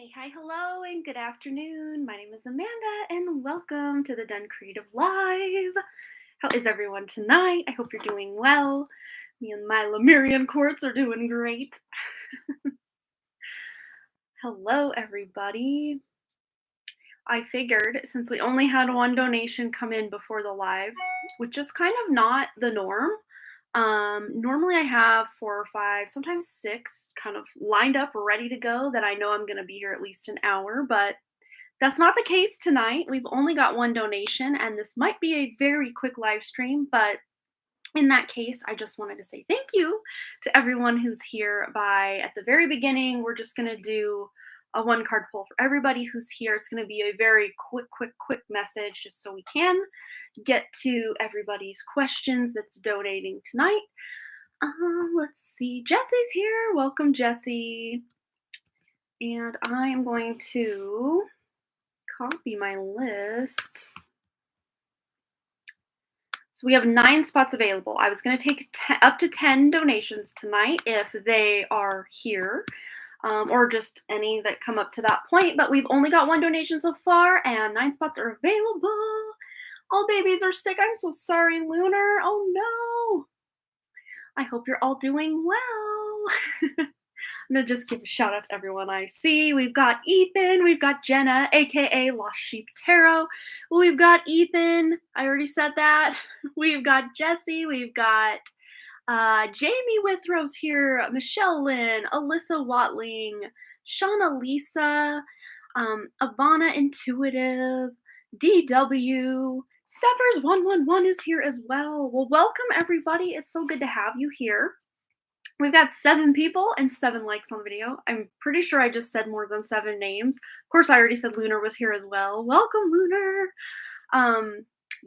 Hey, hi, hello, and good afternoon. My name is Amanda, and welcome to the Done Creative Live. How is everyone tonight? I hope you're doing well. Me and my Lemurian quartz are doing great. Hello, everybody. I figured since we only had one donation come in before the live, which is kind of not the norm. Normally I have 4 or 5, sometimes 6 kind of lined up, ready to go that I know I'm going to be here at least an hour, but that's not the case tonight. We've only got one donation, and this might be a very quick live stream, but in that case, I just wanted to say thank you to everyone who's here. At the very beginning, we're just going to do a one card pull for everybody who's here. It's going to be a very quick message just so we can get to everybody's questions that's donating tonight. Let's see. Jesse's here. Welcome, Jesse. And I am going to copy my list. So we have 9 spots available. I was going to take up to 10 donations tonight if they are here, or just any that come up to that point. But we've only got one donation so far, and 9 spots are available. All babies are sick. I'm so sorry, Lunar. Oh no. I hope you're all doing well. I'm gonna just give a shout out to everyone I see. We've got Ethan, we've got Jenna, aka Lost Sheep Tarot. We've got Ethan, I already said that. We've got Jesse, we've got Jamie Withrow's here, Michelle Lynn, Alyssa Watling, Shauna Lisa, Ivana Intuitive, DW, Steffers111 is here as well. Well, welcome everybody. It's so good to have you here. We've got 7 people and 7 likes on the video. I'm pretty sure I just said more than 7 names. Of course, I already said Lunar was here as well. Welcome, Lunar.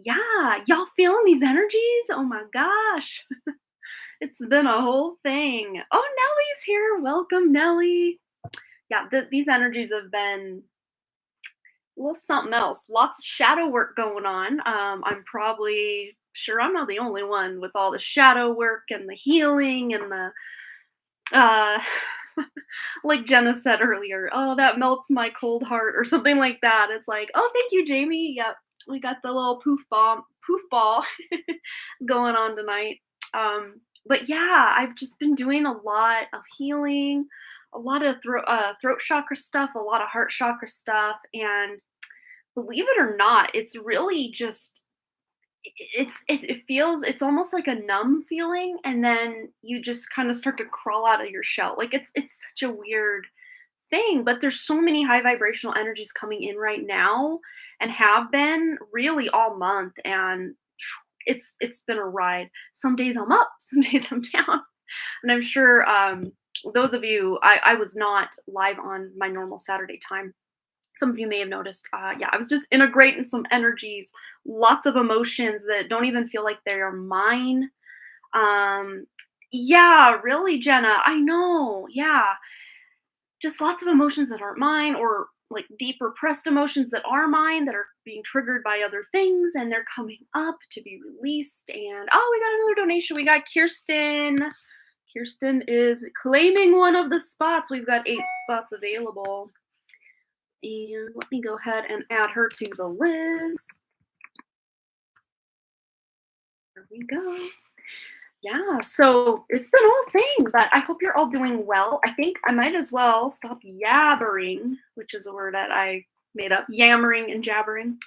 Yeah, y'all feeling these energies? Oh my gosh. It's been a whole thing. Oh, Nellie's here. Welcome, Nellie. Yeah, these energies have been a little something else. Lots of shadow work going on. I'm probably sure I'm not the only one with all the shadow work and the healing and the uh like Jenna said earlier, oh, that melts my cold heart or something like that. It's like, oh, thank you, Jamie. Yep, we got the little poof ball going on tonight. But yeah, I've just been doing a lot of healing, a lot of throat chakra stuff, a lot of heart chakra stuff, and believe it or not, it's really just it feels, it's almost like a numb feeling, and then you just kind of start to crawl out of your shell. Like it's such a weird thing, but there's so many high vibrational energies coming in right now and have been really all month, and it's been a ride. Some days I'm up, some days I'm down. And I'm sure those of you, I was not live on my normal Saturday time. Some of you may have noticed. Yeah, I was just integrating some energies, lots of emotions that don't even feel like they are mine. Um, yeah, really, Jenna. I know. Yeah, just lots of emotions that aren't mine, or like deep repressed emotions that are mine that are being triggered by other things, and they're coming up to be released. And oh, we got another donation. We got Kirsten. Kirsten is claiming one of the spots. We've got 8 spots available. And let me go ahead and add her to the list. There we go. Yeah, so it's been a whole thing, but I hope you're all doing well. I think I might as well stop yabbering, which is a word that I made up, yammering and jabbering.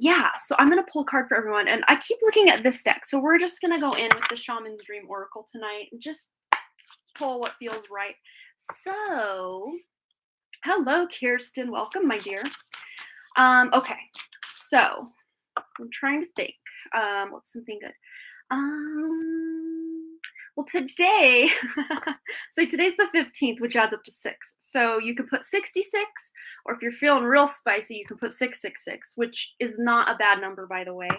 Yeah, so I'm gonna pull a card for everyone, and I keep looking at this deck, so we're just gonna go in with the Shaman's Dream Oracle tonight and just pull what feels right. So, hello, Kirsten. Welcome, my dear. Okay, so I'm trying to think. What's something good? Well, today, so today's the 15th, which adds up to 6. So you could put 66, or if you're feeling real spicy, you can put 666, which is not a bad number, by the way.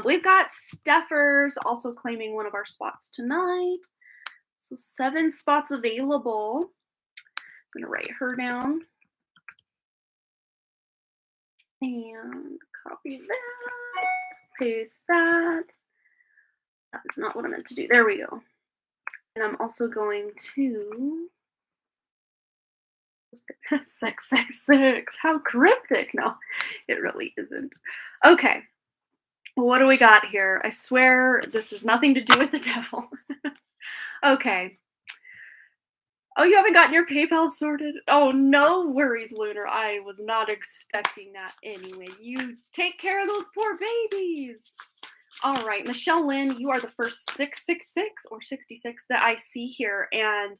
We've got Steffers also claiming one of our spots tonight. So 7 spots available. I'm going to write her down. And copy that. Paste that. That's not what I meant to do. There we go. And I'm also going to 666. How cryptic. No, it really isn't. Okay. What do we got here? I swear this has nothing to do with the devil. Okay. Oh, you haven't gotten your PayPal sorted? Oh, no worries, Lunar. I was not expecting that anyway. You take care of those poor babies. All right, Michelle Lynn, you are the first 666 or 66 that I see here. And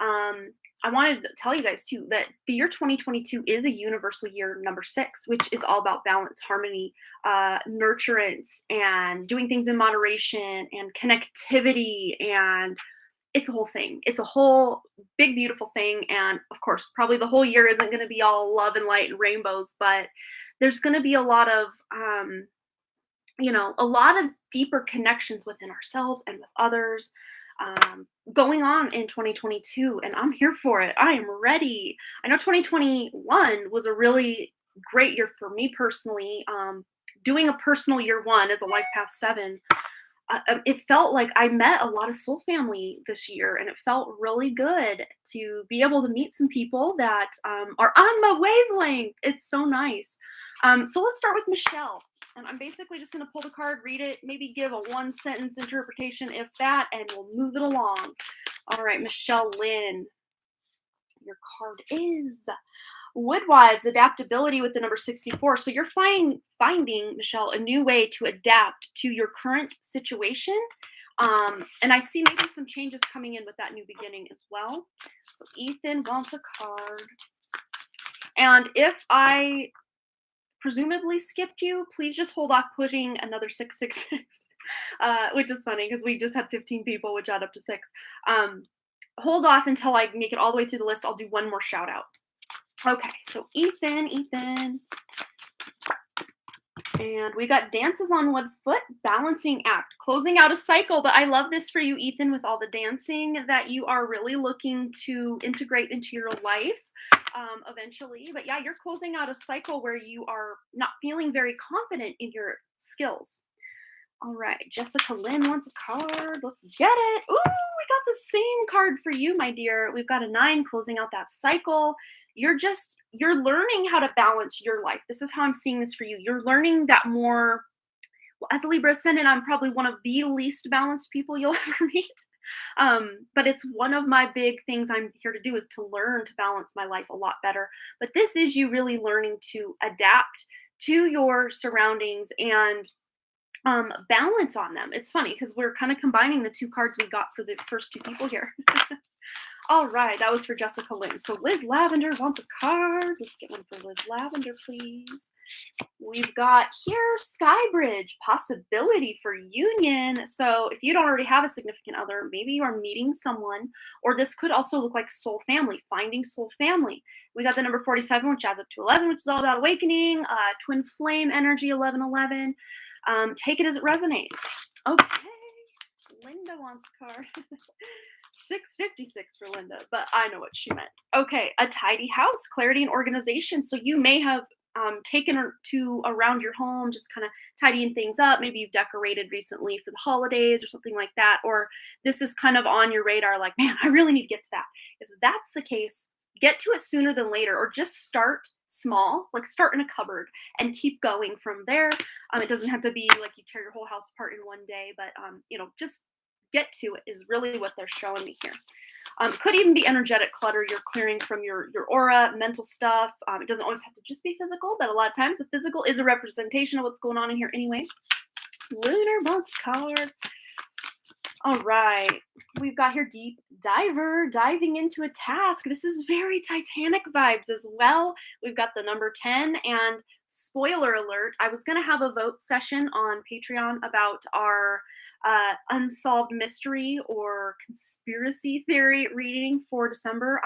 I wanted to tell you guys too that the year 2022 is a universal year number 6, which is all about balance, harmony, nurturance, and doing things in moderation and connectivity. And it's a whole thing. It's a whole big, beautiful thing. And of course, probably the whole year isn't going to be all love and light and rainbows, but there's going to be a lot of, a lot of deeper connections within ourselves and with others going on in 2022. And I'm here for it. I am ready. I know 2021 was a really great year for me personally. Doing a personal year 1 as a life path 7, it felt like I met a lot of soul family this year, and it felt really good to be able to meet some people that are on my wavelength. It's so nice. So let's start with Michelle. And I'm basically just going to pull the card, read it, maybe give a 1-sentence interpretation, if that, and we'll move it along. All right, Michelle Lynn, your card is Woodwives, adaptability with the number 64. So you're finding, Michelle, a new way to adapt to your current situation. And I see maybe some changes coming in with that new beginning as well. So Ethan wants a card. And if I presumably skipped you, please just hold off putting another 666, which is funny because we just had 15 people, which add up to 6. Hold off until I make it all the way through the list. I'll do one more shout out. Okay, so Ethan. And we got dances on one foot, balancing act, closing out a cycle. But I love this for you, Ethan, with all the dancing that you are really looking to integrate into your life eventually. But yeah, you're closing out a cycle where you are not feeling very confident in your skills. All right, Jessica Lynn wants a card. Let's get it. Ooh, we got the same card for you, my dear. We've got a 9, closing out that cycle. You're learning how to balance your life. This is how I'm seeing this for you. You're learning that more. Well, as a Libra ascendant, I'm probably one of the least balanced people you'll ever meet. But it's one of my big things I'm here to do, is to learn to balance my life a lot better. But this is you really learning to adapt to your surroundings and balance on them. It's funny because we're kind of combining the 2 cards we got for the first 2 people here. All right, that was for Jessica Lynn. So Liz Lavender wants a card. Let's get one for Liz Lavender, please. We've got here Skybridge, possibility for union. So if you don't already have a significant other, maybe you are meeting someone, or this could also look like soul family, finding soul family. We got the number 47, which adds up to 11, which is all about awakening, twin flame energy, 1111. Take it as it resonates. Okay, Linda wants a card. 656 for Linda, but I know what she meant. Okay, a tidy house, clarity and organization. So you may have taken her to around your home, just kind of tidying things up. Maybe you've decorated recently for the holidays or something like that, or this is kind of on your radar, like, man, I really need to get to that. If that's the case, get to it sooner than later, or just start small, like start in a cupboard and keep going from there. It doesn't have to be like you tear your whole house apart in one day, but just get to it is really what they're showing me here. Could even be energetic clutter. You're clearing from your aura, mental stuff. It doesn't always have to just be physical, but a lot of times the physical is a representation of what's going on in here anyway. Lunar wants a card. All right, we've got here deep diver, diving into a task. This is very Titanic vibes as well. We've got the number 10, and spoiler alert, I was going to have a vote session on Patreon about our unsolved mystery or conspiracy theory reading for December.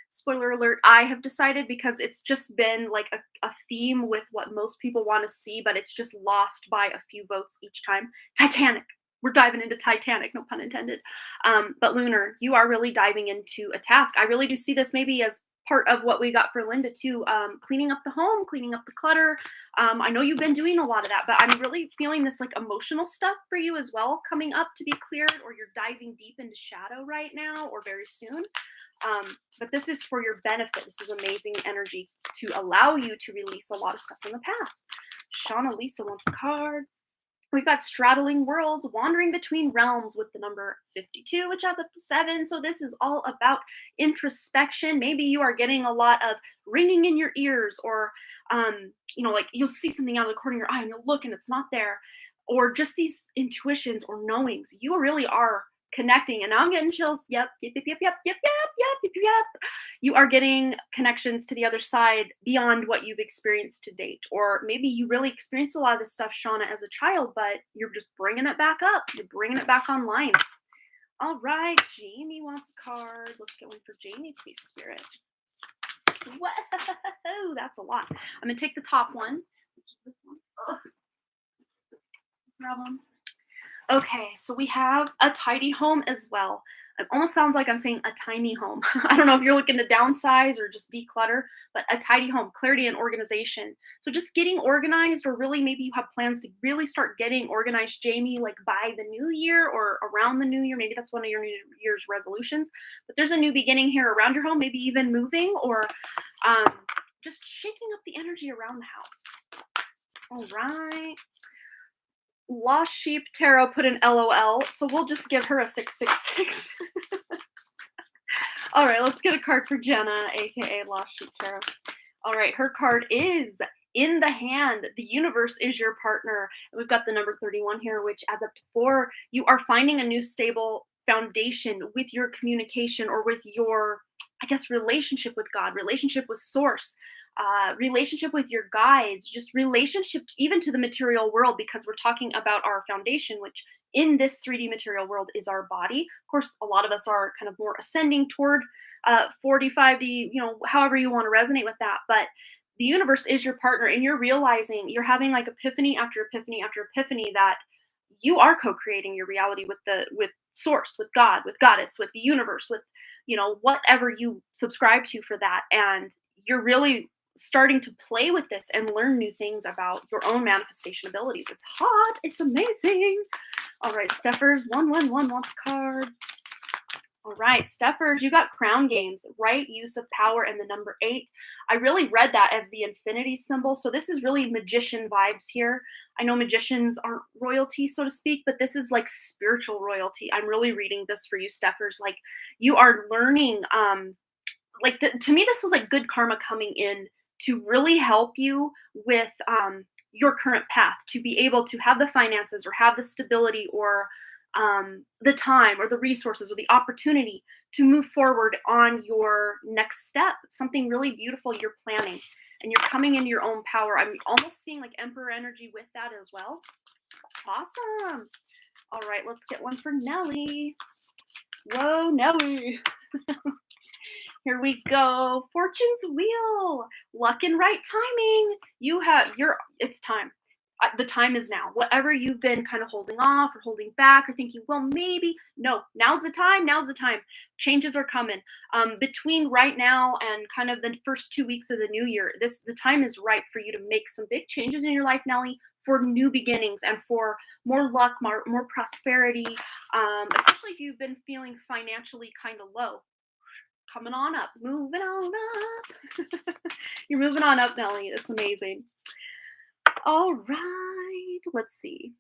Spoiler alert, I have decided, because it's just been like a theme with what most people want to see, but it's just lost by a few votes each time. Titanic. We're diving into Titanic, no pun intended. But Lunar, you are really diving into a task. I really do see this maybe as part of what we got for Linda too, cleaning up the home, cleaning up the clutter, I know you've been doing a lot of that, but I'm really feeling this like emotional stuff for you as well coming up to be cleared, or you're diving deep into shadow right now or very soon. But this is for your benefit. This is amazing energy to allow you to release a lot of stuff from the past. Shauna Lisa wants a card. We've got straddling worlds, wandering between realms with the number 52, which adds up to 7. So this is all about introspection. Maybe you are getting a lot of ringing in your ears, or, like you'll see something out of the corner of your eye and you'll look and it's not there, or just these intuitions or knowings. You really are connecting. And now I'm getting chills. Yep, yep, yep, yep, yep, yep, yep, yep, yep, yep. You are getting connections to the other side beyond what you've experienced to date. Or maybe you really experienced a lot of this stuff, Shauna, as a child, but you're just bringing it back up. You're bringing it back online. All right, Jamie wants a card. Let's get one for Jamie, please, Spirit. Whoa, that's a lot. I'm going to take the top one, which is this one. Ugh. Problem. Okay, so we have a tidy home as well. It almost sounds like I'm saying a tiny home. I don't know if you're looking to downsize or just declutter, but a tidy home, clarity and organization. So just getting organized, or really maybe you have plans to really start getting organized, Jamie, like by the new year or around the new year. Maybe that's one of your New Year's resolutions. But there's a new beginning here around your home, maybe even moving, or just shaking up the energy around the house. All right. Lost Sheep Tarot put an LOL, so we'll just give her a 666. All right, let's get a card for Jenna, aka Lost Sheep Tarot. All right, her card is in the hand. The universe is your partner. And we've got the number 31 here, which adds up to 4. You are finding a new stable foundation with your communication, or with your, I guess, relationship with God, relationship with Source. Relationship with your guides, just relationship even to the material world, because we're talking about our foundation, which in this 3D material world is our body. Of course, a lot of us are kind of more ascending toward 45D, however you want to resonate with that. But the universe is your partner, and you're realizing, you're having like epiphany after epiphany after epiphany, that you are co-creating your reality with Source, with God, with Goddess, with the universe, with whatever you subscribe to for that. And you're really starting to play with this and learn new things about your own manifestation abilities. It's hot. It's amazing. All right, Steffers 111 wants a card. All right, Steffers, you got Crown Games, right use of power, and the number 8. I really read that as the infinity symbol. So this is really magician vibes here. I know magicians aren't royalty, so to speak, but this is like spiritual royalty. I'm really reading this for you, Steffers. Like, you are learning, to me, this was like good karma coming in to really help you with your current path, to be able to have the finances, or have the stability, or the time, or the resources, or the opportunity to move forward on your next step. Something really beautiful you're planning, and you're coming into your own power. I'm almost seeing like Emperor energy with that as well. Awesome. All right, let's get one for Nelly. Whoa, Nelly. Here we go. Fortune's wheel. Luck and right timing. It's time. The time is now. Whatever you've been kind of holding off or holding back or thinking, well, maybe, no, now's the time. Now's the time. Changes are coming. Between right now and kind of the first 2 weeks of the new year, the time is ripe for you to make some big changes in your life, Nelly, for new beginnings and for more luck, more prosperity, especially if you've been feeling financially kind of low. Coming on up, moving on up. You're moving on up, Nelly. It's amazing. All right, let's see.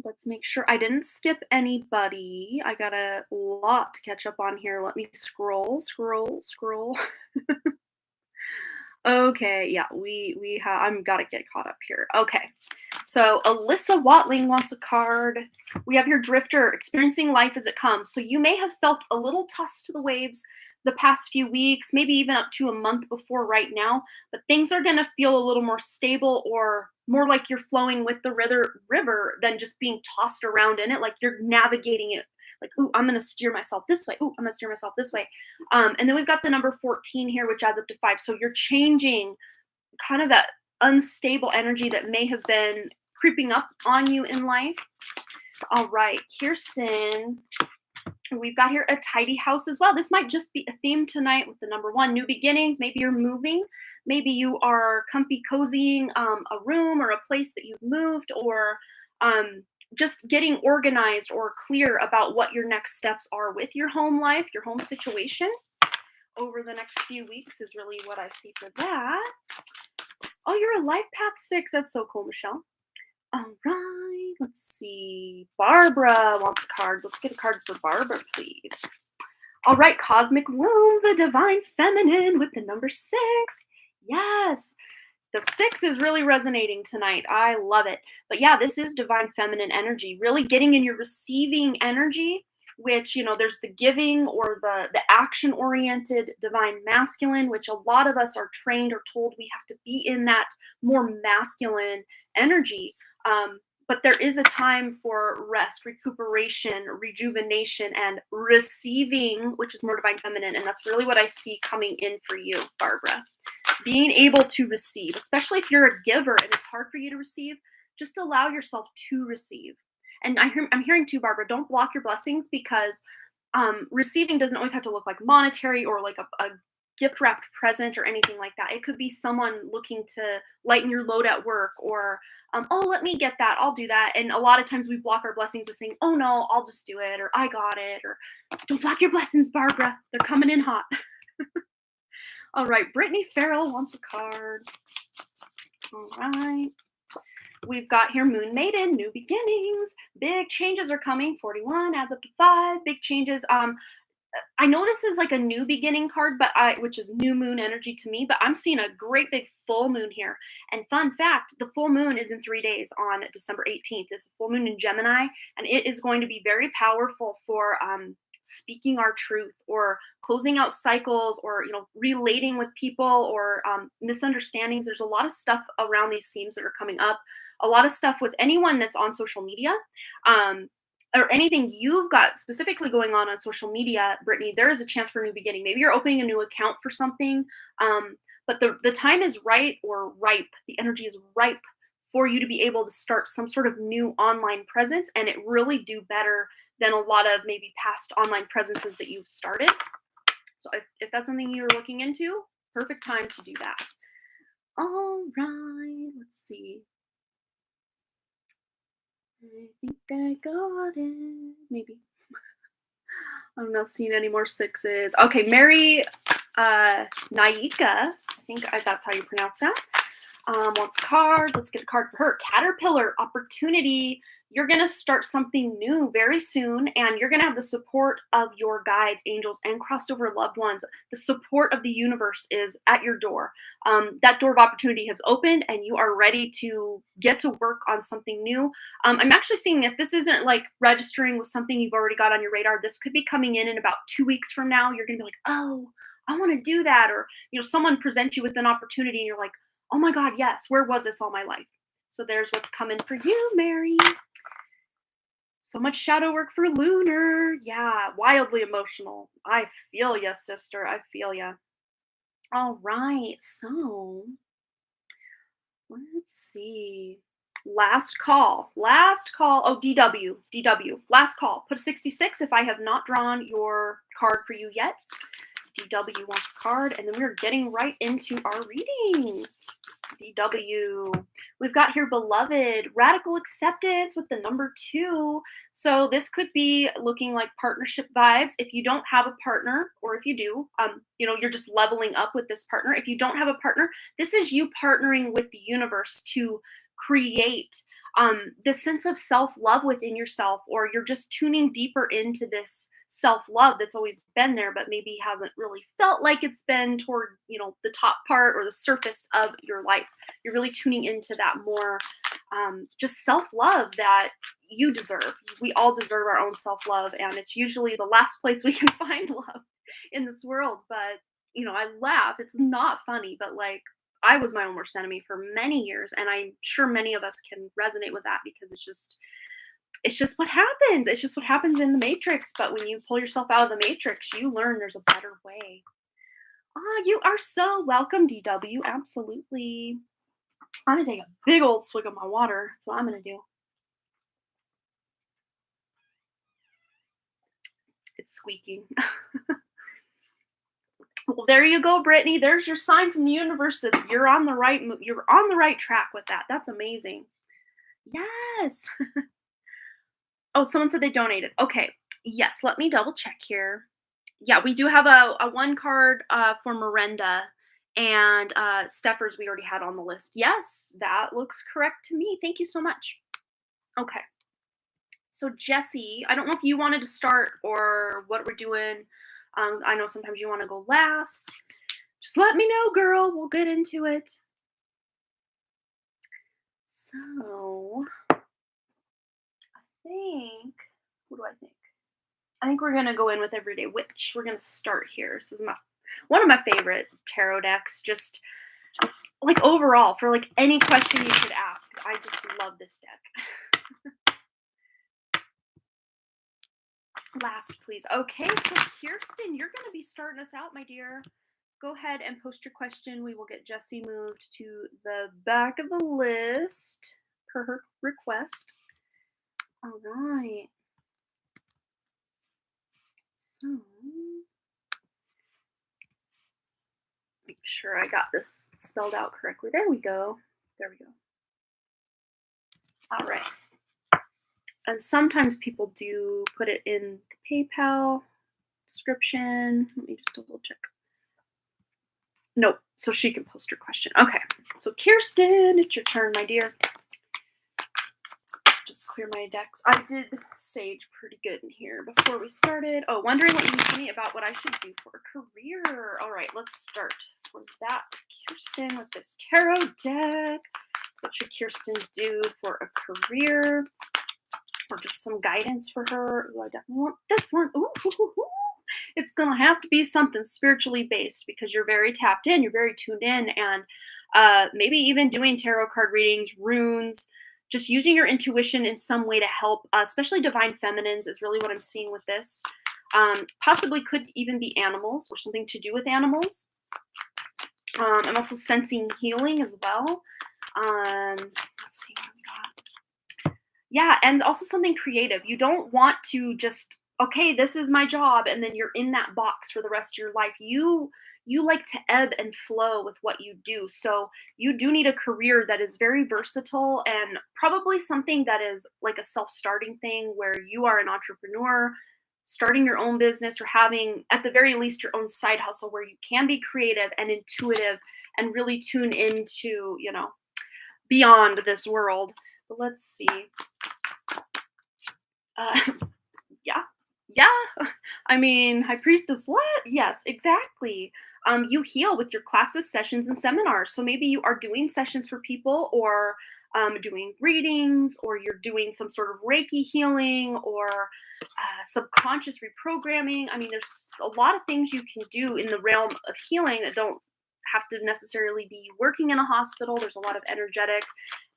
Let's make sure I didn't skip anybody. I got a lot to catch up on here. Let me scroll. Okay, yeah, I'm gotta get caught up here. Okay, so Alyssa Watling wants a card. We have here Drifter, experiencing life as it comes. So you may have felt a little tossed to the waves the past few weeks, maybe even up to a month before right now, but things are gonna feel a little more stable, or more like you're flowing with the river than just being tossed around in it, like you're navigating it. Like, ooh, I'm going to steer myself this way. Ooh, I'm going to steer myself this way. And then we've got the number 14 here, which adds up to 5. So you're changing kind of that unstable energy that may have been creeping up on you in life. All right, Kirsten We've got here a tidy house as well. This might just be a theme tonight with the number one, new beginnings. Maybe you're moving. Maybe you are comfy cozying a room or a place that you've moved, or um, just getting organized or clear about what your next steps are with your home life, your home situation over the next few weeks is really what I see for that. Oh, you're a life path 6. That's so cool, Michelle. All right, let's see. Barbara wants a card. Let's get a card for Barbara, please. All right, Cosmic Womb, the Divine Feminine with the number 6. Yes, the 6 is really resonating tonight. I love it. But yeah, this is Divine Feminine energy, really getting in your receiving energy, which, there's the giving or the action-oriented Divine Masculine, which a lot of us are trained or told we have to be in that more masculine energy. But there is a time for rest, recuperation, rejuvenation, and receiving, which is more Divine Feminine. And that's really what I see coming in for you, Barbara. Being able to receive, especially if you're a giver and it's hard for you to receive, just allow yourself to receive. And I'm hearing too, Barbara, don't block your blessings, because receiving doesn't always have to look like monetary or like a gift wrapped present or anything like that. It could be someone looking to lighten your load at work, or oh, let me get that, I'll do that. And a lot of times we block our blessings with saying, oh no, I'll just do it, or I got it. Or don't block your blessings, Barbara, they're coming in hot. All right, Brittany Farrell wants a card. All right. We've got here Moon Maiden, new beginnings. Big changes are coming. 41 adds up to 5. Big changes. I know this is like a new beginning card, which is new moon energy to me, but I'm seeing a great big full moon here. And fun fact, the full moon is in 3 days on December 18th. It's a full moon in Gemini, and it is going to be very powerful for speaking our truth, or closing out cycles, or relating with people, or misunderstandings. There's a lot of stuff around these themes that are coming up. A lot of stuff with anyone that's on social media. Or anything you've got specifically going on social media, Brittany, there is a chance for a new beginning. Maybe you're opening a new account for something, but the time is right, or ripe. The energy is ripe for you to be able to start some sort of new online presence, and it really do better than a lot of maybe past online presences that you've started. So if that's something you're looking into, perfect time to do that. All right, let's see. I think I got it. Maybe. I'm not seeing any more 6s. Okay, Mary Naika, I think that's how you pronounce that, wants a card. Let's get a card for her. Caterpillar, opportunity. You're going to start something new very soon, and you're going to have the support of your guides, angels, and crossed over loved ones. The support of the universe is at your door. That door of opportunity has opened, and you are ready to get to work on something new. I'm actually seeing, if this isn't like registering with something you've already got on your radar, this could be coming in about 2 weeks from now. You're going to be like, oh, I want to do that. Or, someone presents you with an opportunity and you're like, oh my God, yes, where was this all my life? So there's what's coming for you, Mary. So much shadow work for Lunar. Yeah, wildly emotional. I feel ya, sister. I feel ya. All right, so let's see. Last call. Oh, DW. Last call. Put a 66 if I have not drawn your card for you yet. DW wants a card, and then we're getting right into our readings. DW. We've got here Beloved, radical acceptance with the number 2. So this could be looking like partnership vibes. If you don't have a partner, or if you do, you're just leveling up with this partner. If you don't have a partner, this is you partnering with the universe to create this sense of self-love within yourself, or you're just tuning deeper into this self-love that's always been there, but maybe hasn't really felt like it's been toward, the top part or the surface of your life. You're really tuning into that more just self-love that you deserve. We all deserve our own self-love, and it's usually the last place we can find love in this world. But, I laugh. It's not funny, but like, I was my own worst enemy for many years, and I'm sure many of us can resonate with that, because it's just what happens. It's just what happens in the matrix. But when you pull yourself out of the matrix, you learn there's a better way. You are so welcome, DW. Absolutely. I'm going to take a big old swig of my water. That's what I'm going to do. It's squeaking. Well, there you go, Brittany. There's your sign from the universe that you're on the right track with that. That's amazing. Yes. Oh, someone said they donated. Okay. Yes, let me double check here. Yeah, we do have a one card for Miranda, and Steffers we already had on the list. Yes, that looks correct to me. Thank you so much. Okay. So Jesse, I don't know if you wanted to start or what we're doing. I know sometimes you want to go last. Just let me know, girl. We'll get into it. So, I think, what do I think? I think we're going to go in with Everyday Witch. We're going to start here. This is one of my favorite tarot decks. Just like overall, for like any question you could ask. I just love this deck. Last, please. Okay, so Kirsten, you're going to be starting us out, my dear. Go ahead and post your question. We will get Jessie moved to the back of the list per her request. All right. So, make sure I got this spelled out correctly. There we go. There we go. All right. And sometimes people do put it in the PayPal description. Let me just double check. Nope. So she can post her question. Okay. So Kirsten, it's your turn, my dear. Just clear my decks. I did sage pretty good in here before we started. Oh, wondering what you need me about what I should do for a career. All right, let's start with that. Kirsten with this tarot deck. What should Kirsten do for a career? Or just some guidance for her. Ooh, I definitely want this one. Ooh, it's going to have to be something spiritually based because you're very tapped in, you're very tuned in, and maybe even doing tarot card readings, runes, just using your intuition in some way to help, especially divine feminines is really what I'm seeing with this. Possibly could even be animals or something to do with animals. I'm also sensing healing as well. Let's see what we got. Yeah, and also something creative. You don't want to just, okay, this is my job, and then you're in that box for the rest of your life. You like to ebb and flow with what you do. So you do need a career that is very versatile and probably something that is like a self-starting thing where you are an entrepreneur, starting your own business or having at the very least your own side hustle where you can be creative and intuitive and really tune into, beyond this world. But let's see. Yeah. I mean, High Priestess, what? Yes, exactly. You heal with your classes, sessions, and seminars. So maybe you are doing sessions for people or doing readings, or you're doing some sort of Reiki healing or subconscious reprogramming. I mean, there's a lot of things you can do in the realm of healing that don't have to necessarily be working in a hospital. There's a lot of energetic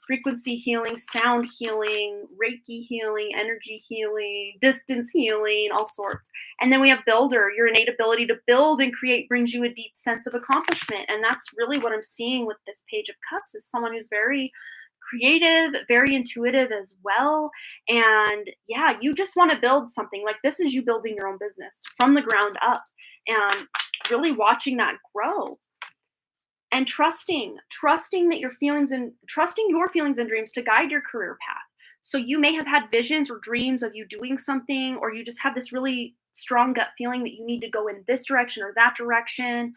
frequency healing, sound healing, Reiki healing, energy healing, distance healing, all sorts. And then we have builder. Your innate ability to build and create brings you a deep sense of accomplishment. And that's really what I'm seeing with this Page of Cups is someone who's very creative, very intuitive as well. And yeah, you just want to build something. Like this is you building your own business from the ground up and really watching that grow. And trusting that your feelings and dreams to guide your career path. So you may have had visions or dreams of you doing something, or you just have this really strong gut feeling that you need to go in this direction or that direction.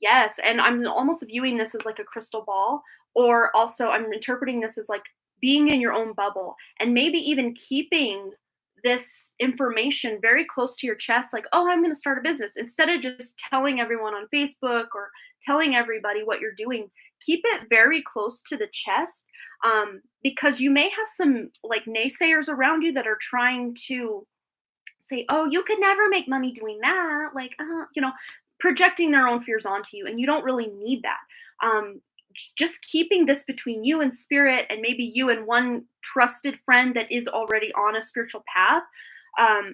Yes, and I'm almost viewing this as like a crystal ball, or also I'm interpreting this as like being in your own bubble and maybe even keeping this information very close to your chest, like, oh, I'm going to start a business, instead of just telling everyone on Facebook or telling everybody what you're doing. Keep it very close to the chest, because you may have some like naysayers around you that are trying to say, oh, you could never make money doing that, like, projecting their own fears onto you, and you don't really need that. Just keeping this between you and spirit, and maybe you and one trusted friend that is already on a spiritual path.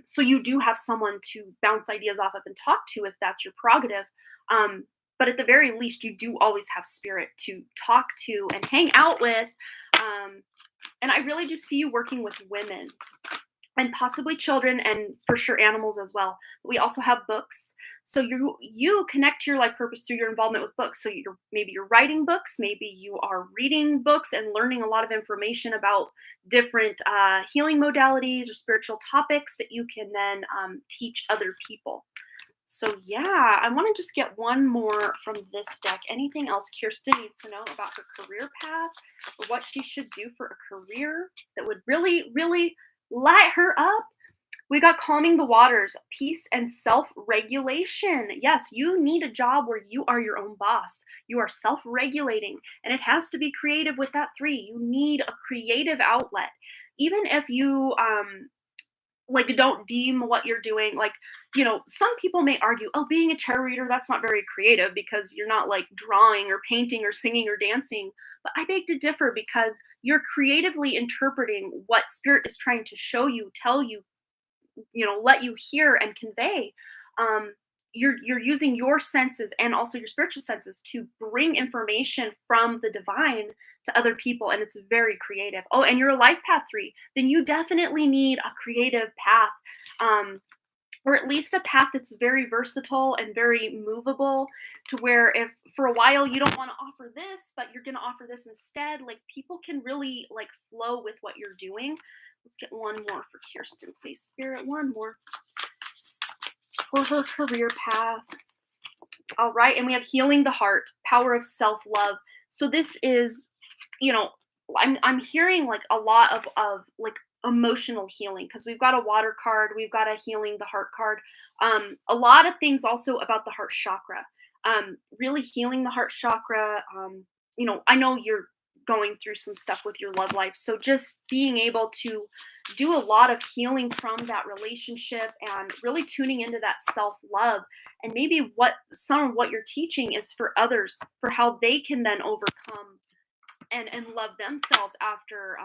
So you do have someone to bounce ideas off of and talk to if that's your prerogative. But at the very least, you do always have spirit to talk to and hang out with. And I really do see you working with women. and possibly children, and for sure animals as well. But we also have books. So you connect to your life purpose through your involvement with books. So maybe you're writing books, maybe you are reading books and learning a lot of information about different healing modalities or spiritual topics that you can then teach other people. So yeah, I want to just get one more from this deck. Anything else Kirsten needs to know about her career path, or what she should do for a career that would really, really light her up? We got calming the waters, peace and self-regulation. Yes, you need a job where you are your own boss. You are self-regulating, and it has to be creative with that 3. You need a creative outlet. Even if you like don't deem what you're doing, like, some people may argue, oh, being a tarot reader, that's not very creative because you're not like drawing or painting or singing or dancing. But I beg to differ, because you're creatively interpreting what spirit is trying to show you, tell you, let you hear and convey. You're using your senses and also your spiritual senses to bring information from the divine to other people, and it's very creative. Oh, and you're a life path 3, then you definitely need a creative path, or at least a path that's very versatile and very movable, to where if for a while you don't want to offer this, but you're going to offer this instead, like people can really like flow with what you're doing. Let's get one more for Kirsten, please, Spirit. One more for her career path. All right, and we have healing the heart, power of self-love. So this is, I'm hearing like a lot of like emotional healing, because we've got a water card, we've got a healing the heart card. A lot of things also about the heart chakra. Really healing the heart chakra. I know you're going through some stuff with your love life, so just being able to do a lot of healing from that relationship and really tuning into that self-love, and maybe what some of what you're teaching is for others, for how they can then overcome and love themselves after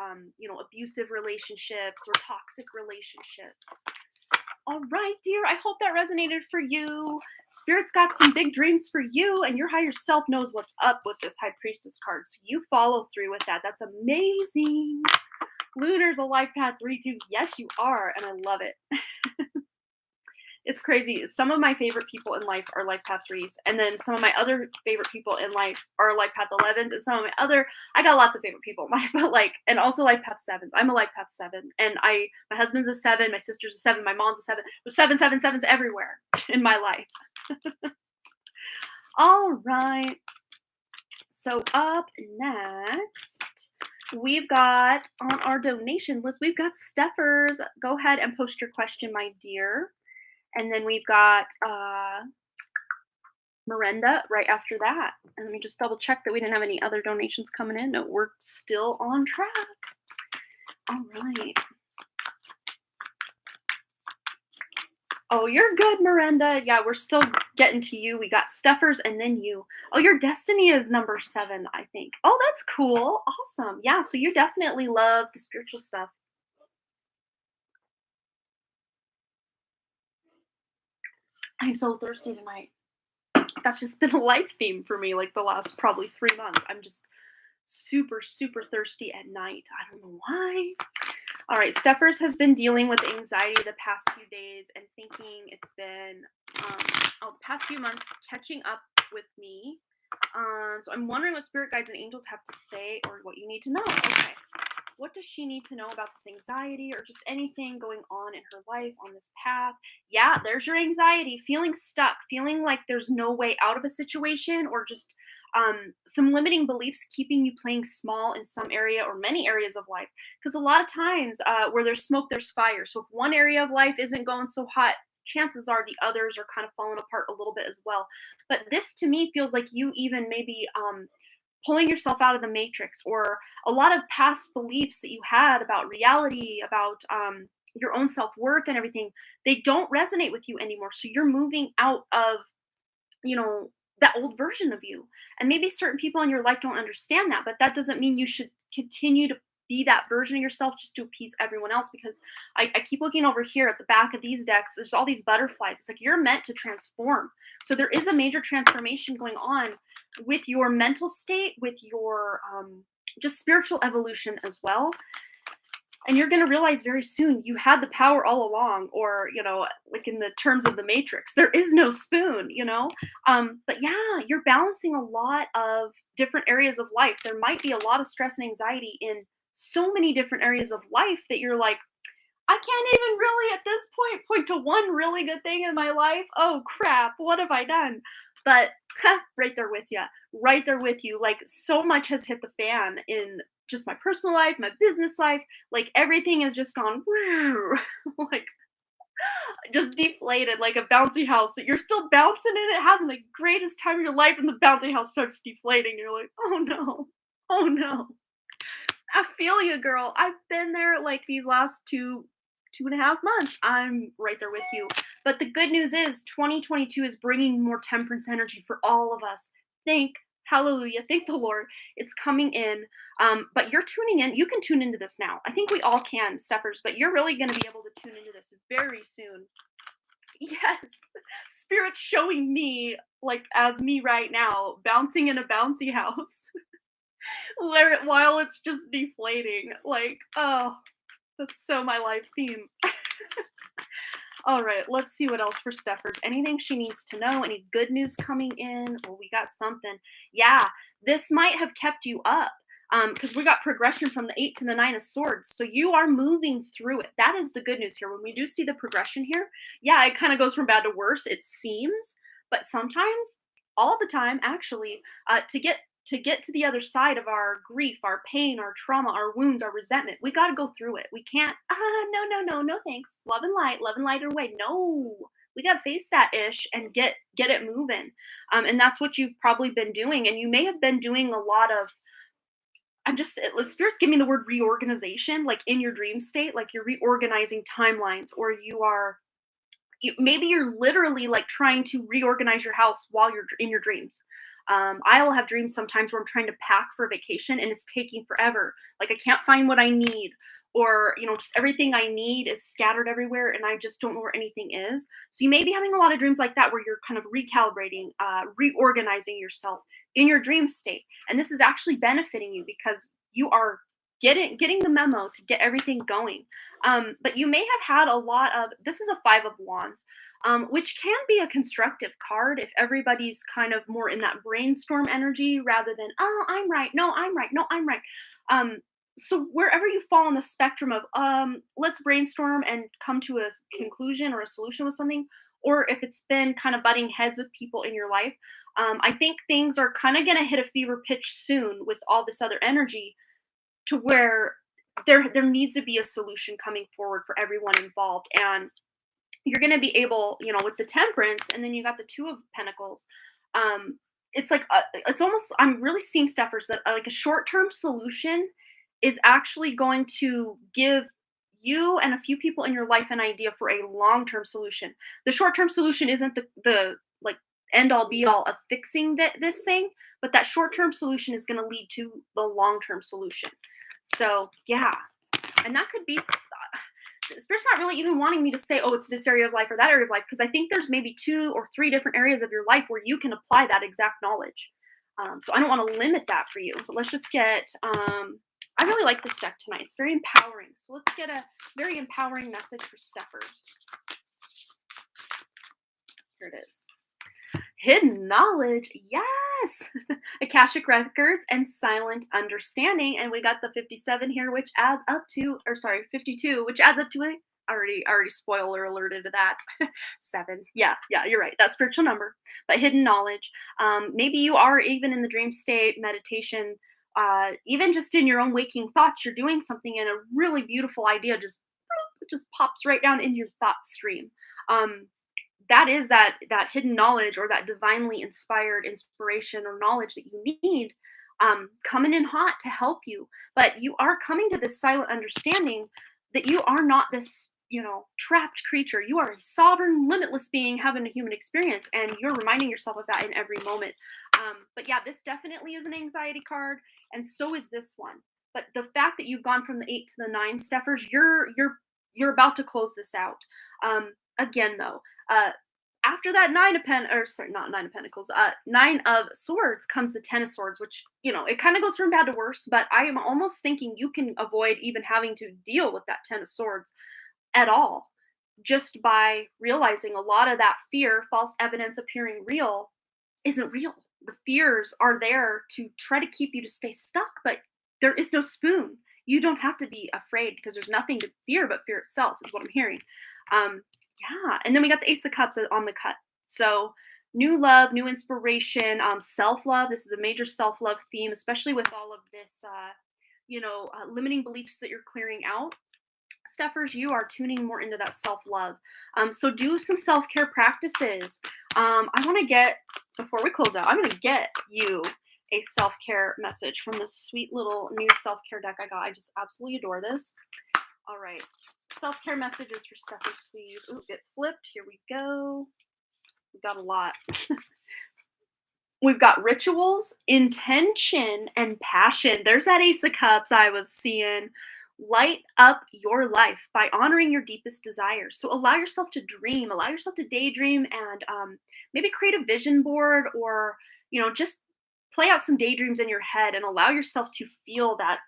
abusive relationships or toxic relationships. All right, dear, I hope that resonated for you. Spirit's got some big dreams for you, and your higher self knows what's up with this High Priestess card, so you follow through with that. That's amazing. Lunar's a life path 3 too. Yes, you are, and I love it. It's crazy. Some of my favorite people in life are life path 3s, and then some of my other favorite people in life are life path 11s, and some of my other, I got lots of favorite people in life, but and also life path 7s. I'm a life path 7, and my husband's a 7, my sister's a 7, my mom's a 7. There's 7 everywhere in my life. All right. So up next, we've got on our donation list, we've got Steffers. Go ahead and post your question, my dear. And then we've got Miranda right after that. And let me just double check that we didn't have any other donations coming in. No, we're still on track. All right. Oh, you're good, Miranda. Yeah, we're still getting to you. We got Steffers and then you. Oh, your destiny is number 7, I think. Oh, that's cool. Awesome. Yeah, so you definitely love the spiritual stuff. I'm so thirsty tonight. That's just been a life theme for me, like the last probably 3 months. I'm just super, super thirsty at night. I don't know why. All right, Steffers has been dealing with anxiety the past few days and thinking it's been, the past few months catching up with me. So I'm wondering what spirit guides and angels have to say, or what you need to know. Okay. What does she need to know about this anxiety, or just anything going on in her life on this path? Yeah, there's your anxiety, feeling stuck, feeling like there's no way out of a situation, or just some limiting beliefs keeping you playing small in some area or many areas of life. Because a lot of times where there's smoke, there's fire. So if one area of life isn't going so hot, chances are the others are kind of falling apart a little bit as well. But this to me feels like you even maybe pulling yourself out of the matrix, or a lot of past beliefs that you had about reality, about your own self-worth and everything, they don't resonate with you anymore. So you're moving out of, that old version of you. And maybe certain people in your life don't understand that, but that doesn't mean you should continue to be that version of yourself just to appease everyone else. Because I keep looking over here at the back of these decks, there's all these butterflies. It's like you're meant to transform. So there is a major transformation going on with your mental state, with your just spiritual evolution as well. And you're going to realize very soon you had the power all along, or, like in the terms of the Matrix, there is no spoon. But yeah, you're balancing a lot of different areas of life. There might be a lot of stress and anxiety in so many different areas of life that you're like, I can't even really at this point to one really good thing in my life. Oh crap, what have I done? But right there with you. Right there with you. Like so much has hit the fan in just my personal life, my business life. Like everything has just gone like just deflated like a bouncy house that you're still bouncing in it, having the greatest time of your life, and the bouncy house starts deflating. You're like, oh no. Oh no. I feel you, girl. I've been there like these last 2.5 months. I'm right there with you. But the good news is 2022 is bringing more temperance energy for all of us. Thank hallelujah. Thank the Lord. It's coming in. But you're tuning in. You can tune into this now. I think we all can, Steppers, but you're really going to be able to tune into this very soon. Yes. Spirit's showing me, like, as me right now, bouncing in a bouncy house. While it's just deflating. Like, oh, that's so my life theme. All right, let's see what else for Stefford. Anything she needs to know? Any good news coming in? Well, we got something. Yeah, this might have kept you up because we got progression from the 8 to the 9 of swords. So you are moving through it. That is the good news here. When we do see the progression here, yeah, it kind of goes from bad to worse, it seems. But sometimes, all the time, actually, to get to the other side of our grief, our pain, our trauma, our wounds, our resentment, we got to go through it. We can't, no, thanks. Love and light are away. No, we got to face that ish and get it moving. And that's what you've probably been doing. And you may have been doing a lot of, spirits give me the word reorganization, like in your dream state, like you're reorganizing timelines, or maybe you're literally like trying to reorganize your house while you're in your dreams. I will have dreams sometimes where I'm trying to pack for a vacation and it's taking forever. Like I can't find what I need, or just everything I need is scattered everywhere, and I just don't know where anything is. So you may be having a lot of dreams like that where you're kind of recalibrating, reorganizing yourself in your dream state, and this is actually benefiting you because you are getting the memo to get everything going. But you may have had a lot of, this is a 5 of Wands, which can be a constructive card if everybody's kind of more in that brainstorm energy rather than, oh, I'm right, no, I'm right, no, I'm right. So wherever you fall on the spectrum of, let's brainstorm and come to a conclusion or a solution with something, or if it's been kind of butting heads with people in your life, I think things are kind of going to hit a fever pitch soon with all this other energy, to where there needs to be a solution coming forward for everyone involved. And you're going to be able, with the Temperance, and then you got the 2 of Pentacles. It's like it's almost, I'm really seeing, Steffers, that like a short-term solution is actually going to give you and a few people in your life an idea for a long-term solution. The short-term solution isn't the like end all be all of fixing this thing, but that short-term solution is going to lead to the long-term solution. So yeah, and that could be, Spirit's not really even wanting me to say, oh, it's this area of life or that area of life, because I think there's maybe 2 or 3 different areas of your life where you can apply that exact knowledge. So I don't want to limit that for you, but let's just get, I really like this deck tonight. It's very empowering. So let's get a very empowering message for Steffers. Here it is. Hidden knowledge, yes. Akashic records and silent understanding, and we got the 57 here, which adds up to, 52, which adds up to a, already spoiler alerted to that. 7. Yeah, you're right. That spiritual number, but hidden knowledge. Maybe you are even in the dream state, meditation, even just in your own waking thoughts. You're doing something, and a really beautiful idea just pops right down in your thought stream. That is that hidden knowledge, or that divinely inspired inspiration or knowledge that you need, coming in hot to help you. But you are coming to this silent understanding that you are not this, trapped creature. You are a sovereign, limitless being having a human experience, and you're reminding yourself of that in every moment. But yeah, this definitely is an anxiety card, and so is this one. But the fact that you've gone from the 8 to the 9, Steffers, you're about to close this out. Again, though, after that not nine of pentacles, nine of swords comes the 10 of swords, which, it kind of goes from bad to worse, but I am almost thinking you can avoid even having to deal with that 10 of swords at all, just by realizing a lot of that fear, false evidence appearing real, isn't real. The fears are there to try to keep you to stay stuck, but there is no spoon. You don't have to be afraid because there's nothing to fear but fear itself, is what I'm hearing. Yeah, and then we got the Ace of Cups on the cut. So new love, new inspiration, self-love. This is a major self-love theme, especially with all of this, limiting beliefs that you're clearing out. Stuffers, you are tuning more into that self-love. So do some self-care practices. I want to get, before we close out, I'm going to get you a self-care message from this sweet little new self-care deck I got. I just absolutely adore this. All right. Self-care messages for Stuffers, please. Ooh, it flipped. Here we go. We got a lot. We've got rituals, intention, and passion. There's that Ace of Cups I was seeing. Light up your life by honoring your deepest desires. So allow yourself to dream, allow yourself to daydream, and maybe create a vision board, or just play out some daydreams in your head and allow yourself to feel that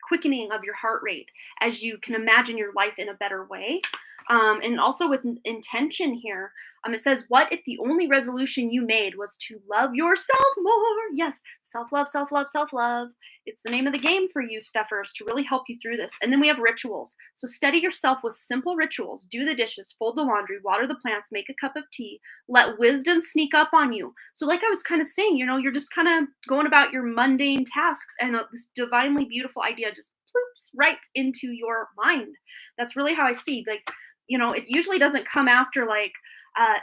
quickening of your heart rate as you can imagine your life in a better way. And also with intention here, it says, what if the only resolution you made was to love yourself more? Yes, self-love, self-love, self-love. It's the name of the game for you, Stuffers, to really help you through this. And then we have rituals. So steady yourself with simple rituals. Do the dishes, fold the laundry, water the plants, make a cup of tea. Let wisdom sneak up on you. So like I was kind of saying, you're just kind of going about your mundane tasks, and this divinely beautiful idea just ploops right into your mind. That's really how I see. Like, it usually doesn't come after like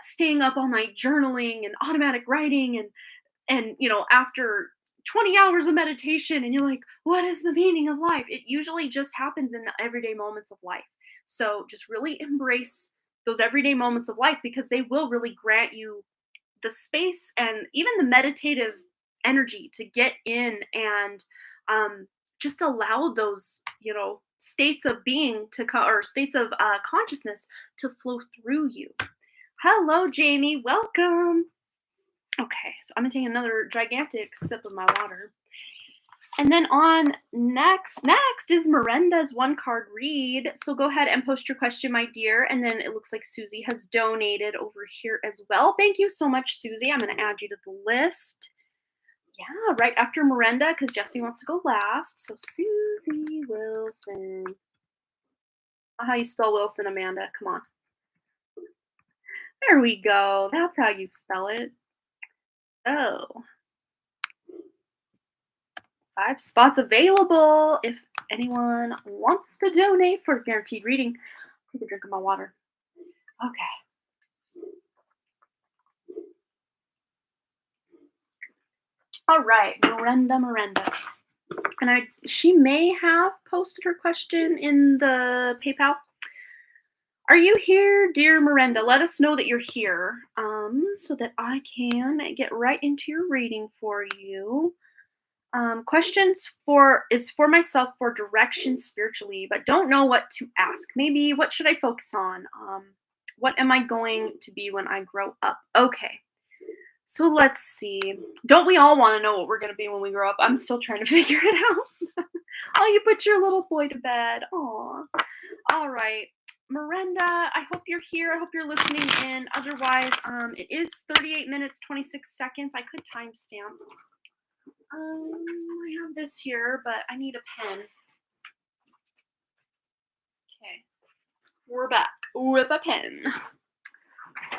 staying up all night journaling and automatic writing and after 20 hours of meditation and you're like, what is the meaning of life? It usually just happens in the everyday moments of life. So just really embrace those everyday moments of life, because they will really grant you the space and even the meditative energy to get in and just allow those states of being or states of consciousness to flow through you. Hello, Jamie. Welcome. Okay, so I'm gonna take another gigantic sip of my water. And then on next is Miranda's one card read. So go ahead and post your question, my dear. And then it looks like Susie has donated over here as well. Thank you so much, Susie. I'm gonna add you to the list. Yeah, right after Miranda, because Jesse wants to go last. So Susie Wilson. How you spell Wilson, Amanda? Come on. There we go. That's how you spell it. Oh. 5 spots available. If anyone wants to donate for a guaranteed reading, take a drink of my water. Okay. All right, Miranda. And she may have posted her question in the PayPal. Are you here, dear Miranda? Let us know that you're here, so that I can get right into your reading for you. Questions is for myself for direction spiritually, but don't know what to ask. Maybe what should I focus on? What am I going to be when I grow up? Okay. So let's see. Don't we all want to know what we're going to be when we grow up? I'm still trying to figure it out. Oh, you put your little boy to bed. Aw. All right. Miranda, I hope you're here. I hope you're listening in. Otherwise, it is 38 minutes, 26 seconds. I could timestamp. I have this here, but I need a pen. Okay. We're back with a pen.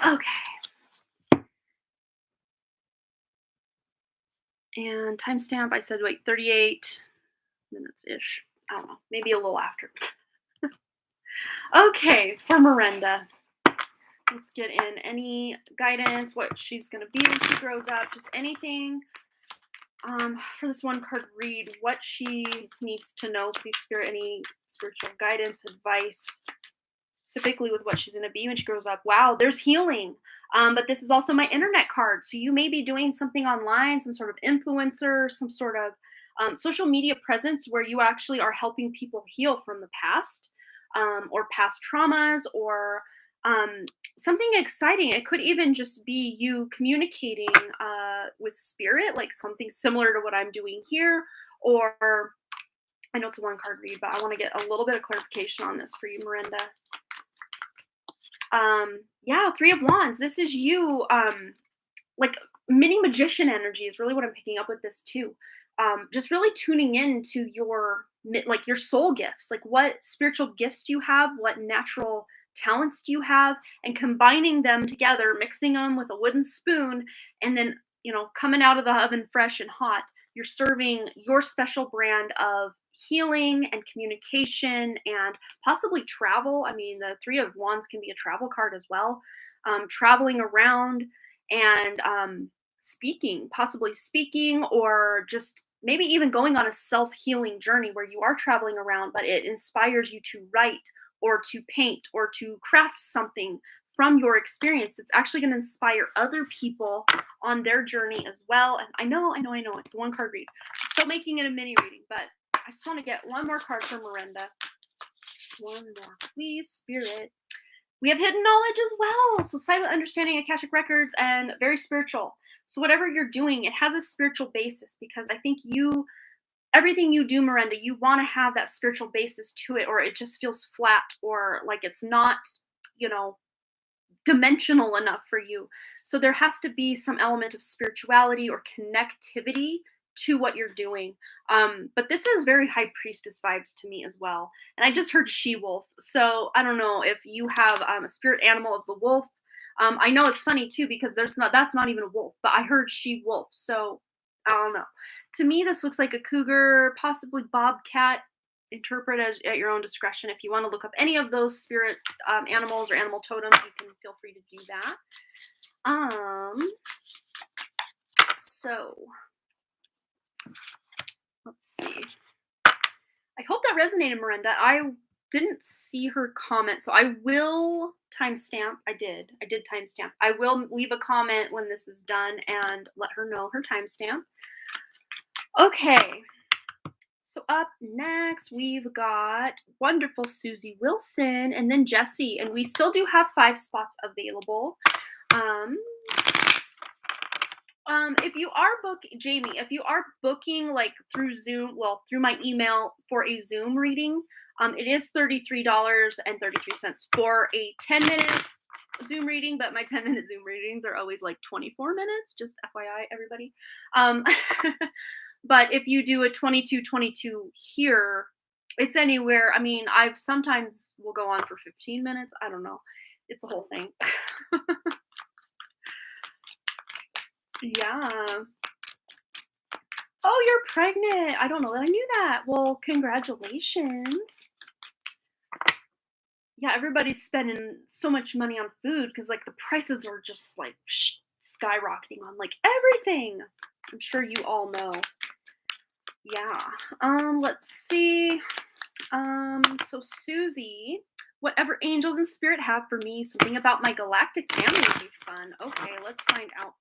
Okay. And timestamp, I said, 38 minutes-ish. I don't know, maybe a little after. Okay, for Miranda. Let's get in any guidance, what she's going to be when she grows up, just anything. For this one card read, what she needs to know, please, Spirit, any spiritual guidance, advice, specifically with what she's going to be when she grows up. Wow, there's healing. But this is also my internet card. So you may be doing something online, some sort of influencer, some sort of social media presence where you actually are helping people heal from the past, or past traumas, or Something exciting. It could even just be you communicating with spirit, like something similar to what I'm doing here. Or I know it's a one card read, but I want to get a little bit of clarification on this for you, Miranda. Yeah, Three of Wands. This is you, like mini magician energy is really what I'm picking up with this too. Just really tuning in to your like your soul gifts, like what spiritual gifts do you have, what natural talents do you have, and combining them together, mixing them with a wooden spoon, and then coming out of the oven fresh and hot. You're serving your special brand of healing and communication and possibly travel. I mean, the Three of Wands can be a travel card as well. Traveling around and speaking, possibly speaking, or just maybe even going on a self healing journey where you are traveling around, but it inspires you to write or to paint or to craft something from your experience that's actually going to inspire other people on their journey as well. And I know, it's a one card read. I'm still making it a mini reading, but I just want to get one more card for Miranda. One more, please, Spirit. We have hidden knowledge as well. So silent understanding, Akashic records, and very spiritual. So whatever you're doing, it has a spiritual basis because I think everything you do, Miranda, you want to have that spiritual basis to it, or it just feels flat or like it's not, dimensional enough for you. So there has to be some element of spirituality or connectivity to what you're doing. But this is very high priestess vibes to me as well. And I just heard she wolf. So I don't know if you have a spirit animal of the wolf. I know it's funny too because that's not even a wolf, but I heard she wolf. So I don't know. To me, this looks like a cougar, possibly bobcat. Interpret at your own discretion. If you want to look up any of those spirit animals or animal totems, you can feel free to do that. So let's see. I hope that resonated, Miranda. I didn't see her comment, so I will timestamp. I did timestamp. I will leave a comment when this is done and let her know her timestamp. Okay. So up next, we've got wonderful Susie Wilson and then Jessie, and we still do have 5 spots available. If you are Jamie, if you are booking like through Zoom, well, through my email for a Zoom reading, it is $33.33 for a 10-minute Zoom reading, but my 10-minute Zoom readings are always like 24 minutes, just FYI, everybody. But if you do a 22 here, it's anywhere. I mean, I've sometimes will go on for 15 minutes. I don't know. It's a whole thing. Yeah. Oh, you're pregnant. I don't know that I knew that. Well, congratulations. Yeah, everybody's spending so much money on food because like the prices are just like skyrocketing on like everything. I'm sure you all know. Yeah. Let's see. So Susie, whatever angels and spirit have for me, something about my galactic family would be fun. Okay, let's find out.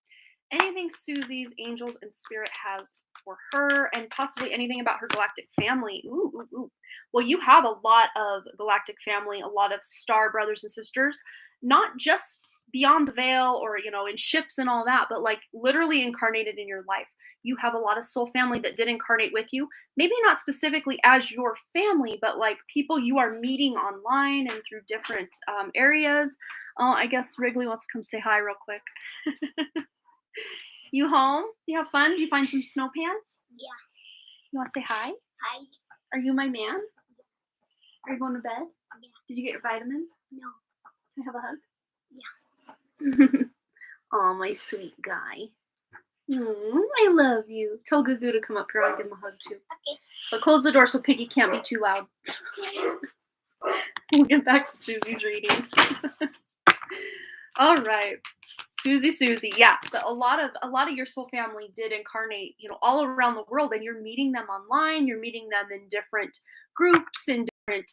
Anything Susie's angels and spirit has for her, and possibly anything about her galactic family. Ooh. Well, you have a lot of galactic family, a lot of star brothers and sisters, not just beyond the veil or, in ships and all that, but like literally incarnated in your life. You have a lot of soul family that did incarnate with you. Maybe not specifically as your family, but like people you are meeting online and through different areas. Oh, I guess Wrigley wants to come say hi real quick. You home? You have fun? Did you find some snow pants? Yeah. You want to say hi? Hi. Are you my man? Are you going to bed? Yeah. Did you get your vitamins? No. Can I have a hug? Yeah. Oh, my sweet guy. I love you. Tell Gugu to come up here. I'll give him a hug too. Okay. But close the door so Piggy can't be too loud. We'll get back to Susie's reading. All right. Susie. Yeah, but a lot of your soul family did incarnate, all around the world, and you're meeting them online. You're meeting them in different groups and different,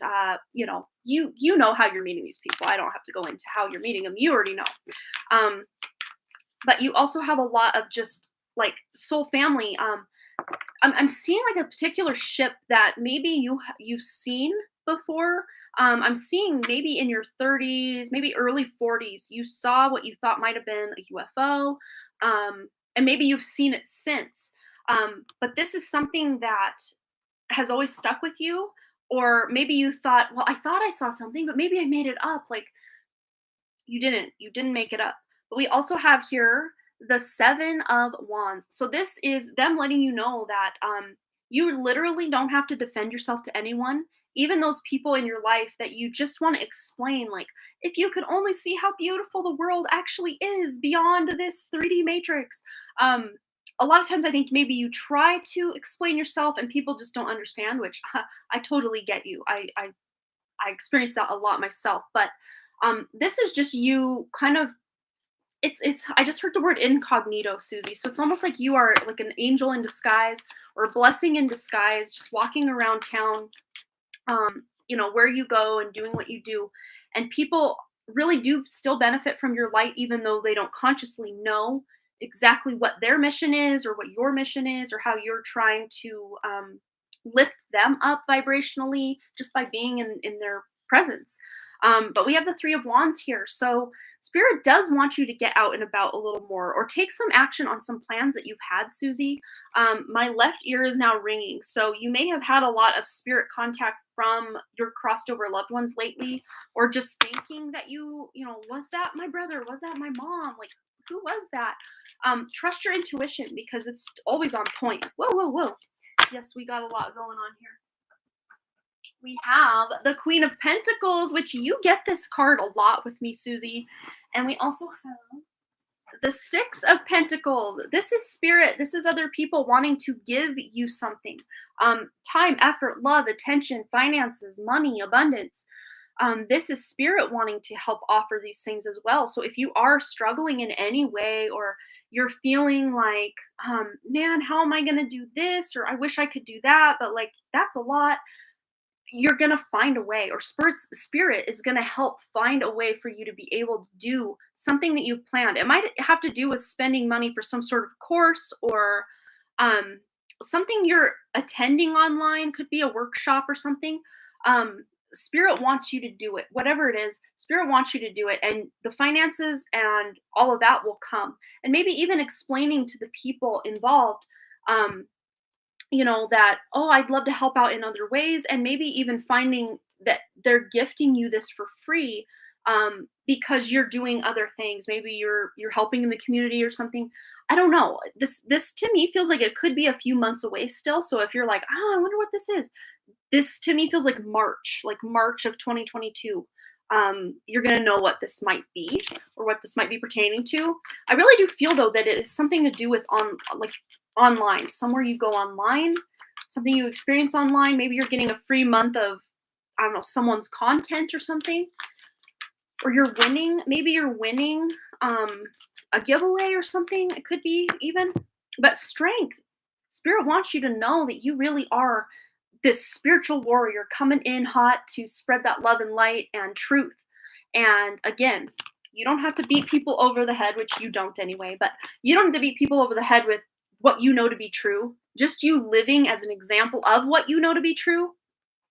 you know how you're meeting these people. I don't have to go into how you're meeting them. You already know. But you also have a lot of just like soul family. I'm seeing like a particular ship that maybe you've seen before. I'm seeing maybe in your 30s, maybe early 40s, you saw what you thought might have been a UFO, and maybe you've seen it since. But this is something that has always stuck with you, or maybe you thought, well, I thought I saw something, but maybe I made it up. Like you didn't make it up. But we also have here the 7 of Wands. So this is them letting you know that you literally don't have to defend yourself to anyone, even those people in your life that you just want to explain. Like, if you could only see how beautiful the world actually is beyond this 3D matrix. A lot of times I think maybe you try to explain yourself and people just don't understand, which I totally get you. I experienced that a lot myself. But this is just you kind of, it's I just heard the word incognito, Susie. So it's almost like you are like an angel in disguise or a blessing in disguise, just walking around town, where you go and doing what you do. And people really do still benefit from your light, even though they don't consciously know exactly what their mission is or what your mission is or how you're trying to lift them up vibrationally just by being in their presence. But we have the 3 of Wands here. So Spirit does want you to get out and about a little more or take some action on some plans that you've had, Susie. My left ear is now ringing. So you may have had a lot of spirit contact from your crossed over loved ones lately, or just thinking that was that my brother? Was that my mom? Like, who was that? Trust your intuition because it's always on point. Whoa, whoa, whoa. Yes, we got a lot going on here. We have the Queen of Pentacles, which you get this card a lot with me, Susie. And we also have the 6 of Pentacles. This is spirit. This is other people wanting to give you something. Time, effort, love, attention, finances, money, abundance. This is spirit wanting to help offer these things as well. So if you are struggling in any way, or you're feeling like, man, how am I going to do this? Or I wish I could do that, but like, that's a lot. You're going to find a way, or spirit is going to help find a way for you to be able to do something that you've planned. It might have to do with spending money for some sort of course, or um, something you're attending online, could be a workshop or something. Spirit wants you to do it, whatever it is. Spirit wants you to do it, and the finances and all of that will come. And maybe even explaining to the people involved, um, that, oh, I'd love to help out in other ways, and maybe even finding that they're gifting you this for free, because you're doing other things. Maybe you're helping in the community or something. I don't know. This to me feels like it could be a few months away still. So if you're like, oh, I wonder what this is, this to me feels like March of 2022. You're gonna know what this might be, or what this might be pertaining to. I really do feel though that it is something to do with online, somewhere you go online, something you experience online. Maybe you're getting a free month of, I don't know, someone's content or something, or maybe you're winning a giveaway or something. It could be even, but strength. Spirit wants you to know that you really are this spiritual warrior coming in hot to spread that love and light and truth. And again, you don't have to beat people over the head, which you don't anyway, but you don't have to beat people over the head with what you know to be true. Just you living as an example of what you know to be true.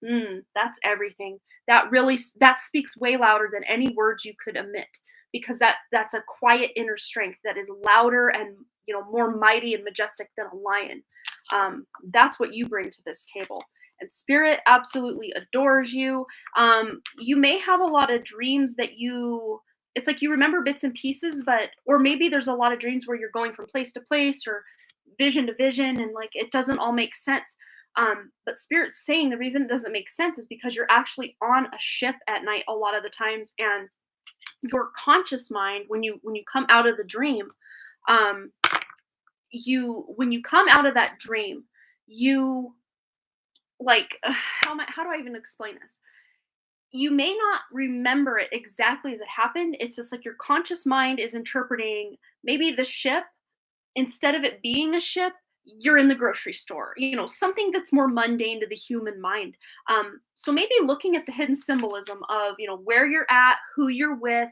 That's everything. That speaks way louder than any words you could emit, because that's a quiet inner strength that is louder and more mighty and majestic than a lion. That's what you bring to this table. And spirit absolutely adores you. You may have a lot of dreams that it's like you remember bits and pieces, or maybe there's a lot of dreams where you're going from place to place or vision to vision, and like it doesn't all make sense. But Spirit's saying the reason it doesn't make sense is because you're actually on a ship at night a lot of the times, and your conscious mind, when you come out of the dream, when you come out of that dream, you like how do I even explain this? You may not remember it exactly as it happened. It's just like your conscious mind is interpreting maybe the ship, instead of it being a ship, you're in the grocery store, something that's more mundane to the human mind. So maybe looking at the hidden symbolism of, where you're at, who you're with,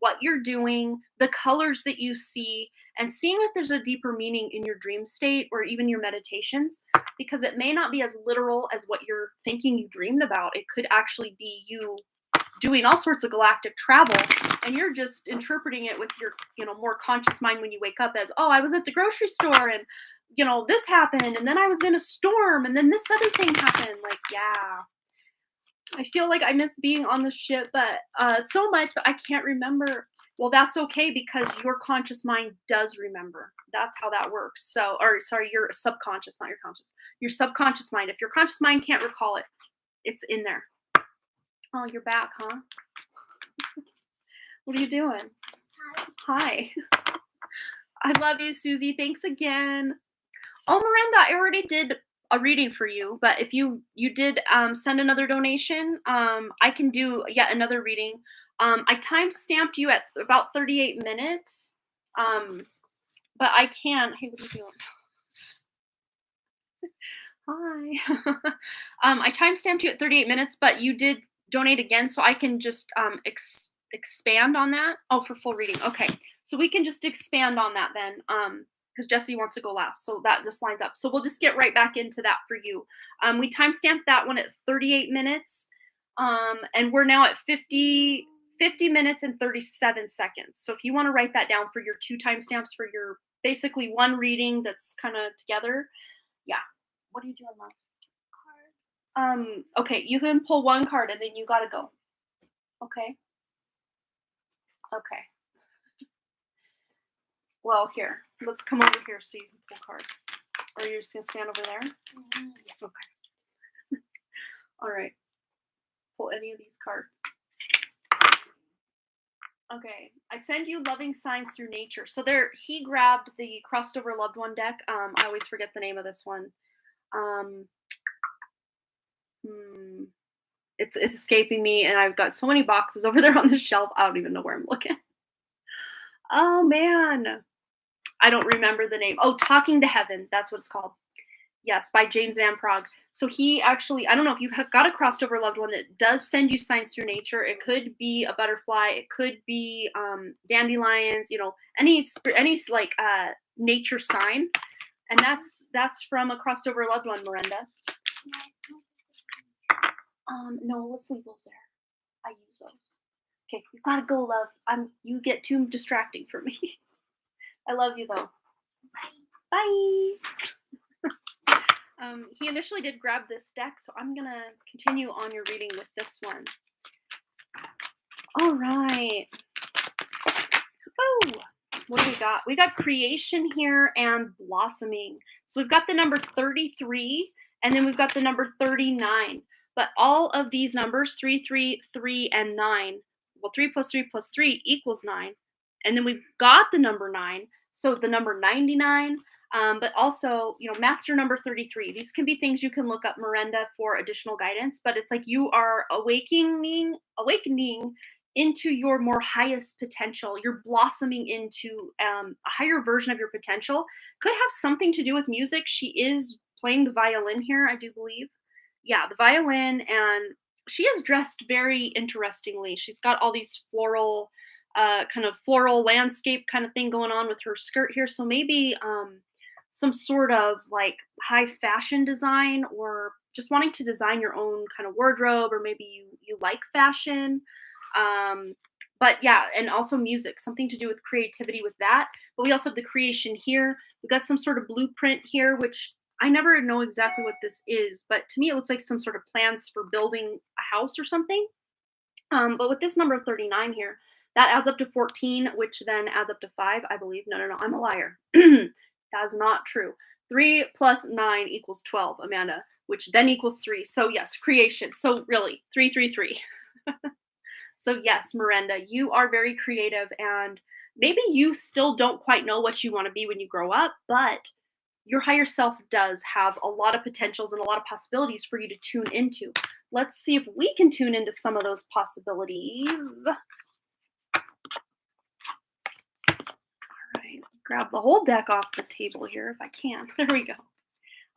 what you're doing, the colors that you see, and seeing if there's a deeper meaning in your dream state or even your meditations, because it may not be as literal as what you're thinking you dreamed about. It could actually be you doing all sorts of galactic travel, and you're just interpreting it with your, more conscious mind when you wake up as, oh, I was at the grocery store and, this happened, and then I was in a storm, and then this other thing happened. Like, yeah. I feel like I miss being on the ship, but so much, but I can't remember. Well, that's okay because your conscious mind does remember. That's how that works. So, or sorry, your subconscious, not your conscious. Your subconscious mind. If your conscious mind can't recall it, it's in there. Oh, you're back, huh? What are you doing? Hi. I love you, Susie. Thanks again. Oh, Miranda, I already did a reading for you, but if you did send another donation, I can do yet another reading. I time stamped you at about 38 minutes, but I can. Hey, what are you doing? Hi. I time stamped you at 38 minutes, but you did donate again, so I can just expand on that. Oh, for full reading. Okay, so we can just expand on that then. Because Jesse wants to go last, so that just lines up. So we'll just get right back into that for you. We timestamped that one at 38 minutes, and we're now at 50 minutes and 37 seconds. So if you want to write that down for your 2 timestamps for your basically one reading that's kind of together, yeah. What are you doing, Mom? Card. Okay, you can pull one card and then you gotta go. Okay. Okay. Well, here, let's come over here so you can pull a card. Or you're just going to stand over there? Yeah. Okay. All right. Pull any of these cards. Okay. I send you loving signs through nature. So there, he grabbed the Crossed Over Loved One deck. I always forget the name of this one. It's escaping me, and I've got so many boxes over there on the shelf. I don't even know where I'm looking. Oh, man. I don't remember the name. Oh, Talking to Heaven. That's what it's called. Yes, by James Van Prague. So he actually, I don't know if you've got a crossed over loved one that does send you signs through nature. It could be a butterfly. It could be dandelions. Any like nature sign, and that's from a crossed over loved one, Miranda. No, let's leave those there. I use those. Okay, you gotta go, love. You get too distracting for me. I love you though. Bye. He initially did grab this deck, so I'm gonna continue on your reading with this one. All right. Oh, what do we got? We got creation here and blossoming. So we've got the number 33, and then we've got the number 39. But all of these numbers, 3, 3, 3, and 9, well, 3 plus 3 plus 3 equals 9. And then we've got the number 9. So the number 99, but also, master number 33. These can be things you can look up, Miranda, for additional guidance. But it's like you are awakening into your more highest potential. You're blossoming into a higher version of your potential. Could have something to do with music. She is playing the violin here, I do believe. Yeah, the violin, and she is dressed very interestingly. She's got all these floral landscape kind of thing going on with her skirt here. So maybe some sort of like high fashion design, or just wanting to design your own kind of wardrobe, or maybe you like fashion. But yeah, and also music, something to do with creativity with that. But we also have the creation here. We've got some sort of blueprint here, which I never know exactly what this is, but to me it looks like some sort of plans for building a house or something. But with this number 39 here, that adds up to 14, which then adds up to 5, I believe. No, I'm a liar. That is not true. 3 plus 9 equals 12, Amanda, which then equals 3. So yes, creation. So really, 3, 3, 3. So yes, Miranda, you are very creative, and maybe you still don't quite know what you want to be when you grow up, but your higher self does have a lot of potentials and a lot of possibilities for you to tune into. Let's see if we can tune into some of those possibilities. All right, grab the whole deck off the table here if I can. There we go.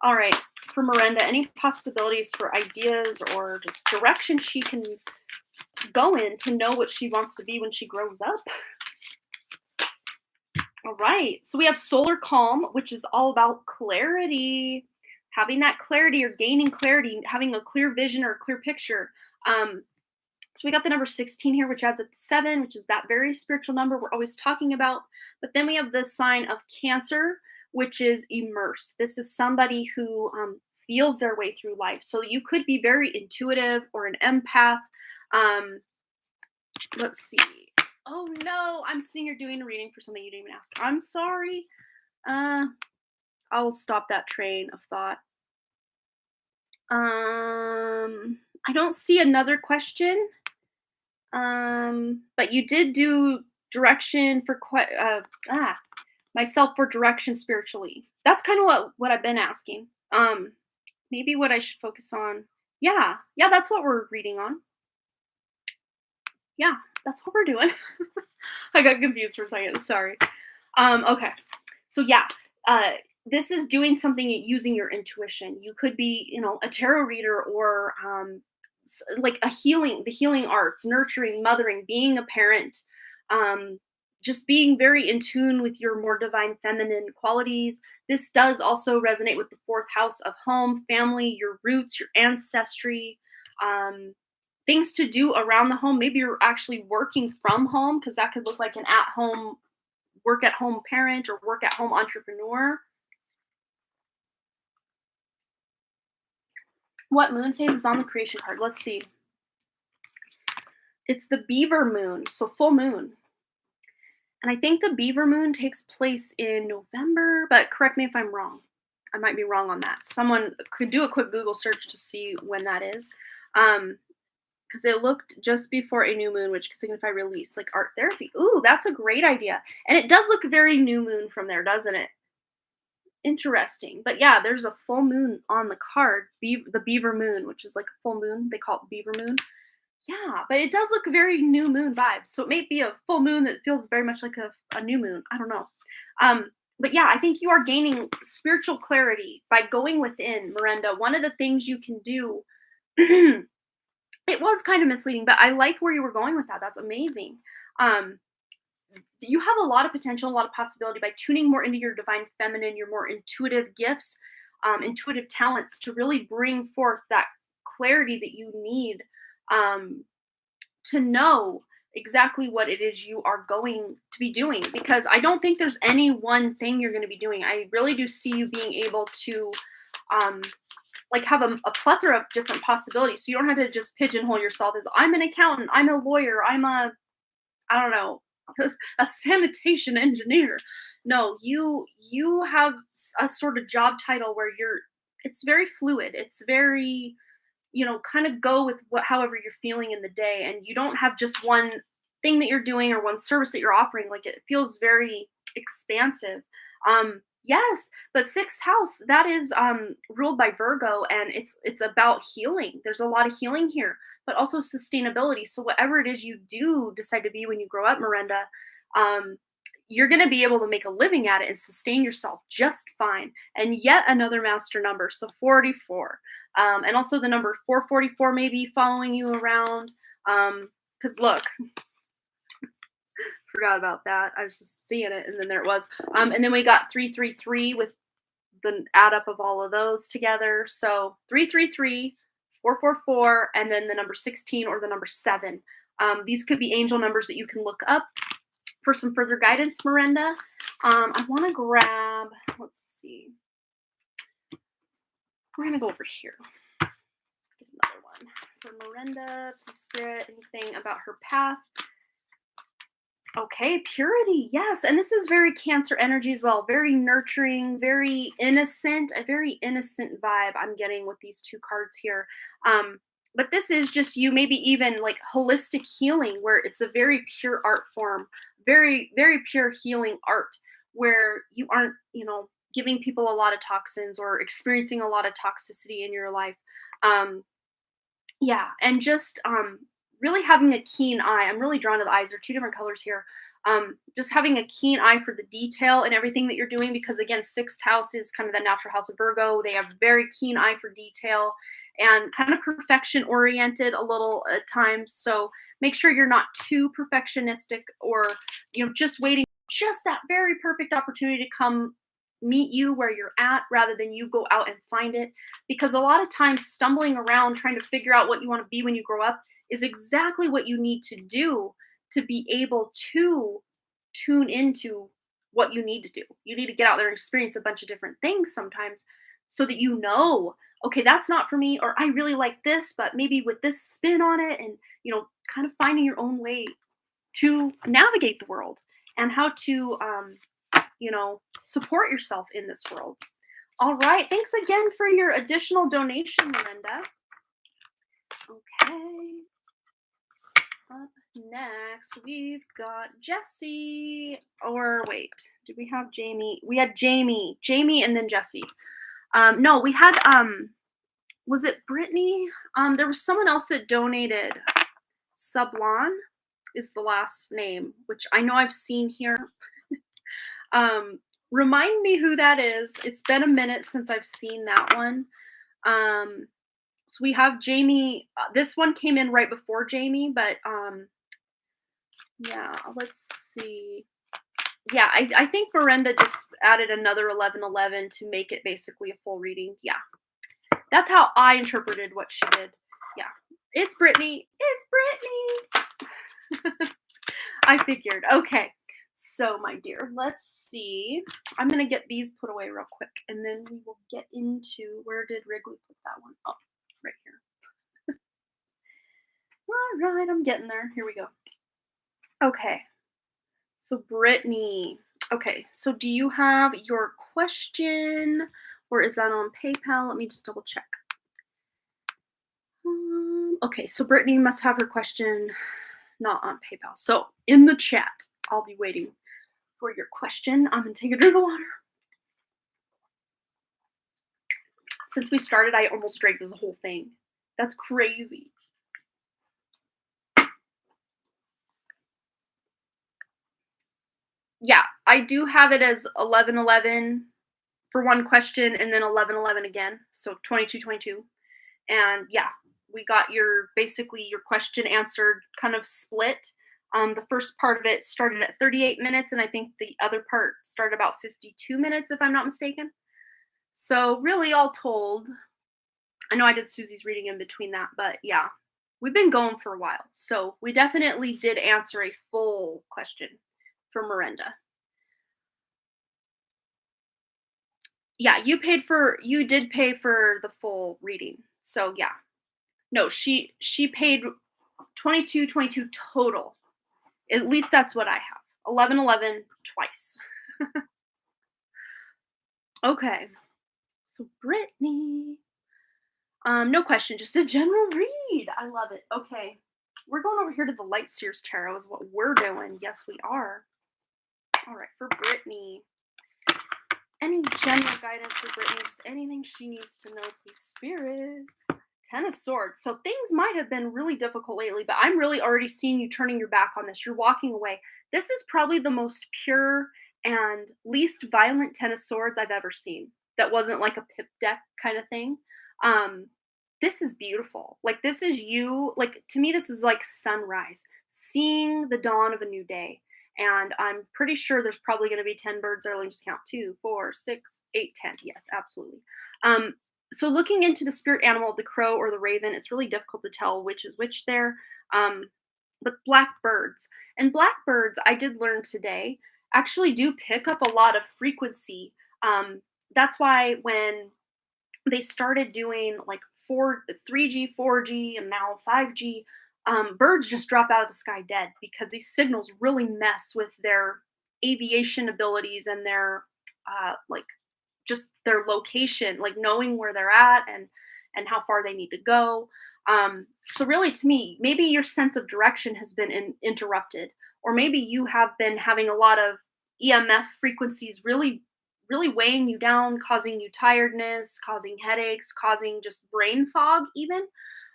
All right, for Miranda, any possibilities for ideas or just direction she can going to know what she wants to be when she grows up. All right, so we have solar calm, which is all about clarity, having that clarity or gaining clarity, having a clear vision or a clear picture. So we got the number 16 here, which adds up to 7, which is that very spiritual number we're always talking about. But then we have the sign of Cancer, which is immerse. This is somebody who feels their way through life. So you could be very intuitive or an empath. Let's see. Oh no, I'm sitting here doing a reading for something you didn't even ask. I'm sorry. I'll stop that train of thought. I don't see another question. But you did do direction for myself for direction spiritually. That's kind of what I've been asking. Maybe what I should focus on. Yeah, that's what we're reading on. Yeah, that's what we're doing. I got confused for a second. Sorry. Okay. So yeah, this is doing something using your intuition. You could be, a tarot reader or like the healing arts, nurturing, mothering, being a parent, just being very in tune with your more divine feminine qualities. This does also resonate with the 4th house of home, family, your roots, your ancestry, things to do around the home. Maybe you're actually working from home, because that could look like an at-home, work-at-home parent or work-at-home entrepreneur. What moon phase is on the creation card? Let's see. It's the beaver moon, so full moon. And I think the beaver moon takes place in November, but correct me if I'm wrong. I might be wrong on that. Someone could do a quick Google search to see when that is. Because it looked just before a new moon, which could signify release, like art therapy. Ooh, that's a great idea. And it does look very new moon from there, doesn't it? Interesting. But yeah, there's a full moon on the card, the beaver moon, which is like a full moon. They call it beaver moon. Yeah, but it does look very new moon vibes. So it may be a full moon that feels very much like a new moon. I don't know. But yeah, I think you are gaining spiritual clarity by going within, Miranda. One of the things you can do, it was kind of misleading, but I like where you were going with that. That's amazing. You have a lot of potential, a lot of possibility by tuning more into your divine feminine, your more intuitive gifts, intuitive talents to really bring forth that clarity that you need to know exactly what it is you are going to be doing. Because I don't think there's any one thing you're going to be doing. I really do see you being able to like have a plethora of different possibilities. So you don't have to just pigeonhole yourself as I'm an accountant, I'm a lawyer, I don't know, a sanitation engineer. No, you have a sort of job title where it's very fluid. It's very, kind of go with however you're feeling in the day. And you don't have just one thing that you're doing or one service that you're offering. Like, it feels very expansive. Yes, but 6th house, that is ruled by Virgo, and it's about healing. There's a lot of healing here, but also sustainability. So whatever it is you do decide to be when you grow up, Miranda, you're going to be able to make a living at it and sustain yourself just fine. And yet another master number, so 44. And also the number 444 may be following you around. Because look, forgot about that. I was just seeing it, and then there it was. And then we got 333 with the add up of all of those together. So 333, 444, and then the number 16 or the number 7. These could be angel numbers that you can look up for some further guidance, Miranda. I want to grab, let's see. We're going to go over here. Get another one. For Miranda, please spirit, anything about her path. Okay, purity, yes. And this is very Cancer energy as well. Very nurturing, very innocent, a very innocent vibe I'm getting with these 2 cards here. But this is just you, maybe even like holistic healing, where it's a very pure art form, very, very pure healing art, where you aren't, giving people a lot of toxins or experiencing a lot of toxicity in your life. Yeah, and just really having a keen eye. I'm really drawn to the eyes. There are 2 different colors here. Just having a keen eye for the detail in everything that you're doing, because again, 6th house is kind of the natural house of Virgo. They have very keen eye for detail and kind of perfection oriented a little at times. So Make sure you're not too perfectionistic or, just waiting just that very perfect opportunity to come meet you where you're at rather than you go out and find it. Because a lot of times stumbling around trying to figure out what you want to be when you grow up is exactly what you need to do to be able to tune into what you need to do. You need to get out there and experience a bunch of different things sometimes so that okay, that's not for me, or I really like this, but maybe with this spin on it, and kind of finding your own way to navigate the world and how to support yourself in this world. All right, thanks again for your additional donation, Miranda. Okay. Up next, we've got Jesse. Or wait, did we have Jamie? We had Jamie, and then Jesse. No, we had was it Brittany? There was someone else that donated. Sublon is the last name, which I know I've seen here. Remind me who that is. It's been a minute since I've seen that one. So we have Jamie. This one came in right before Jamie, but yeah, let's see. Yeah, I think Miranda just added another 1111 to make it basically a full reading. Yeah, that's how I interpreted what she did. Yeah, it's Brittany. It's Brittany. I figured. Okay. So, my dear, let's see. I'm going to get these put away real quick, and then we will get into, where did Wrigley put that one? Oh, right here. All right, I'm getting there. Here we go. Okay. So, Brittany. Okay, so do you have your question, or is that on PayPal? Let me just double check. Okay, so Brittany must have her question not on PayPal. So, in the chat, I'll be waiting for your question. I'm going to take a drink of water. Since we started, I almost drank this whole thing. That's crazy. Yeah, I do have it as 1111 for one question and then 1111 again. So 2222. And yeah, we got basically your question answered kind of split. The first part of it started at 38 minutes, and I think the other part started about 52 minutes, if I'm not mistaken. So really, all told, I know I did Susie's reading in between that, but yeah, we've been going for a while. So we definitely did answer a full question for Miranda. Yeah, you did pay for the full reading. So yeah. No, she paid 22 total. At least that's what I have. 1111 twice. Okay. So Brittany. No question, just a general read. I love it. Okay. We're going over here to the Light Seers Tarot is what we're doing. Yes, we are. All right, for Brittany. Any general guidance for Brittany? Just anything she needs to know, please, Spirit. Ten of Swords. So things might have been really difficult lately, but I'm really already seeing you turning your back on this. You're walking away. This is probably the most pure and least violent Ten of Swords I've ever seen. That wasn't like a pip deck kind of thing. This is beautiful. Like, this is you. Like, to me, this is like sunrise, seeing the dawn of a new day. And I'm pretty sure there's probably going to be 10 birds there. Let me just count. 2, 4, 6, 8, 10. Yes, absolutely. So looking into the spirit animal of the crow or the raven, it's really difficult to tell which is which there. But blackbirds. And blackbirds, I did learn today, actually do pick up a lot of frequency. That's why when they started doing like 3G, 4G, and now 5G, birds just drop out of the sky dead because these signals really mess with their aviation abilities and their just their location, like knowing where they're at and how far they need to go. So really, to me, maybe your sense of direction has been interrupted, or maybe you have been having a lot of EMF frequencies really weighing you down, causing you tiredness, causing headaches, causing just brain fog even.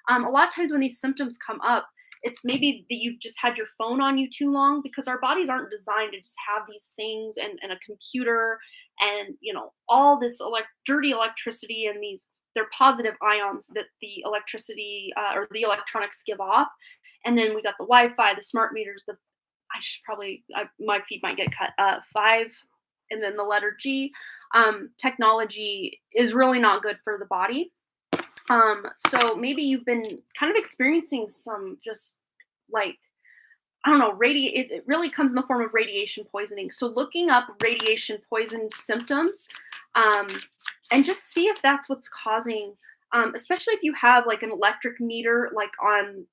A lot of times when these symptoms come up, it's maybe that you've just had your phone on you too long, because our bodies aren't designed to just have these things and a computer and, all this dirty electricity and they're positive ions that the electricity or the electronics give off. And then we got the Wi-Fi, the smart meters, my feet might get cut. 5, and then the letter G. Technology is really not good for the body. So maybe you've been kind of experiencing some just like, I don't know, it really comes in the form of radiation poisoning. So looking up radiation poison symptoms, and just see if that's what's causing, especially if you have like an electric meter, like on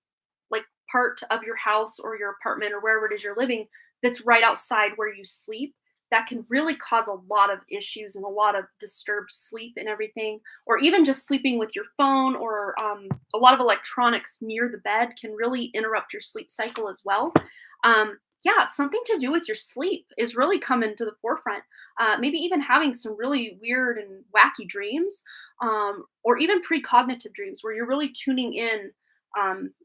like part of your house or your apartment or wherever it is you're living, that's right outside where you sleep. That can really cause a lot of issues and a lot of disturbed sleep and everything, or even just sleeping with your phone or a lot of electronics near the bed can really interrupt your sleep cycle as well. Yeah, something to do with your sleep is really coming to the forefront. Maybe even having some really weird and wacky dreams, or even precognitive dreams where you're really tuning in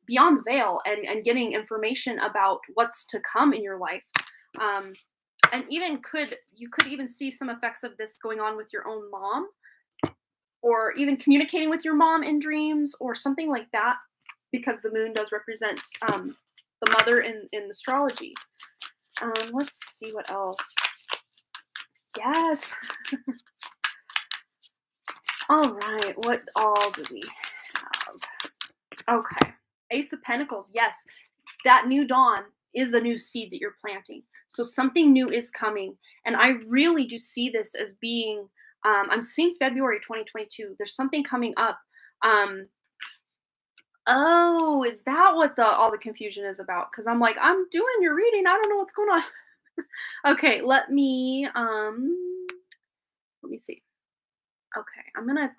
beyond the veil and getting information about what's to come in your life. Um, and you could even see some effects of this going on with your own mom, or even communicating with your mom in dreams or something like that, because the moon does represent the mother in astrology. Let's see what else. Yes. All right, what all do we have? Okay, Ace of Pentacles. Yes, that new dawn is a new seed that you're planting. So something new is coming. And I really do see this as being, I'm seeing February 2022. There's something coming up. Oh, is that what all the confusion is about? Because I'm like, I'm doing your reading. I don't know what's going on. Okay, let me see. Okay, I'm gonna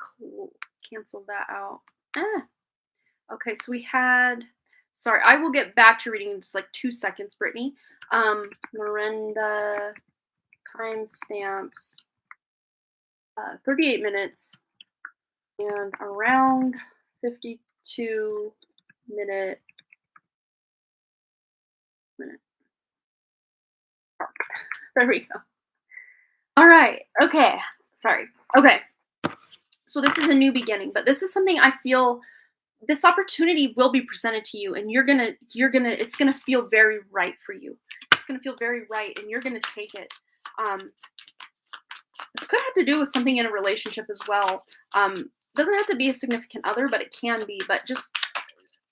cancel that out. Okay, so we had, sorry, I will get back to reading in just like 2 seconds, Brittany. Miranda timestamps 38 minutes and around 52 minute. There we go. All right. Okay. Sorry. Okay. So this is a new beginning, but this is something I feel this opportunity will be presented to you, and it's gonna feel very right for you. It's gonna feel very right, and you're gonna take it. This could have to do with something in a relationship as well. Doesn't have to be a significant other, but it can be. But just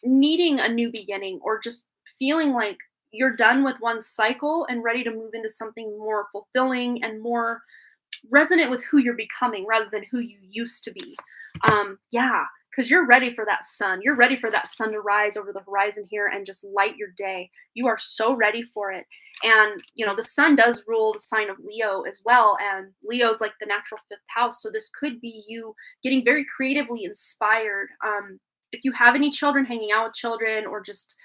needing a new beginning, or just feeling like you're done with one cycle and ready to move into something more fulfilling and more resonant with who you're becoming rather than who you used to be. Yeah, because you're ready for that sun. You're ready for that sun to rise over the horizon here and just light your day. You are so ready for it. And, the sun does rule the sign of Leo as well. And Leo's like the natural 5th house. So this could be you getting very creatively inspired. If you have any children, hanging out with children, or just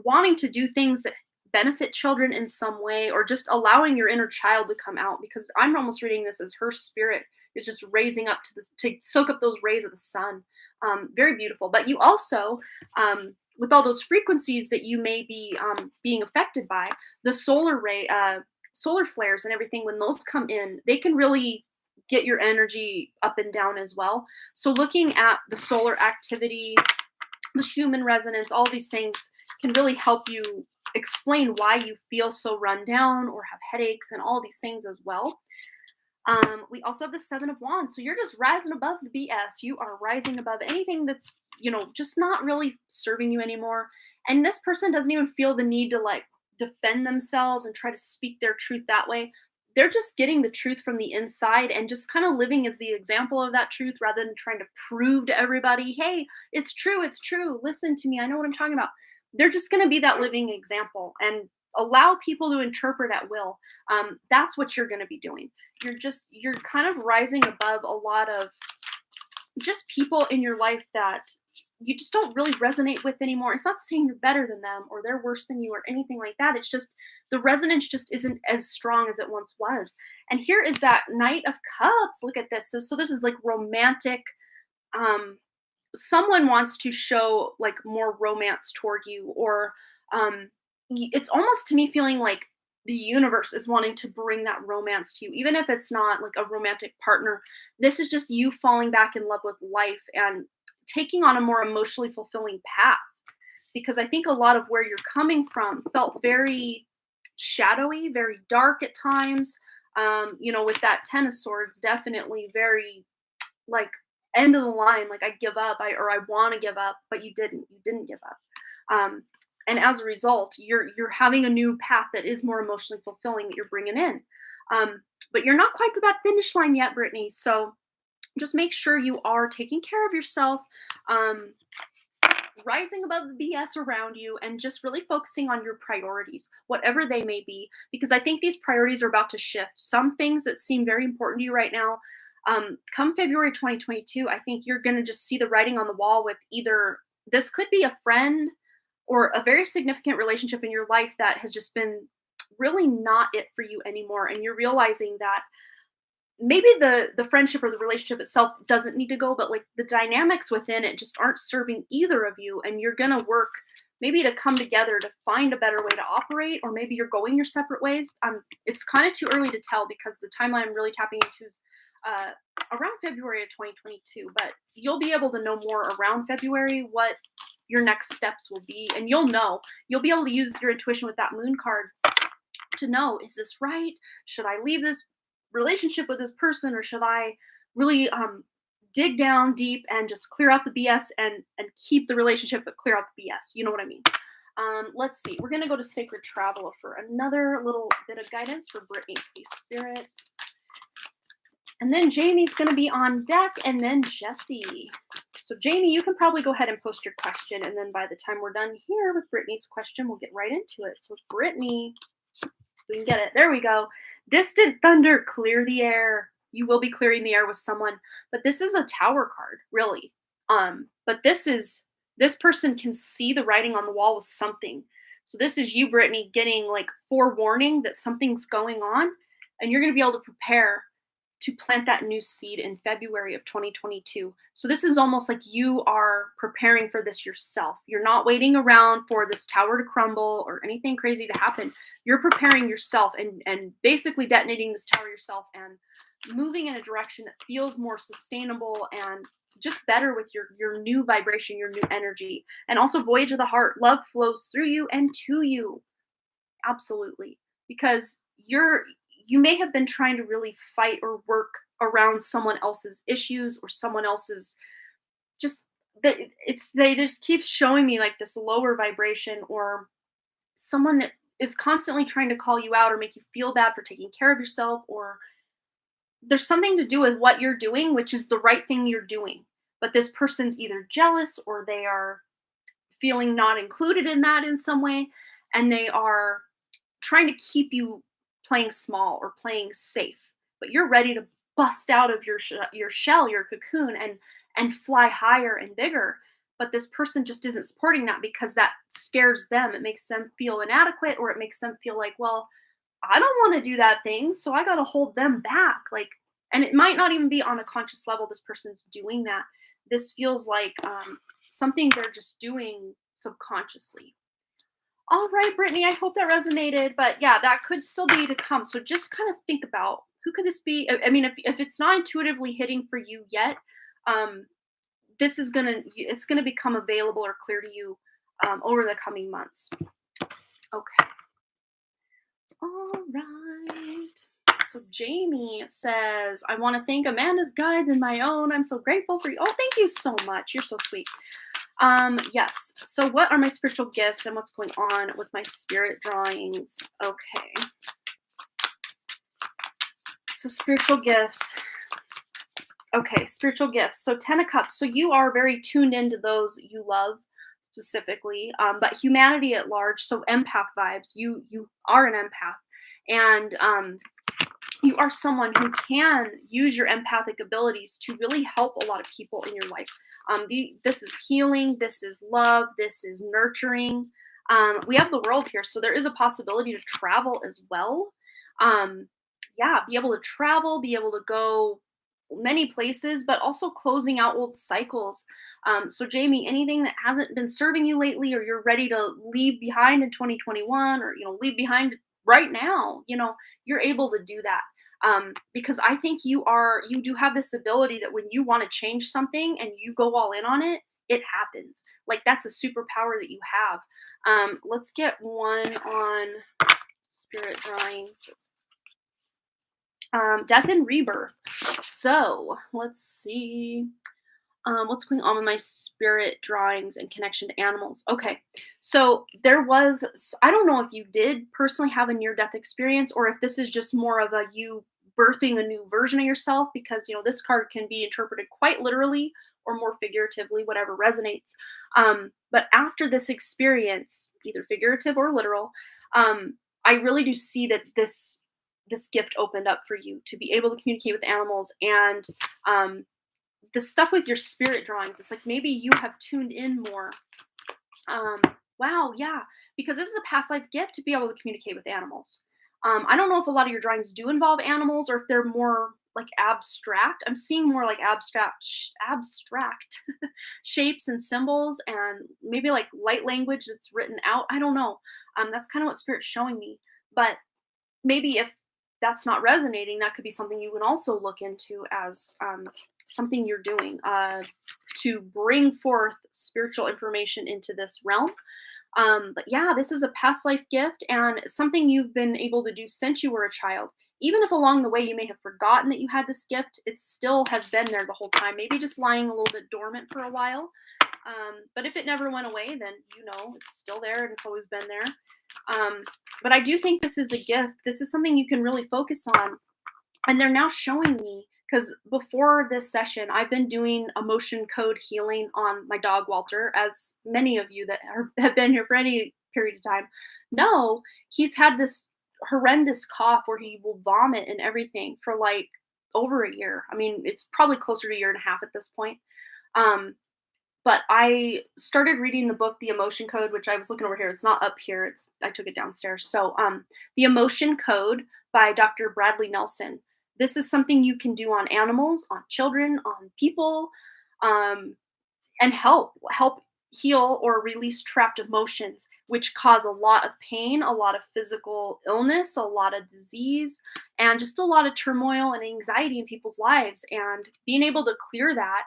wanting to do things that benefit children in some way, or just allowing your inner child to come out, because I'm almost reading this as her spirit is just raising up to soak up those rays of the sun. Very beautiful. But you also, with all those frequencies that you may be being affected by, the solar flares and everything, when those come in, they can really get your energy up and down as well. So looking at the solar activity, the Schumann resonance, all these things can really help you explain why you feel so run down or have headaches and all these things as well. We also have the 7 of Wands. So you're just rising above the BS. You are rising above anything that's, just not really serving you anymore. And this person doesn't even feel the need to like defend themselves and try to speak their truth that way. They're just getting the truth from the inside and just kind of living as the example of that truth rather than trying to prove to everybody, hey, it's true, listen to me, I know what I'm talking about. They're just going to be that living example and allow people to interpret at will. That's what you're going to be doing. You're kind of rising above a lot of just people in your life that you just don't really resonate with anymore. It's not saying you're better than them or they're worse than you or anything like that. It's just the resonance just isn't as strong as it once was. And here is that Knight of Cups. Look at this. So this is like romantic. Someone wants to show like more romance toward you, or it's almost to me feeling like the universe is wanting to bring that romance to you, even if it's not like a romantic partner. This is just you falling back in love with life and taking on a more emotionally fulfilling path. because I think a lot of where you're coming from felt very shadowy, very dark at times. With that Ten of Swords, definitely very like end of the line, like I give up, I want to give up, but you didn't. You didn't give up. And as a result, you're having a new path that is more emotionally fulfilling that you're bringing in. But you're not quite to that finish line yet, Brittany. So just make sure you are taking care of yourself, rising above the BS around you, and just really focusing on your priorities, whatever they may be, because I think these priorities are about to shift. Some things that seem very important to you right now, come February 2022, I think you're going to just see the writing on the wall with either this could be a friend or a very significant relationship in your life that has just been really not it for you anymore. And you're realizing that maybe the friendship or the relationship itself doesn't need to go, but like the dynamics within it just aren't serving either of you, and you're going to work maybe to come together to find a better way to operate, or maybe you're going your separate ways. It's kind of too early to tell because the timeline I'm really tapping into is around February of 2022, but you'll be able to know more around February what your next steps will be, and you'll be able to use your intuition with that moon card to know, is this right? Should I leave this relationship with this person, or should I really dig down deep and just clear out the BS and keep the relationship but clear out the BS? You know what I mean? Let's see. We're going to go to Sacred Traveler for another little bit of guidance for Brittany, please, Spirit. And then Jamie's going to be on deck, and then Jesse. So Jamie, you can probably go ahead and post your question, and then by the time we're done here with Brittany's question, we'll get right into it. So Brittany, we can get it. There we go. Distant thunder, clear the air. You will be clearing the air with someone, but this is a Tower card, really. But this person can see the writing on the wall with something. So this is you, Brittany, getting like forewarning that something's going on, and you're going to be able to prepare to plant that new seed in February of 2022. So this is almost like you are preparing for this yourself. You're not waiting around for this tower to crumble or anything crazy to happen. You're preparing yourself and basically detonating this tower yourself and moving in a direction that feels more sustainable and just better with your new vibration, your new energy. And also voyage of the heart. Love flows through you and to you. Absolutely. Because you may have been trying to really fight or work around someone else's issues or someone else's they just keep showing me like this lower vibration, or someone that is constantly trying to call you out or make you feel bad for taking care of yourself, or there's something to do with what you're doing, which is the right thing you're doing. But this person's either jealous or they are feeling not included in that in some way, and they are trying to keep you playing small or playing safe, but you're ready to bust out of your shell, your cocoon, and fly higher and bigger. But this person just isn't supporting that because that scares them. It makes them feel inadequate, or it makes them feel like, well, I don't want to do that thing, so I got to hold them back. Like, and it might not even be on a conscious level this person's doing that. This feels like something they're just doing subconsciously. All right, Brittany, I hope that resonated. But yeah, that could still be to come. So just kind of think about, who could this be? I mean, if it's not intuitively hitting for you yet, it's gonna become available or clear to you over the coming months. Okay. All right. So Jamie says, I want to thank Amanda's guides and my own. I'm so grateful for you. Oh, thank you so much. You're so sweet. Yes. So what are my spiritual gifts and what's going on with my spirit drawings? Okay. So spiritual gifts. Okay, spiritual gifts. So 10 of Cups. So you are very tuned into those you love specifically, but humanity at large. So empath vibes. You are an empath, and you are someone who can use your empathic abilities to really help a lot of people in your life. This is healing. This is love. This is nurturing. We have the world here, so there is a possibility to travel as well. Be able to travel, be able to go many places, but also closing out old cycles. So Jamie, anything that hasn't been serving you lately, or you're ready to leave behind in 2021, or leave behind right now, you're able to do that. Because I think you do have this ability that when you want to change something and you go all in on it, it happens. Like, that's a superpower that you have. Let's get one on spirit drawings. Death and rebirth. So let's see. What's going on with my spirit drawings and connection to animals? Okay, so I don't know if you did personally have a near death experience or if this is just more of a you birthing a new version of yourself, because, this card can be interpreted quite literally or more figuratively, whatever resonates. But after this experience, either figurative or literal, I really do see that this gift opened up for you to be able to communicate with animals. And the stuff with your spirit drawings, it's like maybe you have tuned in more. Wow, yeah, because this is a past life gift to be able to communicate with animals. I don't know if a lot of your drawings do involve animals or if they're more like abstract. I'm seeing more like abstract shapes and symbols, and maybe like light language that's written out. I don't know. That's kind of what Spirit's showing me. But maybe if that's not resonating, that could be something you can also look into as something you're doing to bring forth spiritual information into this realm. But yeah, this is a past life gift and something you've been able to do since you were a child. Even if along the way you may have forgotten that you had this gift, it still has been there the whole time. Maybe just lying a little bit dormant for a while. But if it never went away, then it's still there and it's always been there. But I do think this is a gift. This is something you can really focus on. And they're now showing me, because before this session, I've been doing emotion code healing on my dog, Walter, as many of you that have been here for any period of time know. He's had this horrendous cough where he will vomit and everything for like over a year. I mean, it's probably closer to a year and a half at this point. But I started reading the book, The Emotion Code, which I was looking over here. It's not up here. I took it downstairs. So The Emotion Code by Dr. Bradley Nelson. This is something you can do on animals, on children, on people, and help heal or release trapped emotions, which cause a lot of pain, a lot of physical illness, a lot of disease, and just a lot of turmoil and anxiety in people's lives. And being able to clear that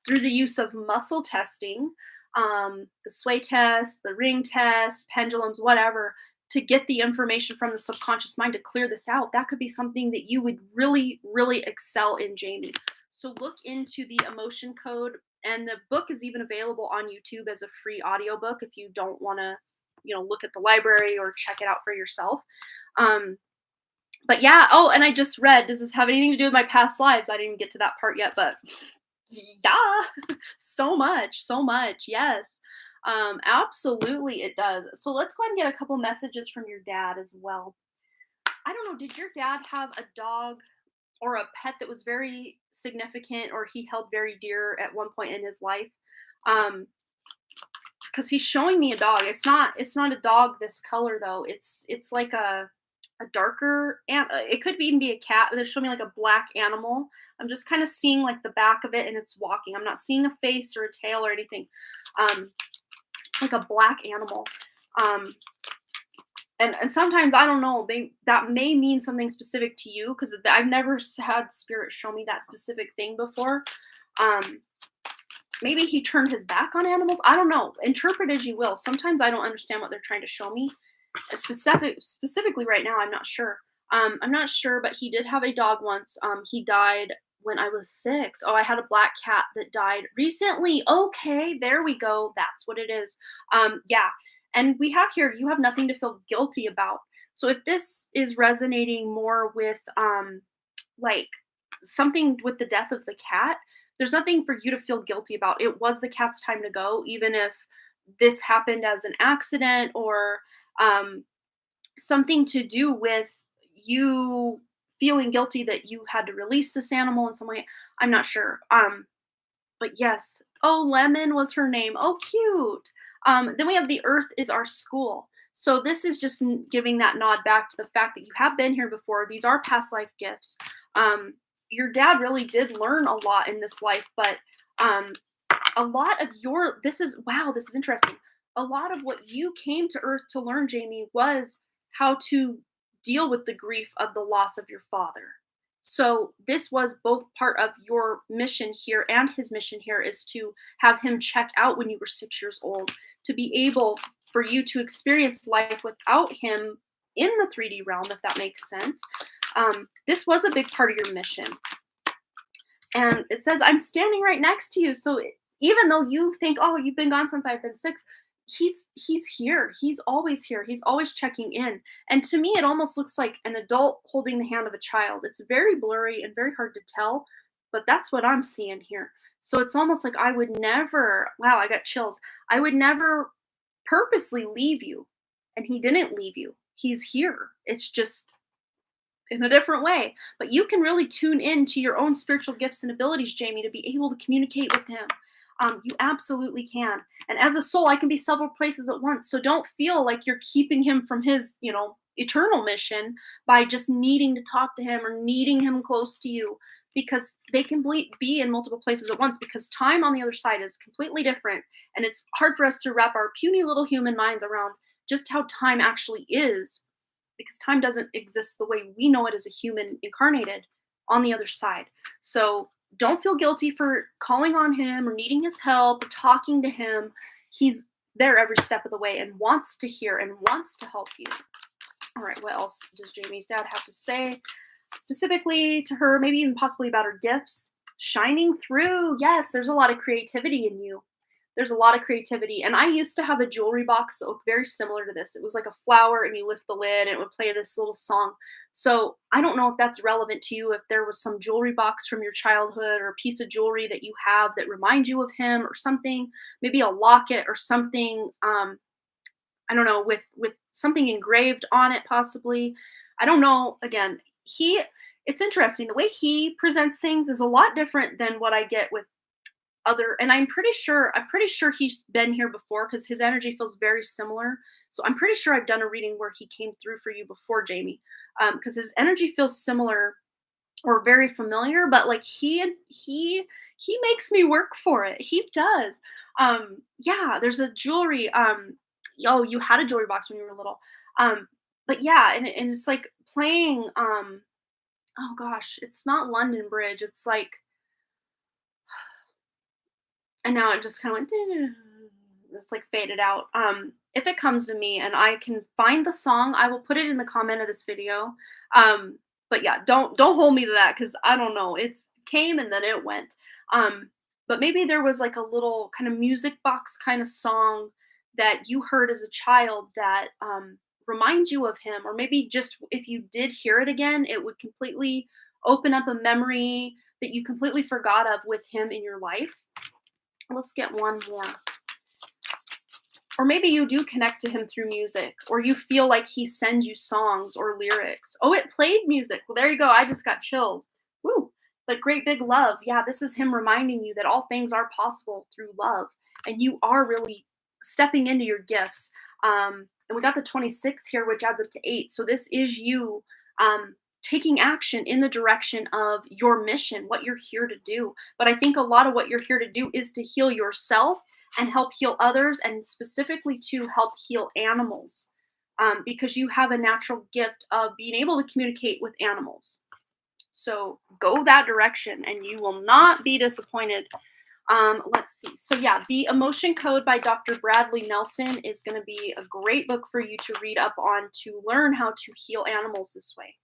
through the use of muscle testing, the sway test, the ring test, pendulums, whatever, to get the information from the subconscious mind to clear this out, that could be something that you would really, really excel in, Jamie. So look into the Emotion Code, and the book is even available on YouTube as a free audiobook if you don't want to, look at the library or check it out for yourself. But yeah, oh, and I just read, does this have anything to do with my past lives? I didn't even get to that part yet, but yeah, so much, yes. Absolutely it does. So let's go ahead and get a couple messages from your dad as well. I don't know, did your dad have a dog or a pet that was very significant or he held very dear at one point in his life? Because he's showing me a dog. It's not a dog this color though. It's like a darker, and it could even be a cat. They're showing me like a black animal. I'm just kind of seeing like the back of it and it's walking. I'm not seeing a face or a tail or anything. Like a black animal. And sometimes, I don't know, that may mean something specific to you, because I've never had spirit show me that specific thing before. Maybe he turned his back on animals. I don't know. Interpret as you will. Sometimes I don't understand what they're trying to show me. Specifically right now, I'm not sure. I'm not sure, but he did have a dog once. He died when I was 6. Oh, I had a black cat that died recently. Okay, there we go. That's what it is. Yeah. And we have here, you have nothing to feel guilty about. So if this is resonating more with like something with the death of the cat, there's nothing for you to feel guilty about. It was the cat's time to go, even if this happened as an accident or something to do with you feeling guilty that you had to release this animal in some way. I'm not sure. But yes. Oh, Lemon was her name. Oh, cute. Then we have the earth is our school. So this is just giving that nod back to the fact that you have been here before. These are past life gifts. Your dad really did learn a lot in this life, but a lot of this is interesting. A lot of what you came to earth to learn, Jamie, was how to deal with the grief of the loss of your father. So this was both part of your mission here and his mission here, is to have him check out when you were 6 years old, to be able for you to experience life without him in the 3D realm, if that makes sense. This was a big part of your mission. And it says, I'm standing right next to you. So even though you think, oh, you've been gone since I've been 6, he's here. He's always here. He's always checking in. And to me, it almost looks like an adult holding the hand of a child. It's very blurry and very hard to tell, but that's what I'm seeing here. So it's almost like I would never, wow, I got chills. I would never purposely leave you. And he didn't leave you. He's here. It's just in a different way. But you can really tune in to your own spiritual gifts and abilities, Jamie, to be able to communicate with him. You absolutely can. And as a soul, I can be several places at once. So don't feel like you're keeping him from his, eternal mission by just needing to talk to him or needing him close to you, because they can be in multiple places at once, because time on the other side is completely different. And it's hard for us to wrap our puny little human minds around just how time actually is, because time doesn't exist the way we know it as a human incarnated on the other side. So don't feel guilty for calling on him or needing his help or talking to him. He's there every step of the way and wants to hear and wants to help you. All right, what else does Jamie's dad have to say specifically to her, maybe even possibly about her gifts? Shining through. Yes, there's a lot of creativity in you. There's a lot of creativity. And I used to have a jewelry box that looked very similar to this. It was like a flower, and you lift the lid and it would play this little song. So I don't know if that's relevant to you, if there was some jewelry box from your childhood or a piece of jewelry that you have that reminds you of him or something, maybe a locket or something, I don't know, with something engraved on it possibly. I don't know. Again, it's interesting. The way he presents things is a lot different than what I get with and I'm pretty sure he's been here before, because his energy feels very similar. So I'm pretty sure I've done a reading where he came through for you before, Jamie, because his energy feels similar or very familiar, but like he makes me work for it. He does. Yeah, there's a jewelry. You had a jewelry box when you were little. But yeah, and it's like playing. Oh gosh, it's not London Bridge. It's like. And now it just kind of went, it's like faded out. If it comes to me and I can find the song, I will put it in the comment of this video. But yeah, don't hold me to that, because I don't know. It came and then it went. But maybe there was like a little kind of music box kind of song that you heard as a child that reminds you of him, or maybe just if you did hear it again, it would completely open up a memory that you completely forgot of with him in your life. Let's get one more. Or maybe you do connect to him through music, or you feel like he sends you songs or lyrics. Oh, it played music. Well, there you go. I just got chills. Woo. But great big love. Yeah, this is him reminding you that all things are possible through love, and you are really stepping into your gifts. And we got the 26 here, which adds up to 8. So this is you taking action in the direction of your mission, what you're here to do. But I think a lot of what you're here to do is to heal yourself and help heal others, and specifically to help heal animals, because you have a natural gift of being able to communicate with animals. So go that direction and you will not be disappointed. Let's see. So yeah, The Emotion Code by Dr. Bradley Nelson is going to be a great book for you to read up on, to learn how to heal animals this way.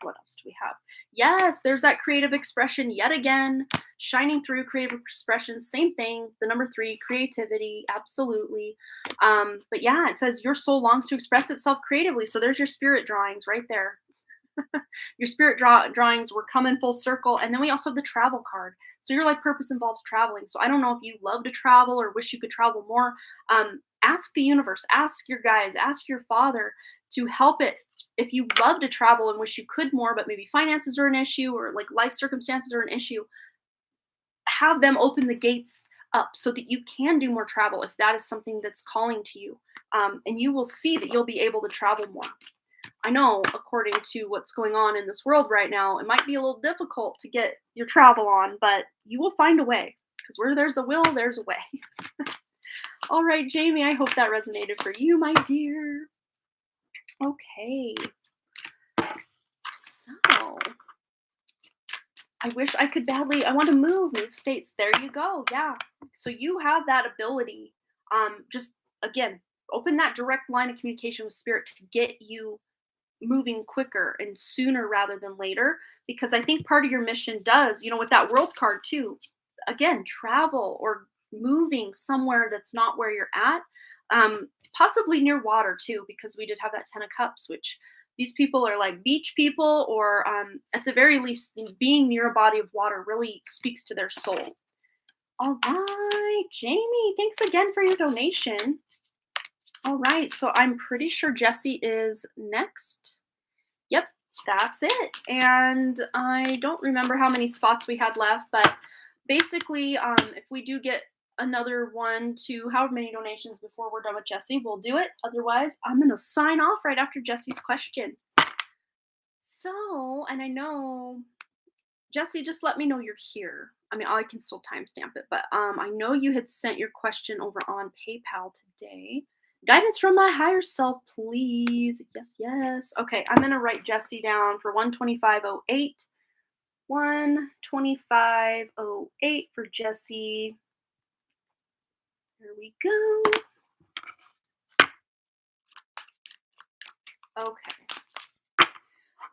What else do we have? Yes, there's that creative expression yet again, shining through. Creative expression, same thing. The number 3, creativity, absolutely. But yeah, it says your soul longs to express itself creatively. So there's your spirit drawings right there. Your spirit drawings were coming full circle. And then we also have the travel card. So your life purpose involves traveling. So I don't know if you love to travel or wish you could travel more. Ask the universe, ask your guides, ask your father to help it. If you love to travel and wish you could more, but maybe finances are an issue, or like life circumstances are an issue, have them open the gates up so that you can do more travel if that is something that's calling to you. And you will see that you'll be able to travel more. I know, according to what's going on in this world right now, it might be a little difficult to get your travel on, but you will find a way, because where there's a will, there's a way. All right, Jamie, I hope that resonated for you, my dear. Okay. So I wish I could badly, I want to move states. There you go. Yeah. So you have that ability. Just again, open that direct line of communication with spirit to get you moving quicker and sooner rather than later. Because I think part of your mission does, with that world card too, again, travel or moving somewhere that's not where you're at. Possibly near water too, because we did have that 10 of cups, which these people are like beach people, or at the very least, being near a body of water really speaks to their soul. All right, Jamie, thanks again for your donation. All right, so I'm pretty sure Jesse is next. Yep, that's it. And I don't remember how many spots we had left, but basically, if we do get another 1 to however many donations before we're done with Jesse, we'll do it. Otherwise, I'm going to sign off right after Jesse's question. So, and I know, Jesse, just let me know you're here. I mean, I can still timestamp it, but I know you had sent your question over on PayPal today. Guidance from my higher self, please. Yes, yes. Okay, I'm going to write Jesse down for 125.08. 125.08 for Jesse. There we go. Okay.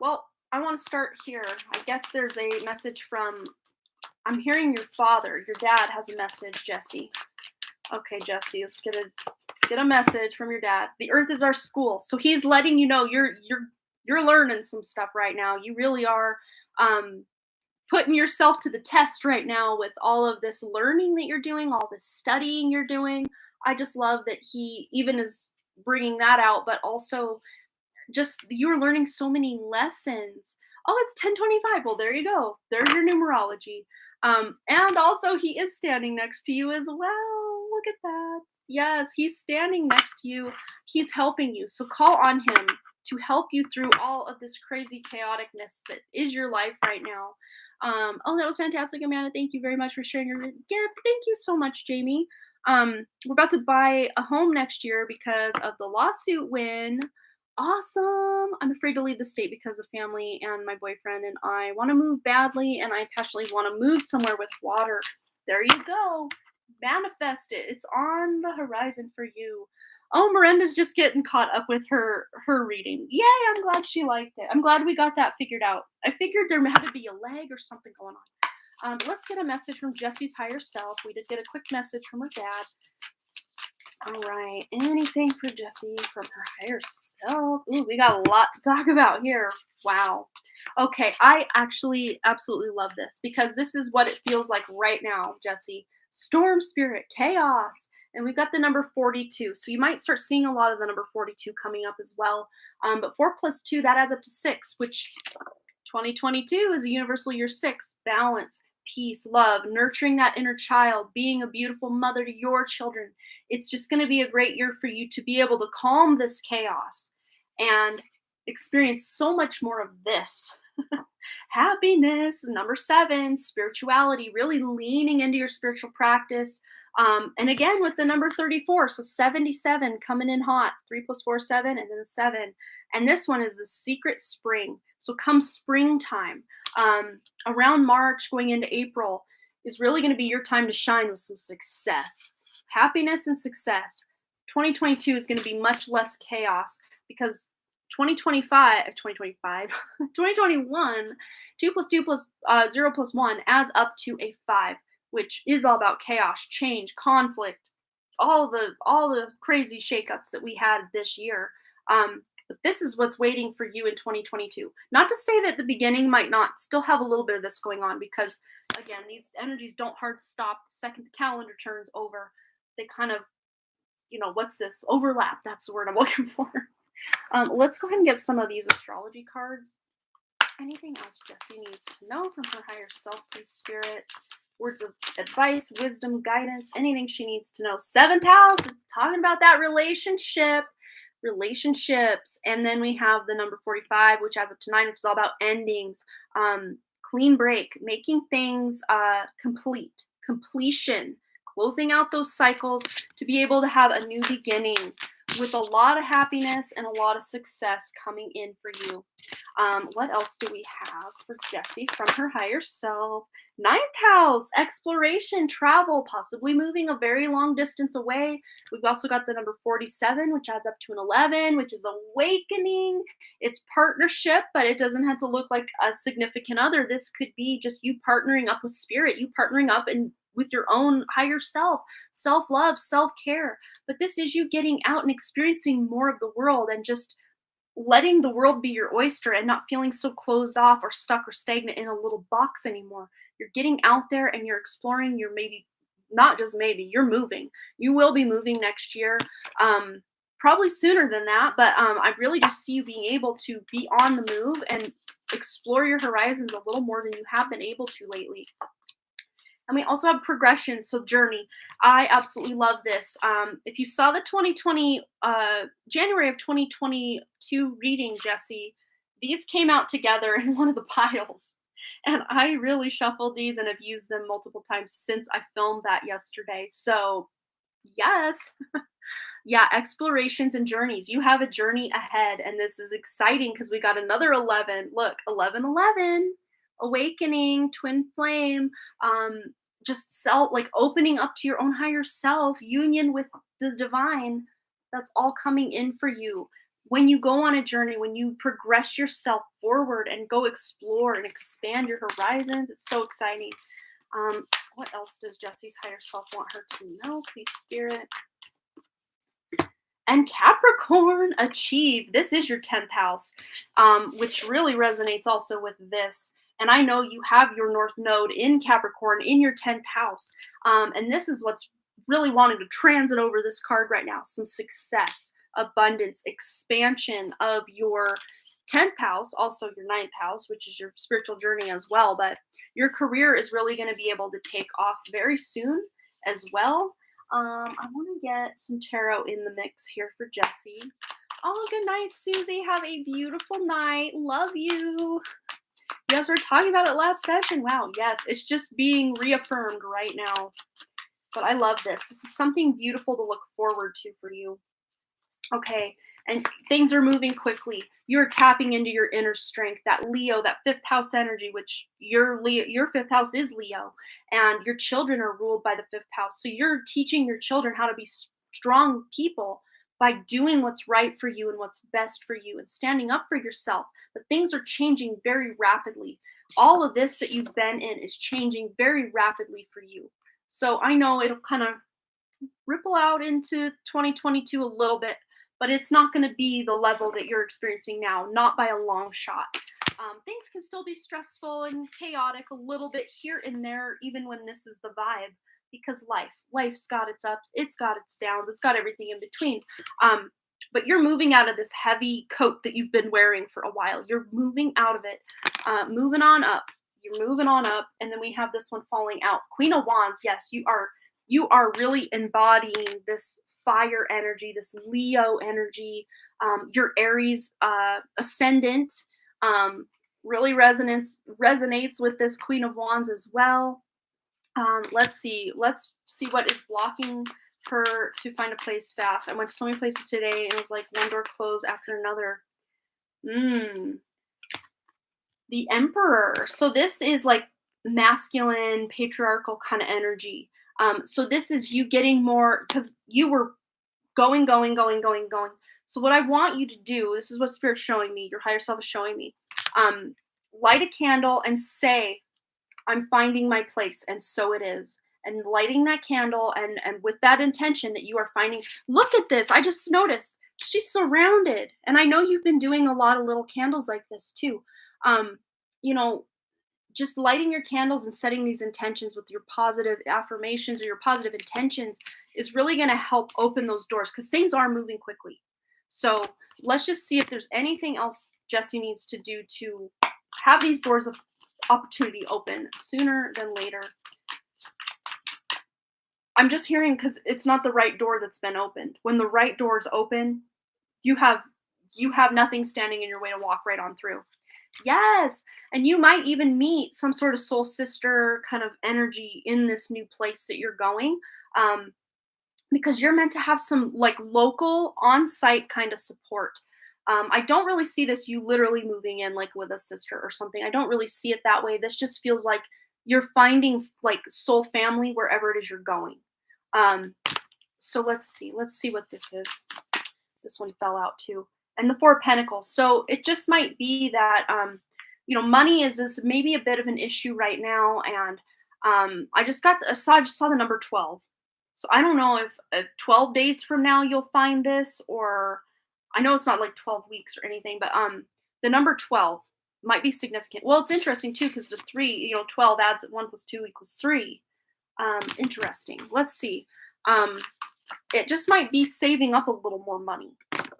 Well, I want to start here. I guess there's a message from, I'm hearing your father. Your dad has a message, Jesse. Okay, Jesse, let's get a message from your dad. The earth is our school. So he's letting you know you're learning some stuff right now. You really are putting yourself to the test right now with all of this learning that you're doing, all this studying you're doing. I just love that he even is bringing that out, but also just you're learning so many lessons. Oh, it's 10:25. Well, there you go. There's your numerology. And also he is standing next to you as well. Look at that. Yes, he's standing next to you. He's helping you. So call on him to help you through all of this crazy chaoticness that is your life right now. Oh, that was fantastic, Amanda. Thank you very much for sharing your gift. Thank you so much, Jamie. We're about to buy a home next year because of the lawsuit win. Awesome. I'm afraid to leave the state because of family and my boyfriend, and I want to move badly, and I passionately want to move somewhere with water. There you go. Manifest it. It's on the horizon for you. Oh, Miranda's just getting caught up with her reading. Yay, I'm glad she liked it. I'm glad we got that figured out. I figured there had to be a lag or something going on. Let's get a message from Jesse's higher self. We did get a quick message from her dad. All right, anything for Jessie from her higher self? Ooh, we got a lot to talk about here. Wow. Okay, I actually absolutely love this because this is what it feels like right now, Jessie. Storm spirit, chaos. And we've got the number 42. So you might start seeing a lot of the number 42 coming up as well. But 4 plus 2, that adds up to 6, which 2022 is a universal year 6. Balance, peace, love, nurturing that inner child, being a beautiful mother to your children. It's just going to be a great year for you to be able to calm this chaos and experience so much more of this. Happiness. Number 7, spirituality, really leaning into your spiritual practice. And again, with the number 34, so 77 coming in hot, 3 plus 4, 7, and then a 7. And this one is the secret spring. So come springtime, around March going into April is really going to be your time to shine with some success, happiness and success. 2022 is going to be much less chaos because 2021, 2 plus 2 plus 0 plus 1 adds up to a 5, which is all about chaos, change, conflict, all the crazy shakeups that we had this year. But this is what's waiting for you in 2022. Not to say that the beginning might not still have a little bit of this going on, because again, these energies don't hard stop the second the calendar turns over. They kind of, what's this? Overlap. That's the word I'm looking for. Let's go ahead and get some of these astrology cards. Anything else Jessie needs to know from her higher self, please, Spirit? Words of advice, wisdom, guidance, anything she needs to know. 7th house, it's talking about that relationships. And then we have the number 45, which adds up to 9, which is all about endings, clean break, making things completion, closing out those cycles to be able to have a new beginning. with a lot of happiness and a lot of success coming in for you. What else do we have for Jessie from her higher self? Ninth house, exploration, travel, possibly moving a very long distance away. We've also got the number 47, which adds up to an 11, which is awakening. It's partnership, but it doesn't have to look like a significant other. This could be just you partnering up with spirit, you partnering up and with your own higher self, self-love, self-care. But this is you getting out and experiencing more of the world and just letting the world be your oyster and not feeling so closed off or stuck or stagnant in a little box anymore. You're getting out there and you're exploring. You're maybe, not just maybe, you're moving. You will be moving next year. Probably sooner than that, but I really just see you being able to be on the move and explore your horizons a little more than you have been able to lately. And we also have progression, so journey. I absolutely love this. If you saw the 2020, January of 2022 reading, Jessie, these came out together in one of the piles. And I really shuffled these and have used them multiple times since I filmed that yesterday. So, yes. Yeah, explorations and journeys. You have a journey ahead, and this is exciting because we got another 11. Look, 1111, awakening, twin flame, just self, like opening up to your own higher self, union with the divine. That's all coming in for you. When you go on a journey, when you progress yourself forward and go explore and expand your horizons, it's so exciting. What else does Jessie's higher self want her to know? Please, Spirit. And Capricorn, achieve. This is your 10th house, which really resonates also with this. And I know you have your North Node in Capricorn in your 10th house. And this is what's really wanting to transit over this card right now. Some success, abundance, expansion of your 10th house, also your 9th house, which is your spiritual journey as well. But your career is really going to be able to take off very soon as well. I want to get some tarot in the mix here for Jessie. Oh, good night, Susie. Have a beautiful night. Love you. You guys were talking about it last session. Wow, yes, it's just being reaffirmed right now. But I love this. This is something beautiful to look forward to for you. Okay, and things are moving quickly. You're tapping into your inner strength, that Leo, that 5th house energy, which your 5th house is Leo, and your children are ruled by the 5th house. So you're teaching your children how to be strong people by doing what's right for you and what's best for you and standing up for yourself. But things are changing very rapidly. All of this that you've been in is changing very rapidly for you. So I know it'll kind of ripple out into 2022 a little bit, but it's not going to be the level that you're experiencing now, not by a long shot. Things can still be stressful and chaotic a little bit here and there, even when this is the vibe, because life's got its ups, it's got its downs, it's got everything in between. But you're moving out of this heavy coat that you've been wearing for a while. You're moving out of it, moving on up. You're moving on up, and then we have this one falling out. Queen of Wands, yes, you are really embodying this fire energy, this Leo energy. Your Aries ascendant really resonates with this Queen of Wands as well. Let's see what is blocking her to find a place fast. I went to so many places today, and it was like one door closed after another. The Emperor. So this is like masculine, patriarchal kind of energy. So this is you getting more, because you were going. So what I want you to do, this is what Spirit's showing me, your higher self is showing me. Light a candle and say, I'm finding my place, and so it is. And lighting that candle and with that intention that you are finding. Look at this. I just noticed she's surrounded. And I know you've been doing a lot of little candles like this too. Just lighting your candles and setting these intentions with your positive affirmations or your positive intentions is really going to help open those doors, because things are moving quickly. So let's just see if there's anything else Jessie needs to do to have these doors of opportunity open sooner than later. I'm just hearing, because it's not the right door that's been opened. When the right door is open, you have nothing standing in your way to walk right on through. Yes, and you might even meet some sort of soul sister kind of energy in this new place that you're going. because you're meant to have some like local on-site kind of support. I don't really see this you literally moving in like with a sister or something. I don't really see it that way. This just feels like you're finding like soul family wherever it is you're going. Um, so let's see. Let's see what this is. This one fell out too. And the Four of Pentacles. So it just might be that money is maybe a bit of an issue right now. And I just saw the number 12. So I don't know if 12 days from now you'll find this, or I know it's not like 12 weeks or anything, but the number 12 might be significant. Well, it's interesting too because the 3, 12 adds 1 + 2 = 3. Interesting. Let's see. It just might be saving up a little more money.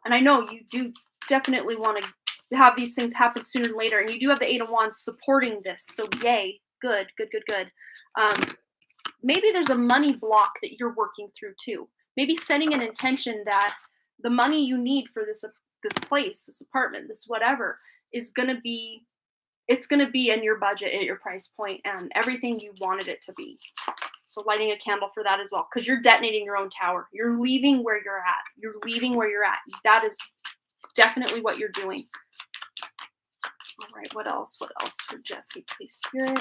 And I know you do definitely want to have these things happen sooner than later. And you do have the 8 of Wands supporting this. So yay. Good, good, good, good. Maybe there's a money block that you're working through too. Maybe setting an intention that the money you need for this place, this apartment, this whatever is going to be, it's going to be in your budget, at your price point, and everything you wanted it to be. So lighting a candle for that as well, because you're detonating your own tower. You're leaving where you're at. You're leaving where you're at. That is definitely what you're doing. All right, what else? What else for Jesse, please, Spirit?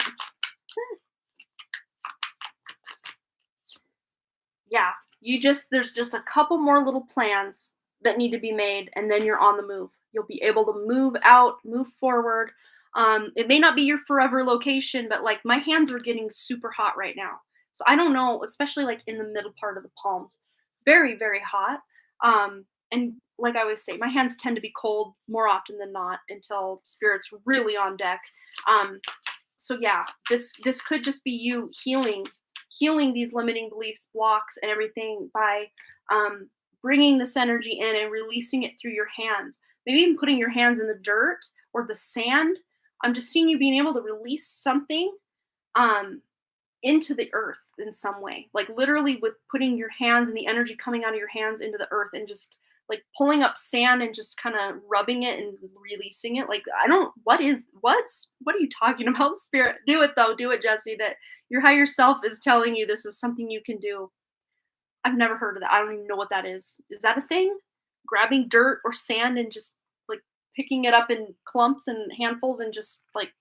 Yeah, there's just a couple more little plans that need to be made, and then you're on the move. You'll be able to move out, move forward. It may not be your forever location, but like my hands are getting super hot right now. So I don't know, especially like in the middle part of the palms, very, very hot. And like I always say, my hands tend to be cold more often than not until Spirit's really on deck. So yeah, this could just be you healing these limiting beliefs, blocks, and everything by bringing this energy in and releasing it through your hands. Maybe even putting your hands in the dirt or the sand. I'm just seeing you being able to release something into the earth in some way, like literally with putting your hands and the energy coming out of your hands into the earth and just like pulling up sand and just kind of rubbing it and releasing it. Like, what are you talking about, Spirit? Do it though. Do it, Jesse. That your higher self is telling you this is something you can do. I've never heard of that. I don't even know what that is. Is that a thing? Grabbing dirt or sand and just like picking it up in clumps and handfuls and just like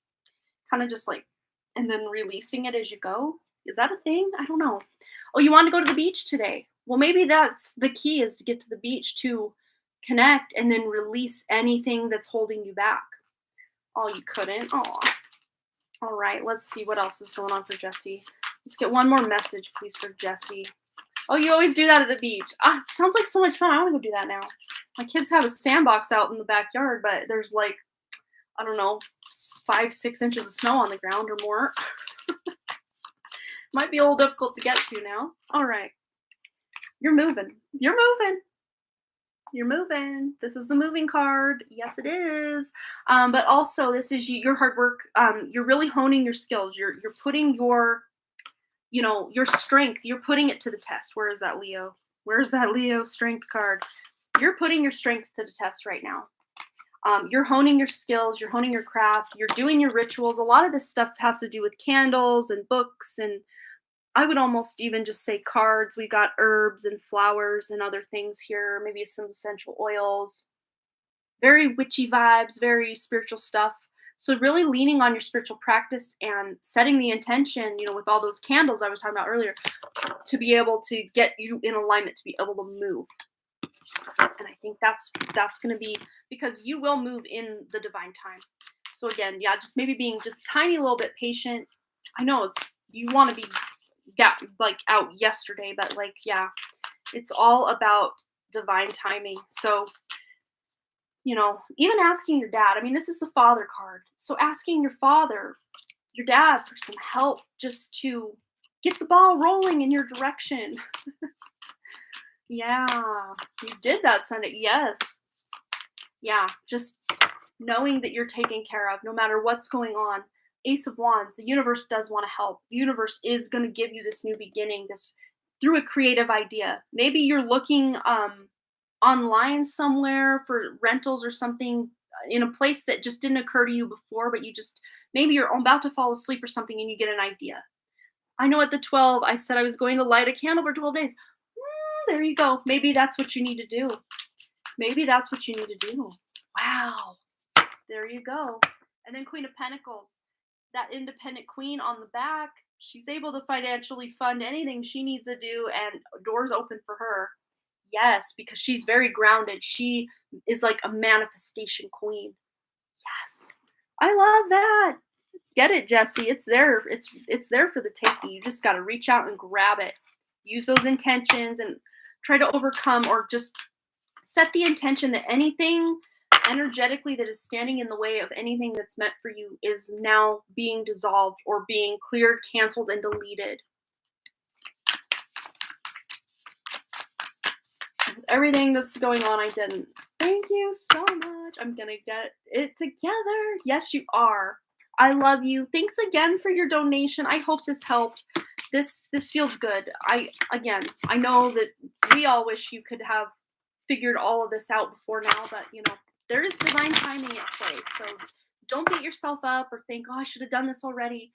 kind of just like, and then releasing it as you go? Is that a thing? I don't know. Oh, you want to go to the beach today? Well, maybe that's the key, is to get to the beach to connect and then release anything that's holding you back. Oh, you couldn't? Oh. All right, let's see what else is going on for Jesse. Let's get one more message, please, for Jesse. Oh, you always do that at the beach. It sounds like so much fun. I want to go do that now. My kids have a sandbox out in the backyard, but there's like, I don't know, 5-6 inches of snow on the ground or more. Might be a little difficult to get to now. All right. You're moving. You're moving. You're moving. This is the moving card. Yes, it is. But also, this is your hard work. You're really honing your skills. You're putting your strength. You're putting it to the test. Where is that, Leo? Where's that Leo strength card? You're putting your strength to the test right now. You're honing your skills. You're honing your craft. You're doing your rituals. A lot of this stuff has to do with candles and books, and I would almost even just say cards. We got herbs and flowers and other things here. Maybe some essential oils. Very witchy vibes, very spiritual stuff. So really leaning on your spiritual practice and setting the intention, with all those candles I was talking about earlier, to be able to get you in alignment, to be able to move. And I think that's going to be, because you will move in the divine time. So again, yeah, just maybe being just tiny little bit patient. I know you want to be out yesterday, but like, yeah, it's all about divine timing. So, even asking your dad, this is the father card. So asking your dad for some help just to get the ball rolling in your direction. Yeah, you did that Sunday. Yes. Yeah, just knowing that you're taken care of no matter what's going on. Ace of Wands, the universe does want to help. The universe is going to give you this new beginning, this through a creative idea. Maybe you're looking online somewhere for rentals or something in a place that just didn't occur to you before, but maybe you're about to fall asleep or something and you get an idea. I know at the 12, I said I was going to light a candle for 12 days. there you go. Maybe that's what you need to do. Maybe that's what you need to do. Wow. There you go. And then Queen of Pentacles, that independent queen on the back, she's able to financially fund anything she needs to do, and doors open for her. Yes, because she's very grounded. She is like a manifestation queen. Yes. I love that. Get it, Jesse. It's there. It's there for the taking. You just got to reach out and grab it. Use those intentions and try to overcome, or just set the intention that anything energetically that is standing in the way of anything that's meant for you is now being dissolved or being cleared, canceled, and deleted. With everything that's going on, I didn't. Thank you so much. I'm gonna get it together. Yes, you are. I love you. Thanks again for your donation. I hope this helped. This feels good. I know that we all wish you could have figured all of this out before now, but there is divine timing at play. So don't beat yourself up or think, oh, I should have done this already.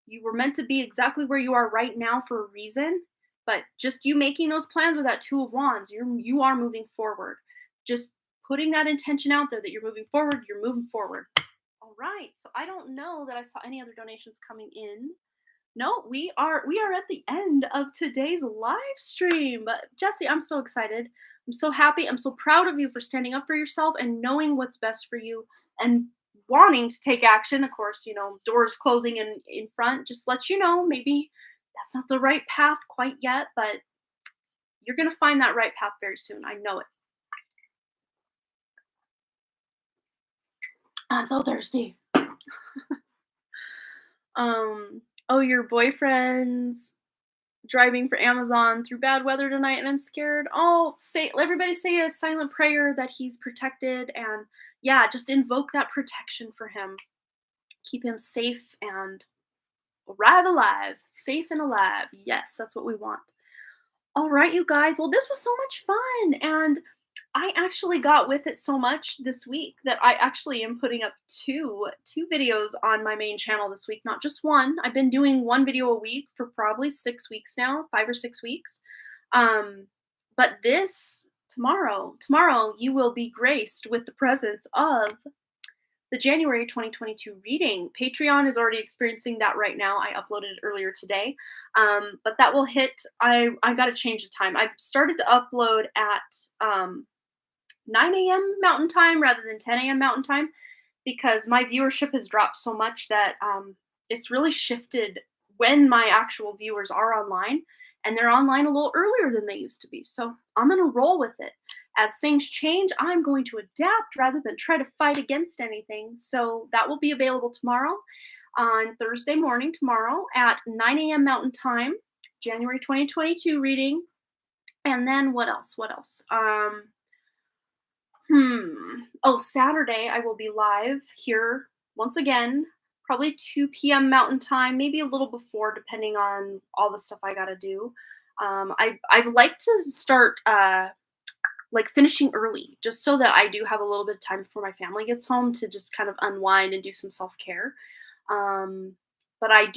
You were meant to be exactly where you are right now for a reason, but just you making those plans with that Two of Wands, you are moving forward. Just putting that intention out there that you're moving forward, you're moving forward. All right. So I don't know that I saw any other donations coming in. No, we are at the end of today's live stream. But Jesse, I'm so excited. I'm so happy. I'm so proud of you for standing up for yourself and knowing what's best for you and wanting to take action. Of course, doors closing in front just lets you know maybe that's not the right path quite yet, but you're going to find that right path very soon. I know it. I'm so thirsty. Oh, your boyfriend's driving for Amazon through bad weather tonight and I'm scared. Oh, everybody say a silent prayer that he's protected, and yeah, just invoke that protection for him. Keep him safe and arrive alive. Safe and alive. Yes, that's what we want. All right, you guys. Well, this was so much fun, and I actually got with it so much this week that I actually am putting up two videos on my main channel this week, not just one. I've been doing one video a week for probably 6 weeks now, 5 or 6 weeks. But tomorrow you will be graced with the presence of the January 2022 reading. Patreon is already experiencing that right now. I uploaded it earlier today. But that will hit, I got to change the time. I started to upload at 9 a.m. Mountain Time rather than 10 a.m. Mountain Time because my viewership has dropped so much that it's really shifted when my actual viewers are online, and they're online a little earlier than they used to be. So I'm going to roll with it. As things change, I'm going to adapt rather than try to fight against anything. So that will be available tomorrow, on Thursday morning tomorrow at 9 a.m. Mountain Time, January 2022 reading. And then what else? Oh, Saturday I will be live here once again, probably 2 p.m. Mountain Time, maybe a little before, depending on all the stuff I gotta do. I'd like to start like finishing early, just so that I do have a little bit of time before my family gets home to just kind of unwind and do some self-care. But I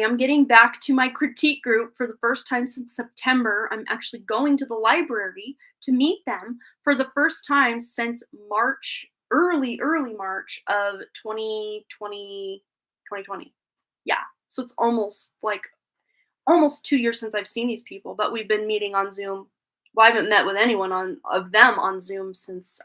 am getting back to my critique group for the first time since September. I'm actually going to the library to meet them for the first time since March, early March of 2020. Yeah. So it's almost 2 years since I've seen these people, but we've been meeting on Zoom. Well, I haven't met with anyone of them on Zoom since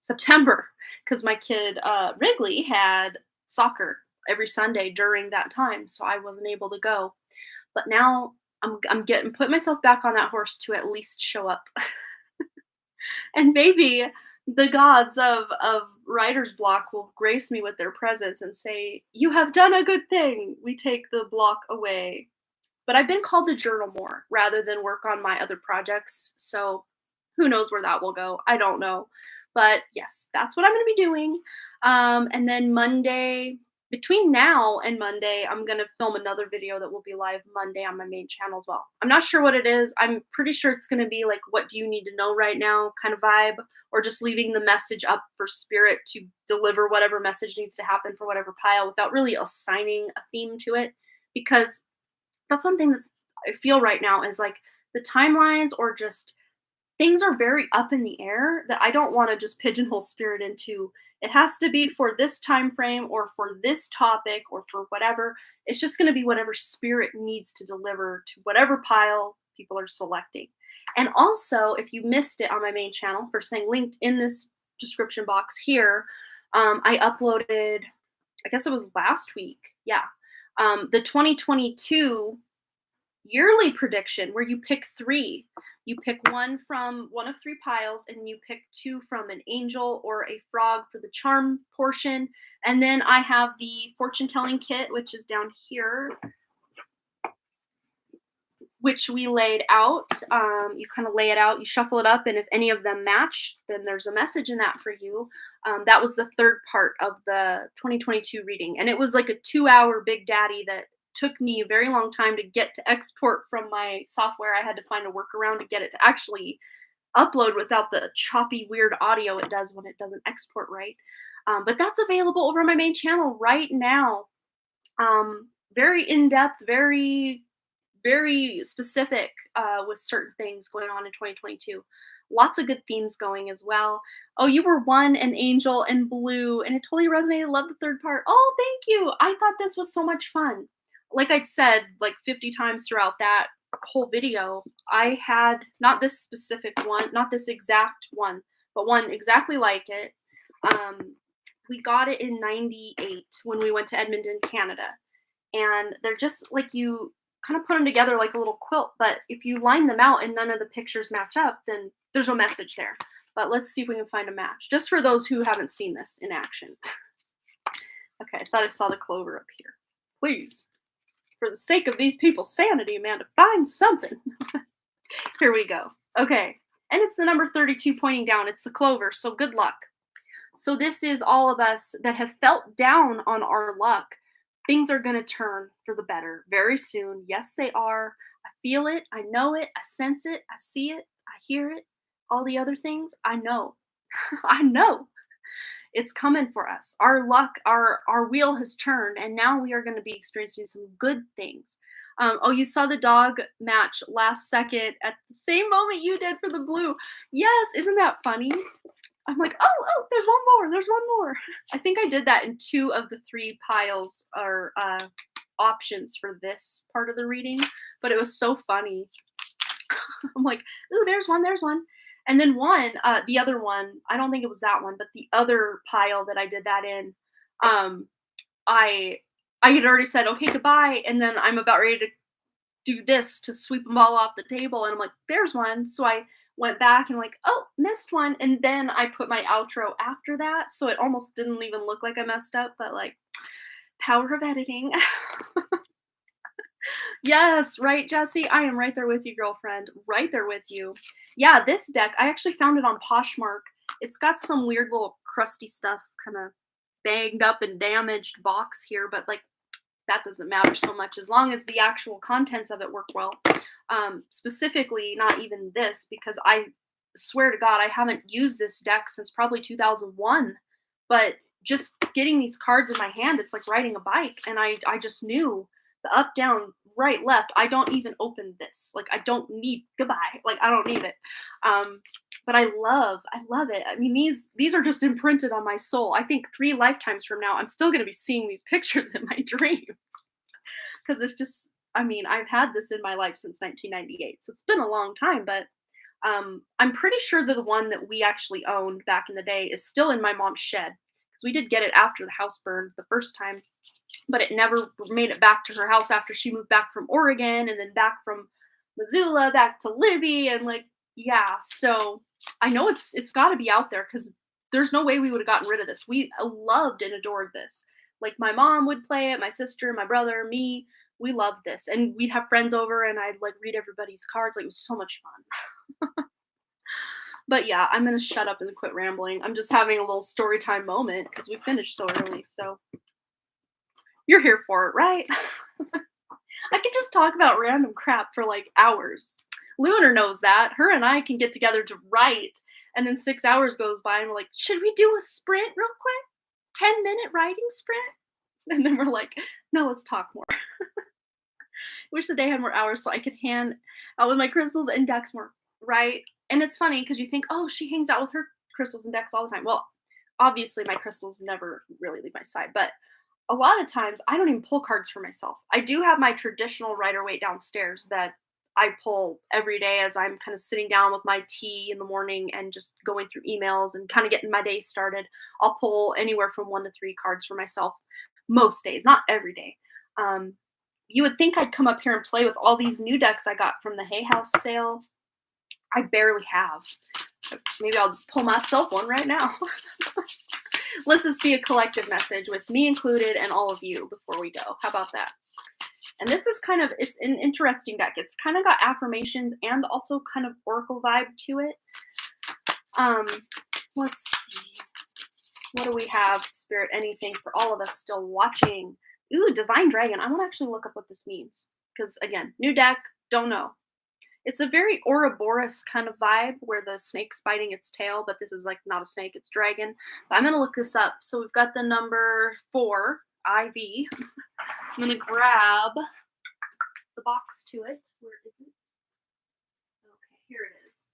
September, because my kid Wrigley had soccer every Sunday during that time, so I wasn't able to go. But now I'm putting myself back on that horse to at least show up, and maybe the gods of writer's block will grace me with their presence and say, "You have done a good thing. We take the block away." But I've been called to journal more rather than work on my other projects, so who knows where that will go? I don't know. But yes, that's what I'm going to be doing. And then Monday, between now and Monday, I'm going to film another video that will be live Monday on my main channel as well. I'm not sure what it is. I'm pretty sure it's going to be like, what do you need to know right now kind of vibe, or just leaving the message up for spirit to deliver whatever message needs to happen for whatever pile without really assigning a theme to it. Because that's one thing that's I feel right now is like the timelines or just things are very up in the air that I don't want to just pigeonhole spirit into. It has to be for this time frame or for this topic or for whatever. It's just going to be whatever spirit needs to deliver to whatever pile people are selecting. And also, if you missed it on my main channel, first thing linked in this description box here, I uploaded, I guess it was last week. Yeah. The 2022 yearly prediction where you pick three. You pick one from one of three piles, and you pick two from an angel or a frog for the charm portion. And then I have the fortune telling kit, which is down here, which we laid out. You kind of lay it out, you shuffle it up, and if any of them match, then there's a message in that for you. That was the third part of the 2022 reading, and it was like a 2-hour Big Daddy that took me a very long time to get to export from my software. I had to find a workaround to get it to actually upload without the choppy, weird audio it does when it doesn't export right. But that's available over on my main channel right now. Very in-depth, very specific with certain things going on in 2022. Lots of good themes going as well. Oh, you were one, an angel, and blue, and it totally resonated. Love the third part. Oh, thank you. I thought this was so much fun. Like I said, like 50 times throughout that whole video, I had not this specific one, not this exact one, but one exactly like it. We got it in '98 when we went to Edmonton, Canada. And they're just like, you kind of put them together like a little quilt, but if you line them out and none of the pictures match up, then there's no message there. But let's see if we can find a match, just for those who haven't seen this in action. Okay, I thought I saw the clover up here. Please, for the sake of these people's sanity, Amanda, find something. Here we go. Okay, and it's the number 32 pointing down. It's the clover, so good luck. So this is all of us that have felt down on our luck. Things are going to turn for the better very soon. Yes, they are. I feel it. I know it. I sense it. I see it. I hear it. All the other things, I know. I know. It's coming for us. Our luck, our wheel has turned, and now we are going to be experiencing some good things. Oh, you saw the dog match last second at the same moment you did for the blue. Yes, isn't that funny? I'm like, oh, there's one more. I think I did that in 2 of the 3 piles or options for this part of the reading, but it was so funny. I'm like, ooh, there's one. And then one, the other one, I don't think it was that one, but the other pile that I did that in, I had already said, okay, goodbye. And then I'm about ready to do this to sweep them all off the table. And I'm like, there's one. So I went back and like, oh, missed one. And then I put my outro after that. So it almost didn't even look like I messed up, but like, power of editing. Yes, right, Jesse. I am right there with you, girlfriend. Right there with you. Yeah, this deck, I actually found it on Poshmark. It's got some weird little crusty stuff kind of banged up and damaged box here, but like that doesn't matter so much as long as the actual contents of it work well. Specifically, not even this, because I swear to God, I haven't used this deck since probably 2001. But just getting these cards in my hand, it's like riding a bike. And I just knew the up, down, right, left. I don't even open this. Like, I don't need, goodbye. Like, I don't need it. But I love it. I mean, these are just imprinted on my soul. I think 3 lifetimes from now, I'm still going to be seeing these pictures in my dreams. Because it's just, I mean, I've had this in my life since 1998. So it's been a long time, but I'm pretty sure that the one that we actually owned back in the day is still in my mom's shed. Because we did get it after the house burned the first time, but it never made it back to her house after she moved back from Oregon and then back from Missoula back to Libby. And like, yeah, so I know it's got to be out there because there's no way we would have gotten rid of this. We loved and adored this. Like my mom would play it, my sister, my brother, me. We loved this. And we'd have friends over and I'd like read everybody's cards. Like it was so much fun. But yeah, I'm going to shut up and quit rambling. I'm just having a little story time moment because we finished so early. So you're here for it, right? I could just talk about random crap for like hours. Lunar knows that. Her and I can get together to write. And then 6 hours goes by and we're like, should we do a sprint real quick? 10-minute writing sprint? And then we're like, no, let's talk more. Wish the day had more hours so I could hang out with my crystals and decks more, right? And it's funny because you think, oh, she hangs out with her crystals and decks all the time. Well, obviously my crystals never really leave my side, but a lot of times I don't even pull cards for myself. I do have my traditional Rider-Waite downstairs that I pull every day as I'm kind of sitting down with my tea in the morning and just going through emails and kind of getting my day started. I'll pull anywhere from 1 to 3 cards for myself most days, not every day. Um, you would think I'd come up here and play with all these new decks I got from the Hay House sale. I barely have. Maybe I'll just pull myself one right now. Let's just be a collective message with me included and all of you before we go. How about that? And this is kind of, it's an interesting deck. It's kind of got affirmations and also kind of oracle vibe to it. Let's see. What do we have, Spirit? Anything for all of us still watching? Ooh, Divine Dragon. I want to actually look up what this means. Because, again, new deck, don't know. It's a very Ouroboros kind of vibe where the snake's biting its tail, but this is like not a snake, it's dragon. But I'm going to look this up. So we've got the number 4, IV. I'm going to grab the box to it. Where is it? Okay, here it is.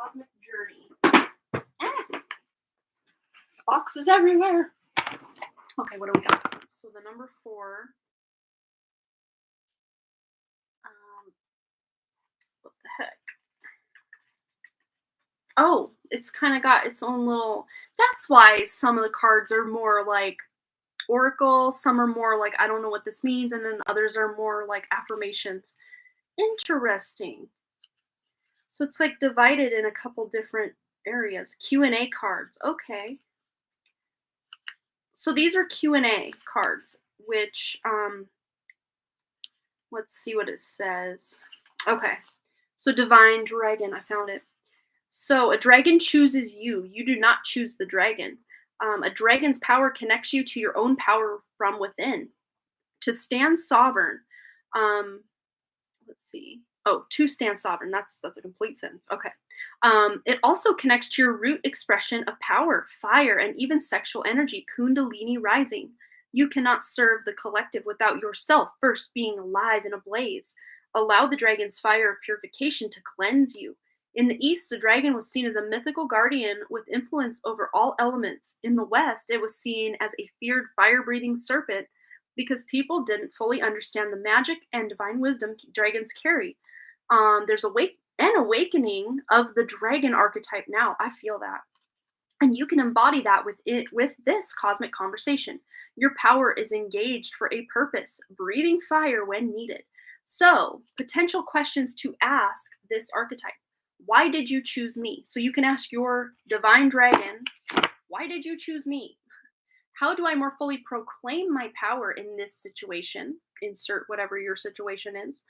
Cosmic Journey. Boxes everywhere. Okay, what do we got? So the number 4. What the heck? Oh, it's kind of got its own little. That's why some of the cards are more like oracle, some are more like I don't know what this means, and then others are more like affirmations. Interesting. So it's like divided in a couple different areas. Q&A cards. Okay. So these are Q&A cards, which let's see what it says. Okay. So Divine Dragon, I found it. So a dragon chooses you. You do not choose the dragon. A dragon's power connects you to your own power from within. To stand sovereign. Let's see. Oh, to stand sovereign. That's a complete sentence. Okay. It also connects to your root expression of power, fire, and even sexual energy, Kundalini rising. You cannot serve the collective without yourself first being alive and ablaze. Allow the dragon's fire of purification to cleanse you. In the East, the dragon was seen as a mythical guardian with influence over all elements. In the West, it was seen as a feared fire-breathing serpent because people didn't fully understand the magic and divine wisdom dragons carry. There's an awakening of the dragon archetype now. I feel that. And you can embody that with this cosmic conversation. Your power is engaged for a purpose, breathing fire when needed. So, potential questions to ask this archetype. Why did you choose me? So you can ask your divine dragon, why did you choose me? How do I more fully proclaim my power in this situation? Insert whatever your situation is.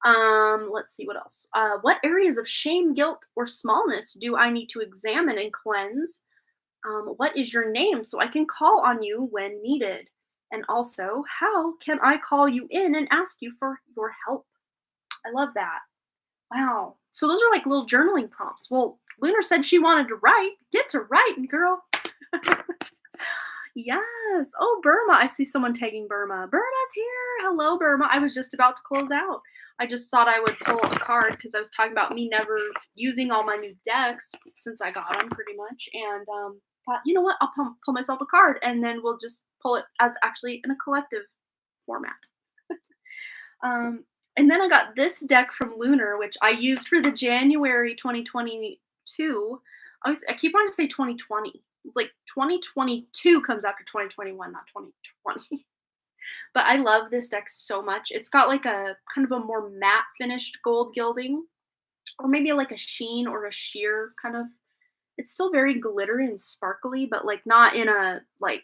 Let's see what else. What areas of shame, guilt, or smallness do I need to examine and cleanse? What is your name so I can call on you when needed? And also, how can I call you in and ask you for your help? I love that. Wow. So those are like little journaling prompts. Well, Lunar said she wanted to write. Get to writing, girl. Yes. Oh, Burma. I see someone tagging Burma. Burma's here. Hello, Burma. I was just about to close out. I just thought I would pull a card because I was talking about me never using all my new decks since I got them pretty much. And thought, you know what? I'll pull myself a card and then we'll just pull it as actually in a collective format. And then I got this deck from Lunar, which I used for the January 2022. I keep wanting to say 2020. Like 2022 comes after 2021, not 2020. But I love this deck so much. It's got like a kind of a more matte finished gold gilding, or maybe like a sheen or a sheer kind of. It's still very glittery and sparkly, but like not in a like,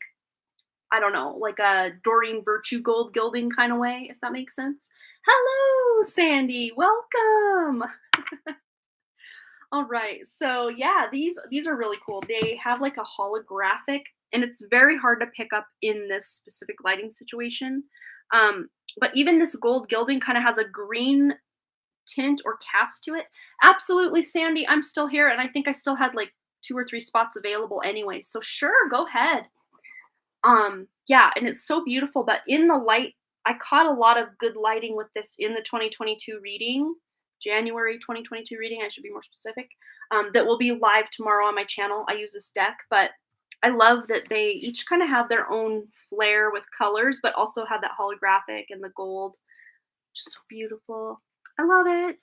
I don't know, like a Doreen Virtue gold gilding kind of way, if that makes sense. Hello, Sandy. Welcome. All right. So yeah, these are really cool. They have like a holographic, and it's very hard to pick up in this specific lighting situation. But even this gold gilding kind of has a green tint or cast to it. Absolutely, Sandy. I'm still here, and I think I still had like 2 or 3 spots available anyway. So sure, go ahead. Yeah, and it's so beautiful, but in the light I caught a lot of good lighting with this in the 2022 reading, January 2022 reading, I should be more specific, that will be live tomorrow on my channel. I use this deck, but I love that they each kind of have their own flair with colors, but also have that holographic and the gold. Just so beautiful. I love it.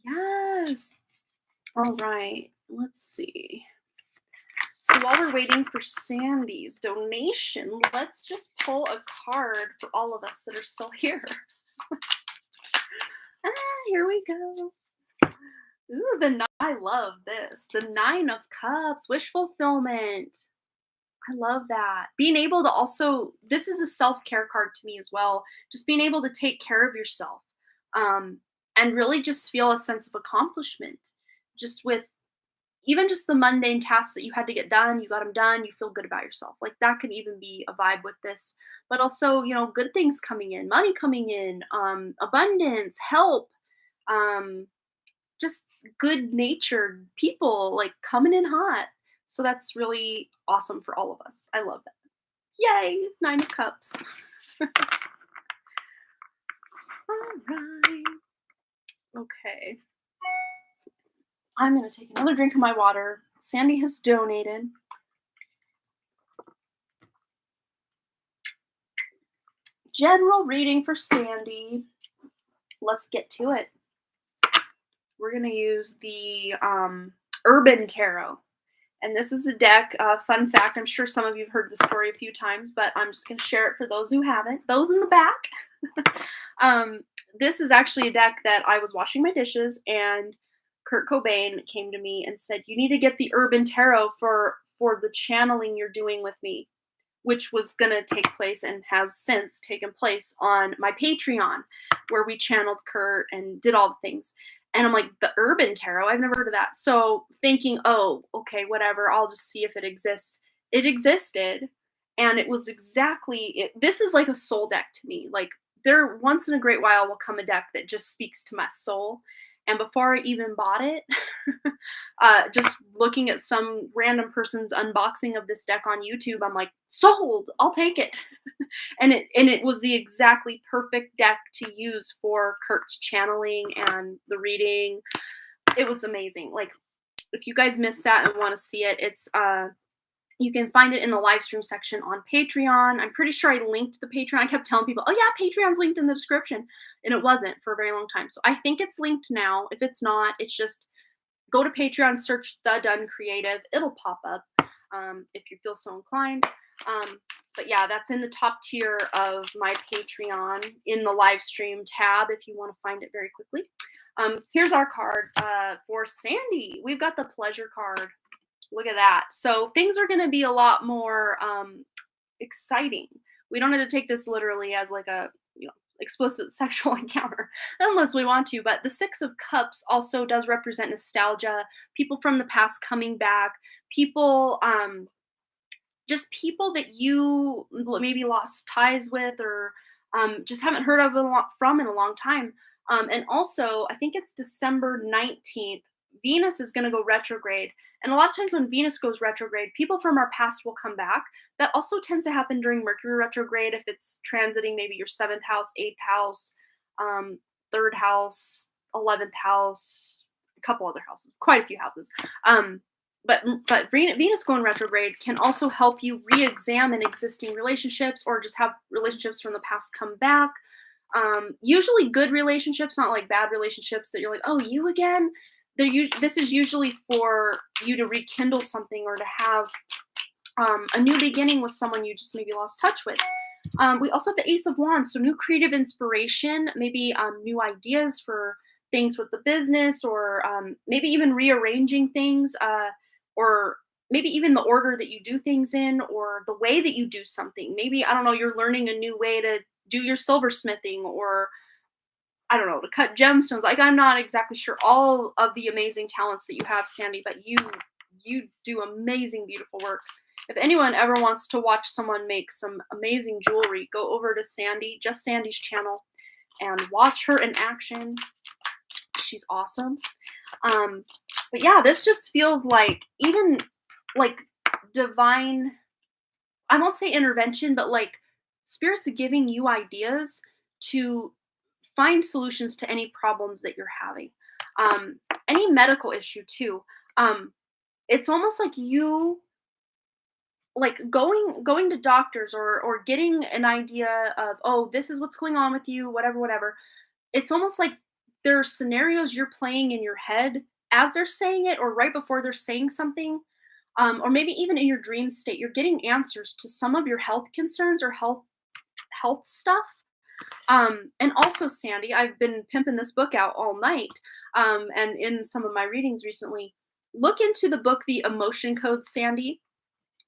Yes. All right. Let's see. So while we're waiting for Sandy's donation, let's just pull a card for all of us that are still here. Here we go. Ooh, I love this. The 9 of Cups, wish fulfillment. I love that. Being able to also, this is a self-care card to me as well. Just being able to take care of yourself, and really just feel a sense of accomplishment. Just with even just the mundane tasks that you had to get done, you got them done, you feel good about yourself. Like that could even be a vibe with this. But also, good things coming in, money coming in, abundance, help, just good natured people like coming in hot. So that's really awesome for all of us. I love that. Yay, 9 of Cups. All right. Okay. I'm going to take another drink of my water. Sandy has donated. General reading for Sandy. Let's get to it. We're going to use the Urban Tarot. And this is a deck, fun fact, I'm sure some of you have heard the story a few times, but I'm just going to share it for those who haven't. Those in the back. This is actually a deck that I was washing my dishes, and Kurt Cobain came to me and said, you need to get the Urban Tarot for the channeling you're doing with me, which was going to take place and has since taken place on my Patreon, where we channeled Kurt and did all the things. And I'm like, the Urban Tarot? I've never heard of that. So thinking, oh, okay, whatever, I'll just see if it exists. It existed, and it was exactly it. This is like a soul deck to me. Like, there once in a great while will come a deck that just speaks to my soul. And before I even bought it, just looking at some random person's unboxing of this deck on YouTube, I'm like, sold, I'll take it. and it was the exactly perfect deck to use for Kurt's channeling and the reading. It was amazing. Like, if you guys missed that and want to see it, it's you can find it in the live stream section on Patreon. I'm pretty sure I linked the Patreon. I kept telling people, oh yeah, Patreon's linked in the description. And it wasn't for a very long time. So I think it's linked now. If it's not, it's just go to Patreon, search The Done Creative. It'll pop up if you feel so inclined. But yeah, that's in the top tier of my Patreon in the live stream tab if you want to find it very quickly. Here's our card for Sandy. We've got the pleasure card. Look at that. So things are going to be a lot more exciting. We don't have to take this literally as like a explicit sexual encounter unless we want to. But the 6 of Cups also does represent nostalgia, people from the past coming back, people, just people that you maybe lost ties with or just haven't heard of from in a long time. And also, I think it's December 19th, Venus is going to go retrograde. And a lot of times when Venus goes retrograde, people from our past will come back. That also tends to happen during Mercury retrograde if it's transiting maybe your 7th house, 8th house, 3rd house, 11th house, a couple other houses, quite a few houses. But Venus going retrograde can also help you re-examine existing relationships or just have relationships from the past come back. Usually good relationships, not like bad relationships that you're like, oh, you again? This is usually for you to rekindle something or to have a new beginning with someone you just maybe lost touch with. We also have the Ace of Wands, so new creative inspiration, maybe new ideas for things with the business, or maybe even rearranging things, or maybe even the order that you do things in, or the way that you do something. Maybe, I don't know, you're learning a new way to do your silversmithing, or I don't know, to cut gemstones. Like, I'm not exactly sure all of the amazing talents that you have, Sandy, but you do amazing, beautiful work. If anyone ever wants to watch someone make some amazing jewelry, go over to Sandy, just Sandy's channel, and watch her in action. She's awesome. But yeah, this just feels like even like divine, I won't say intervention, but like Spirit's giving you ideas to find solutions to any problems that you're having. Um, any medical issue too. It's almost like you like going to doctors or getting an idea of, oh, this is what's going on with you, whatever, whatever. It's almost like there are scenarios you're playing in your head as they're saying it or right before they're saying something. Or maybe even in your dream state, you're getting answers to some of your health concerns or health stuff. And also, Sandy, I've been pimping this book out all night, and in some of my readings recently. Look into the book, The Emotion Code, Sandy,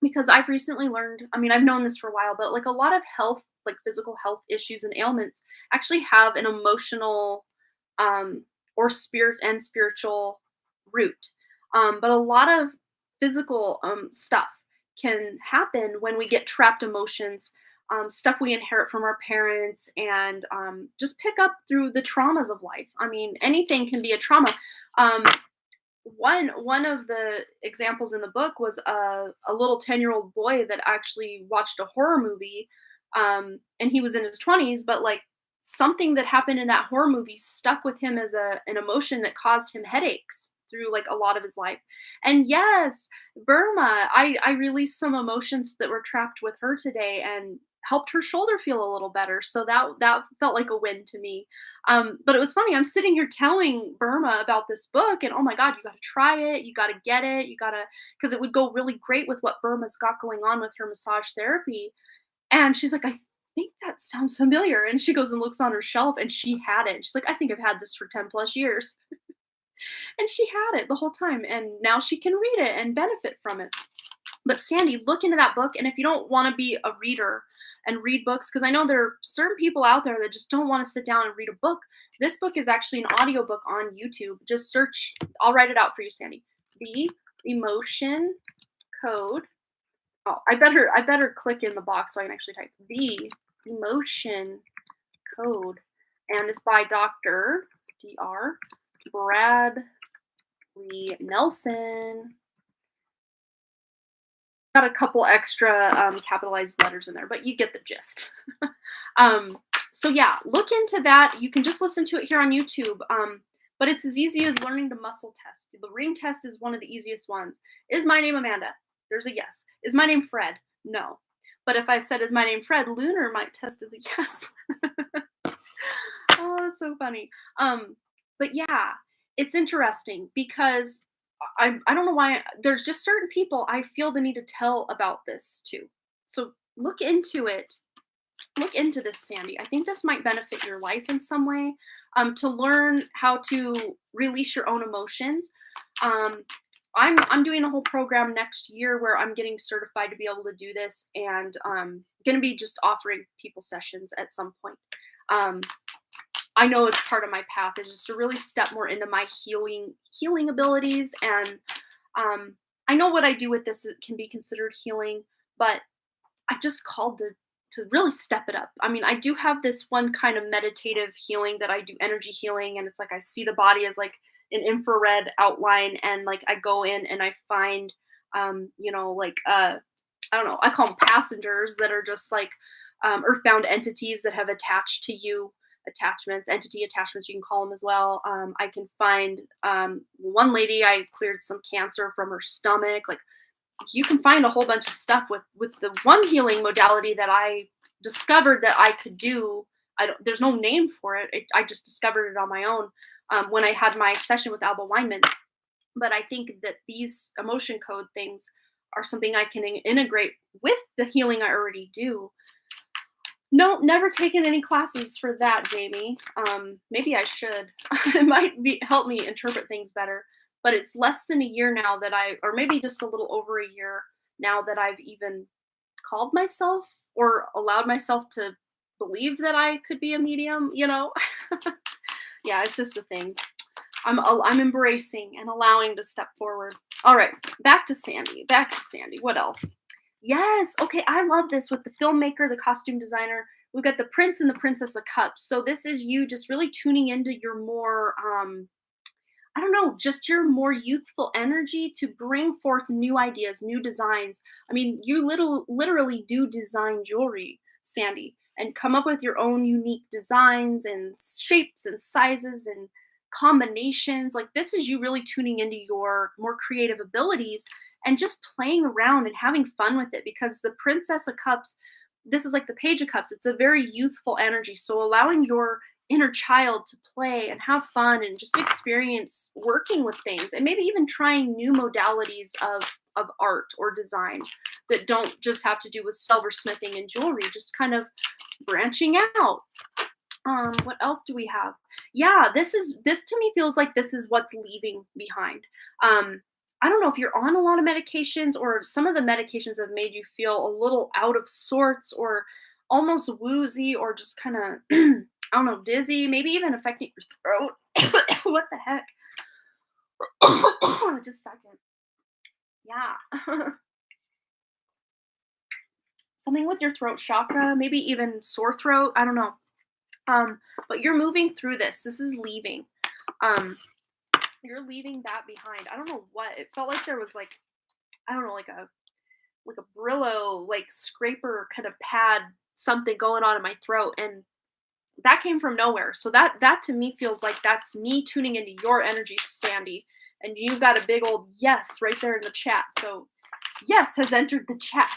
because I've recently learned. I mean, I've known this for a while, but like a lot of health, like physical health issues and ailments, actually have an emotional, or spiritual root. But a lot of physical stuff can happen when we get trapped emotions, stuff we inherit from our parents, and just pick up through the traumas of life. I mean, anything can be a trauma. Um, one of the examples in the book was a little 10-year-old boy that actually watched a horror movie, and he was in his 20s, but like something that happened in that horror movie stuck with him as an emotion that caused him headaches through like a lot of his life. And yes, Burma, I released some emotions that were trapped with her today and helped her shoulder feel a little better, so that felt like a win to me. But it was funny. I'm sitting here telling Burma about this book, and oh my God, you got to try it. You got to get it. You got to, because it would go really great with what Burma's got going on with her massage therapy. And she's like, I think that sounds familiar. And she goes and looks on her shelf, and she had it. She's like, I think I've had this for 10 plus years. And she had it the whole time. And now she can read it and benefit from it. But Sandy, look into that book. And if you don't want to be a reader and read books, because I know there are certain people out there that just don't want to sit down and read a book. This book is actually an audiobook on YouTube. Just search, I'll write it out for you, Sandy. The Emotion Code. Oh, I better click in the box so I can actually type The Emotion Code. And it's by Dr. Bradley Nelson. Got a couple extra capitalized letters in there, but you get the gist. So yeah, look into that. You can just listen to it here on YouTube, but it's as easy as learning the muscle test. The ring test is one of the easiest ones. Is my name Amanda? There's a yes. Is my name Fred? No. But if I said, is my name Fred, Lunar might test as a yes. Oh, that's so funny. But yeah, it's interesting because I don't know why there's just certain people I feel the need to tell about this too. So look into it. Look into this, Sandy. I think this might benefit your life in some way. To learn how to release your own emotions. I'm doing a whole program next year where I'm getting certified to be able to do this, and going to be just offering people sessions at some point. I know it's part of my path is just to really step more into my healing abilities, and I know what I do with this can be considered healing, but I'm just called to really step it up. I mean, I do have this one kind of meditative healing that I do, energy healing, and it's like I see the body as like an infrared outline, and like I go in and I find like I don't know, I call them passengers that are just like earthbound entities that have attached to you, entity attachments, you can call them as well. I can find one lady, I cleared some cancer from her stomach. Like you can find a whole bunch of stuff with the one healing modality that I discovered that I could do. There's no name for it. I just discovered it on my own when I had my session with Alba Weinman. But I think that these emotion code things are something I can integrate with the healing I already do. No, never taken any classes for that, Jamie. Maybe I should. It might help me interpret things better. But it's less than a year now that or maybe just a little over a year now that I've even called myself or allowed myself to believe that I could be a medium, Yeah, it's just a thing. I'm embracing and allowing to step forward. All right, back to Sandy. What else? Yes. Okay, I love this with the filmmaker, the costume designer. We've got the Prince and the Princess of Cups. So this is you just really tuning into your more I don't know, just your more youthful energy to bring forth new ideas, new designs. I mean, you literally do design jewelry. Sandy, and come up with your own unique designs and shapes and sizes and combinations. Like, this is you really tuning into your more creative abilities and just playing around and having fun with it, because the Princess of Cups, this is like the Page of Cups. It's a very youthful energy. So allowing your inner child to play and have fun and just experience working with things, and maybe even trying new modalities of art or design that don't just have to do with silversmithing and jewelry, just kind of branching out. What else do we have? Yeah, this to me feels like this is what's leaving behind. I don't know if you're on a lot of medications, or some of the medications have made you feel a little out of sorts, or almost woozy, or just kind of I don't know, dizzy, maybe even affecting your throat. What the heck? Just a second. Yeah. Something with your throat chakra, maybe even sore throat. I don't know. But you're moving through this. This is leaving. You're leaving that behind. I don't know what. It felt like there was like, I don't know, like a Brillo, like scraper kind of pad, something going on in my throat, and that came from nowhere. So that to me feels like that's me tuning into your energy, Sandy. And you've got a big old yes right there in the chat. So yes has entered the chat.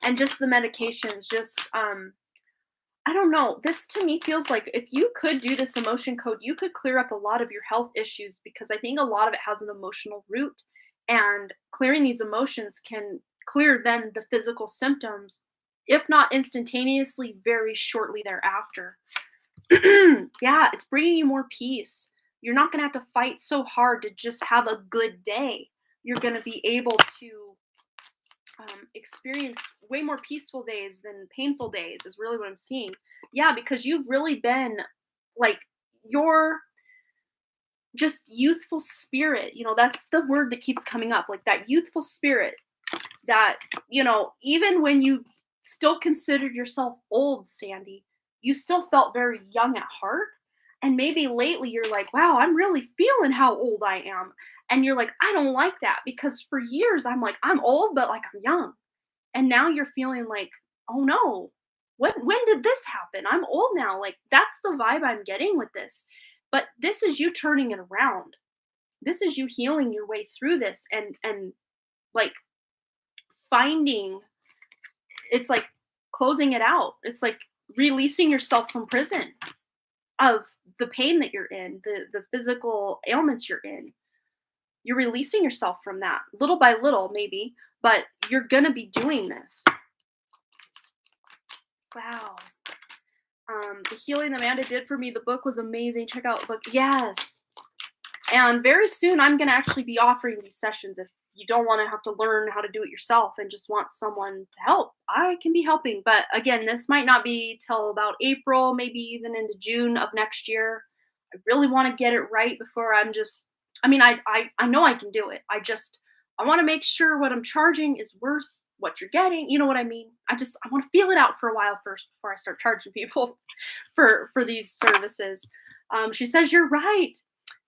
And just the medications, just I don't know. This to me feels like if you could do this emotion code, you could clear up a lot of your health issues, because I think a lot of it has an emotional root, and clearing these emotions can clear then the physical symptoms, if not instantaneously, very shortly thereafter. Yeah, it's bringing you more peace. You're not going to have to fight so hard to just have a good day. You're going to be able to experience way more peaceful days than painful days, is really what I'm seeing. Yeah, because you've really been like, your just youthful spirit, that's the word that keeps coming up, like that youthful spirit that, even when you still considered yourself old, Sandy, you still felt very young at heart. And maybe lately you're like, wow, I'm really feeling how old I am. And you're like, I don't like that, because for years I'm like, I'm old, but like I'm young. And now you're feeling like, oh no, when did this happen? I'm old now. Like, that's the vibe I'm getting with this. But this is you turning it around. This is you healing your way through this, and like finding, it's like closing it out. It's like releasing yourself from prison of the pain that you're in, the physical ailments you're in. You're releasing yourself from that little by little, maybe, but you're going to be doing this. Wow. The healing that Amanda did for me, the book was amazing. Check out the book. Yes. And very soon I'm going to actually be offering these sessions. If you don't want to have to learn how to do it yourself and just want someone to help, I can be helping. But again, this might not be till about April, maybe even into June of next year. I really want to get it right before I'm just, I know I can do it. I want to make sure what I'm charging is worth what you're getting. You know what I mean? I want to feel it out for a while first before I start charging people for these services. She says, you're right.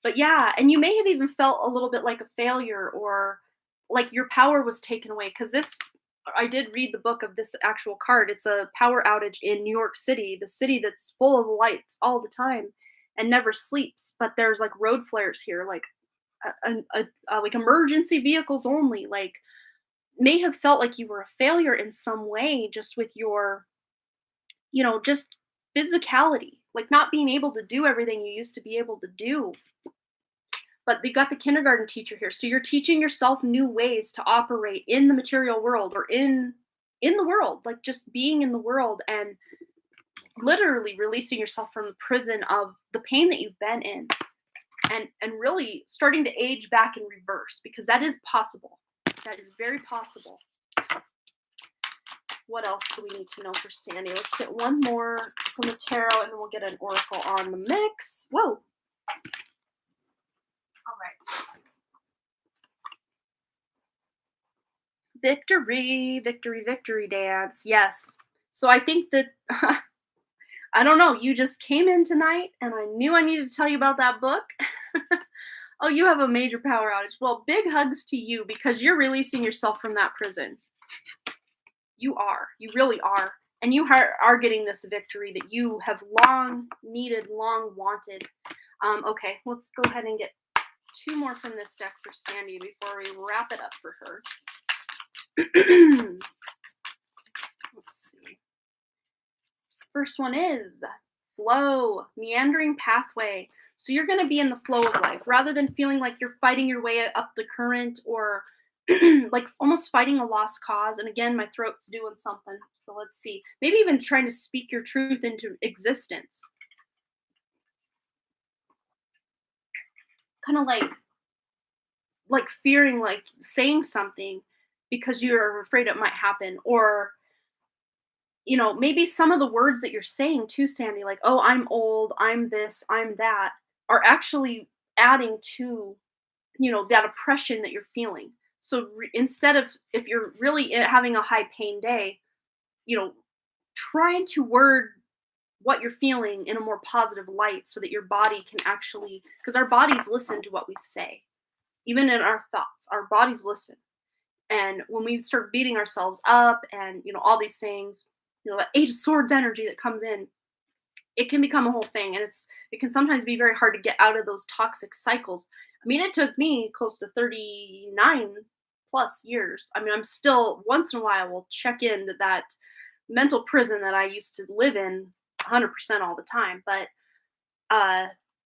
But yeah, and you may have even felt a little bit like a failure, or like your power was taken away. Because I did read the book of this actual card. It's a power outage in New York City, the city that's full of lights all the time and never sleeps. But there's like road flares here, like like emergency vehicles only. Like, may have felt like you were a failure in some way, just with your, just physicality, like not being able to do everything you used to be able to do. But they got the kindergarten teacher here. So you're teaching yourself new ways to operate in the material world, or in the world, like just being in the world, and literally releasing yourself from the prison of the pain that you've been in, and really starting to age back in reverse, because that is possible. That is very possible. What else do we need to know for Sandy? Let's get one more from the tarot, and then we'll get an oracle on the mix. Whoa. All right. Victory, victory, victory dance. Yes. So I think that, I don't know, you just came in tonight and I knew I needed to tell you about that book. Oh, you have a major power outage. Well, big hugs to you, because you're releasing yourself from that prison. You are. You really are. And you are getting this victory that you have long needed, long wanted. Okay, let's go ahead and get 2 more from this deck for Sandy before we wrap it up for her. Let's see. First one is flow, meandering pathway. So you're going to be in the flow of life rather than feeling like you're fighting your way up the current or like almost fighting a lost cause. And again, my throat's doing something. So let's see. Maybe even trying to speak your truth into existence. Kind of like fearing like saying something because you're afraid it might happen, or maybe some of the words that you're saying too, Sandy, like, oh, I'm old, I'm this, I'm that, are actually adding to, that oppression that you're feeling. So instead of, if you're really having a high pain day, trying to word what you're feeling in a more positive light so that your body can actually, because our bodies listen to what we say, even in our thoughts, our bodies listen. And when we start beating ourselves up and, all these things, that 8 of Swords energy that comes in, it can become a whole thing. And it can sometimes be very hard to get out of those toxic cycles. I mean, it took me close to 39 plus years. I mean, I'm still, once in a while, will check into that mental prison that I used to live in 100% all the time. But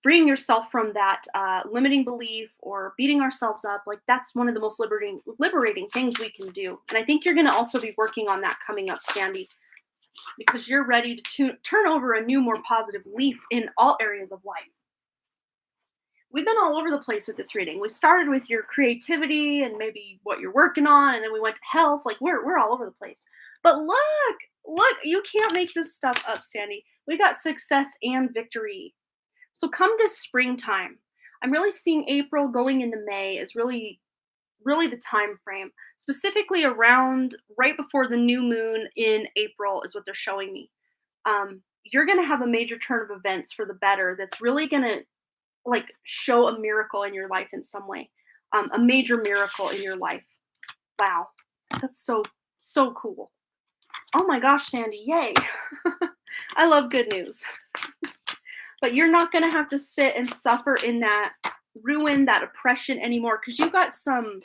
freeing yourself from that limiting belief or beating ourselves up, like that's one of the most liberating things we can do. And I think you're going to also be working on that coming up, Sandy, because you're ready to turn over a new, more positive leaf in all areas of life. We've been all over the place with this reading. We started with your creativity and maybe what you're working on, and then we went to health. Like we're all over the place. But look, you can't make this stuff up, Sandy. We got success and victory. So come this springtime, I'm really seeing April going into May is really the time frame. Specifically around right before the new moon in April is what they're showing me. You're going to have a major turn of events for the better that's really going to like show a miracle in your life in some way. A major miracle in your life. Wow. That's so cool. Oh my gosh, Sandy, yay. I love good news. But you're not going to have to sit and suffer in that ruin, that oppression anymore, because you got some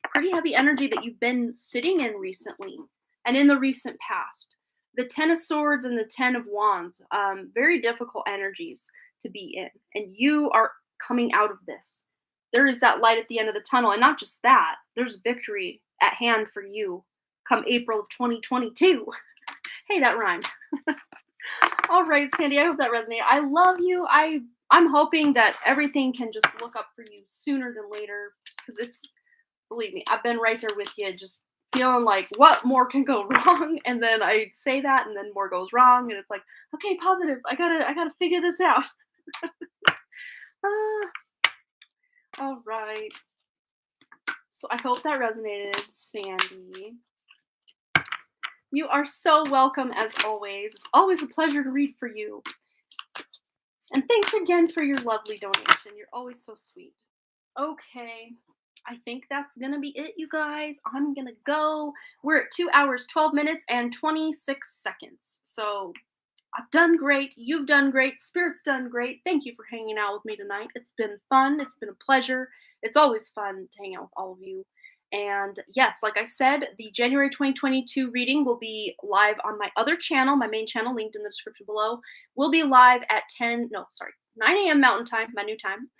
pretty heavy energy that you've been sitting in recently and in the recent past. The 10 of Swords and the 10 of Wands, very difficult energies to be in. And you are coming out of this. There is that light at the end of the tunnel. And not just that, there's victory at hand for you come April of 2022. Hey, that rhymed. All right, Sandy, I hope that resonated. I love you. I'm hoping that everything can just look up for you sooner than later, because believe me, I've been right there with you, just feeling like what more can go wrong, and then I say that and then more goes wrong, and it's like, okay, positive, I gotta figure this out. All right, so I hope that resonated, Sandy. You are so welcome as always. It's always a pleasure to read for you. And thanks again for your lovely donation. You're always so sweet. Okay, I think that's going to be it, you guys. I'm going to go. We're at 2 hours, 12 minutes, and 26 seconds. So I've done great. You've done great. Spirit's done great. Thank you for hanging out with me tonight. It's been fun. It's been a pleasure. It's always fun to hang out with all of you. And yes, like I said, the January 2022 reading will be live on my other channel, my main channel, linked in the description below. We'll be live at 9 a.m. Mountain Time, my new time,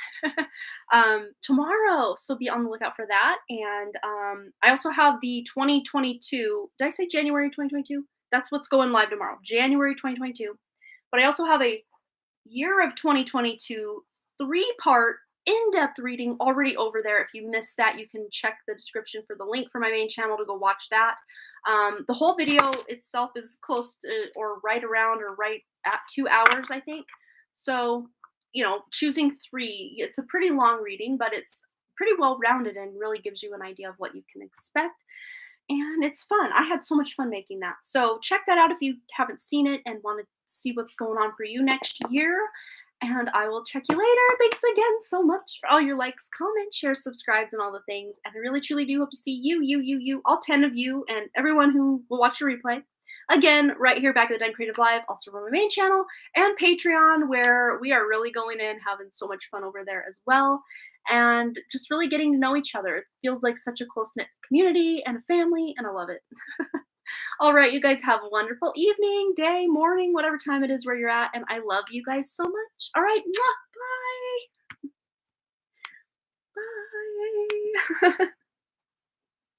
tomorrow. So be on the lookout for that. And I also have the 2022, did I say January 2022? That's what's going live tomorrow, January 2022. But I also have a year of 2022 3-part in-depth reading already over there. If you missed that, you can check the description for the link for my main channel to go watch that. The whole video itself is close to or right around or right at 2 hours, I think. So, choosing 3, it's a pretty long reading, but it's pretty well rounded and really gives you an idea of what you can expect. And it's fun. I had so much fun making that. So check that out if you haven't seen it and want to see what's going on for you next year. And I will check you later. Thanks again so much for all your likes, comments, shares, subscribes, and all the things. And I really, truly do hope to see you, all 10 of you, and everyone who will watch the replay. Again, right here back at the Done Creative Live, also on my main channel and Patreon, where we are really going in, having so much fun over there as well. And just really getting to know each other. It feels like such a close-knit community and a family, and I love it. All right, you guys have a wonderful evening, day, morning, whatever time it is where you're at, and I love you guys so much. All right, mwah, bye. Bye.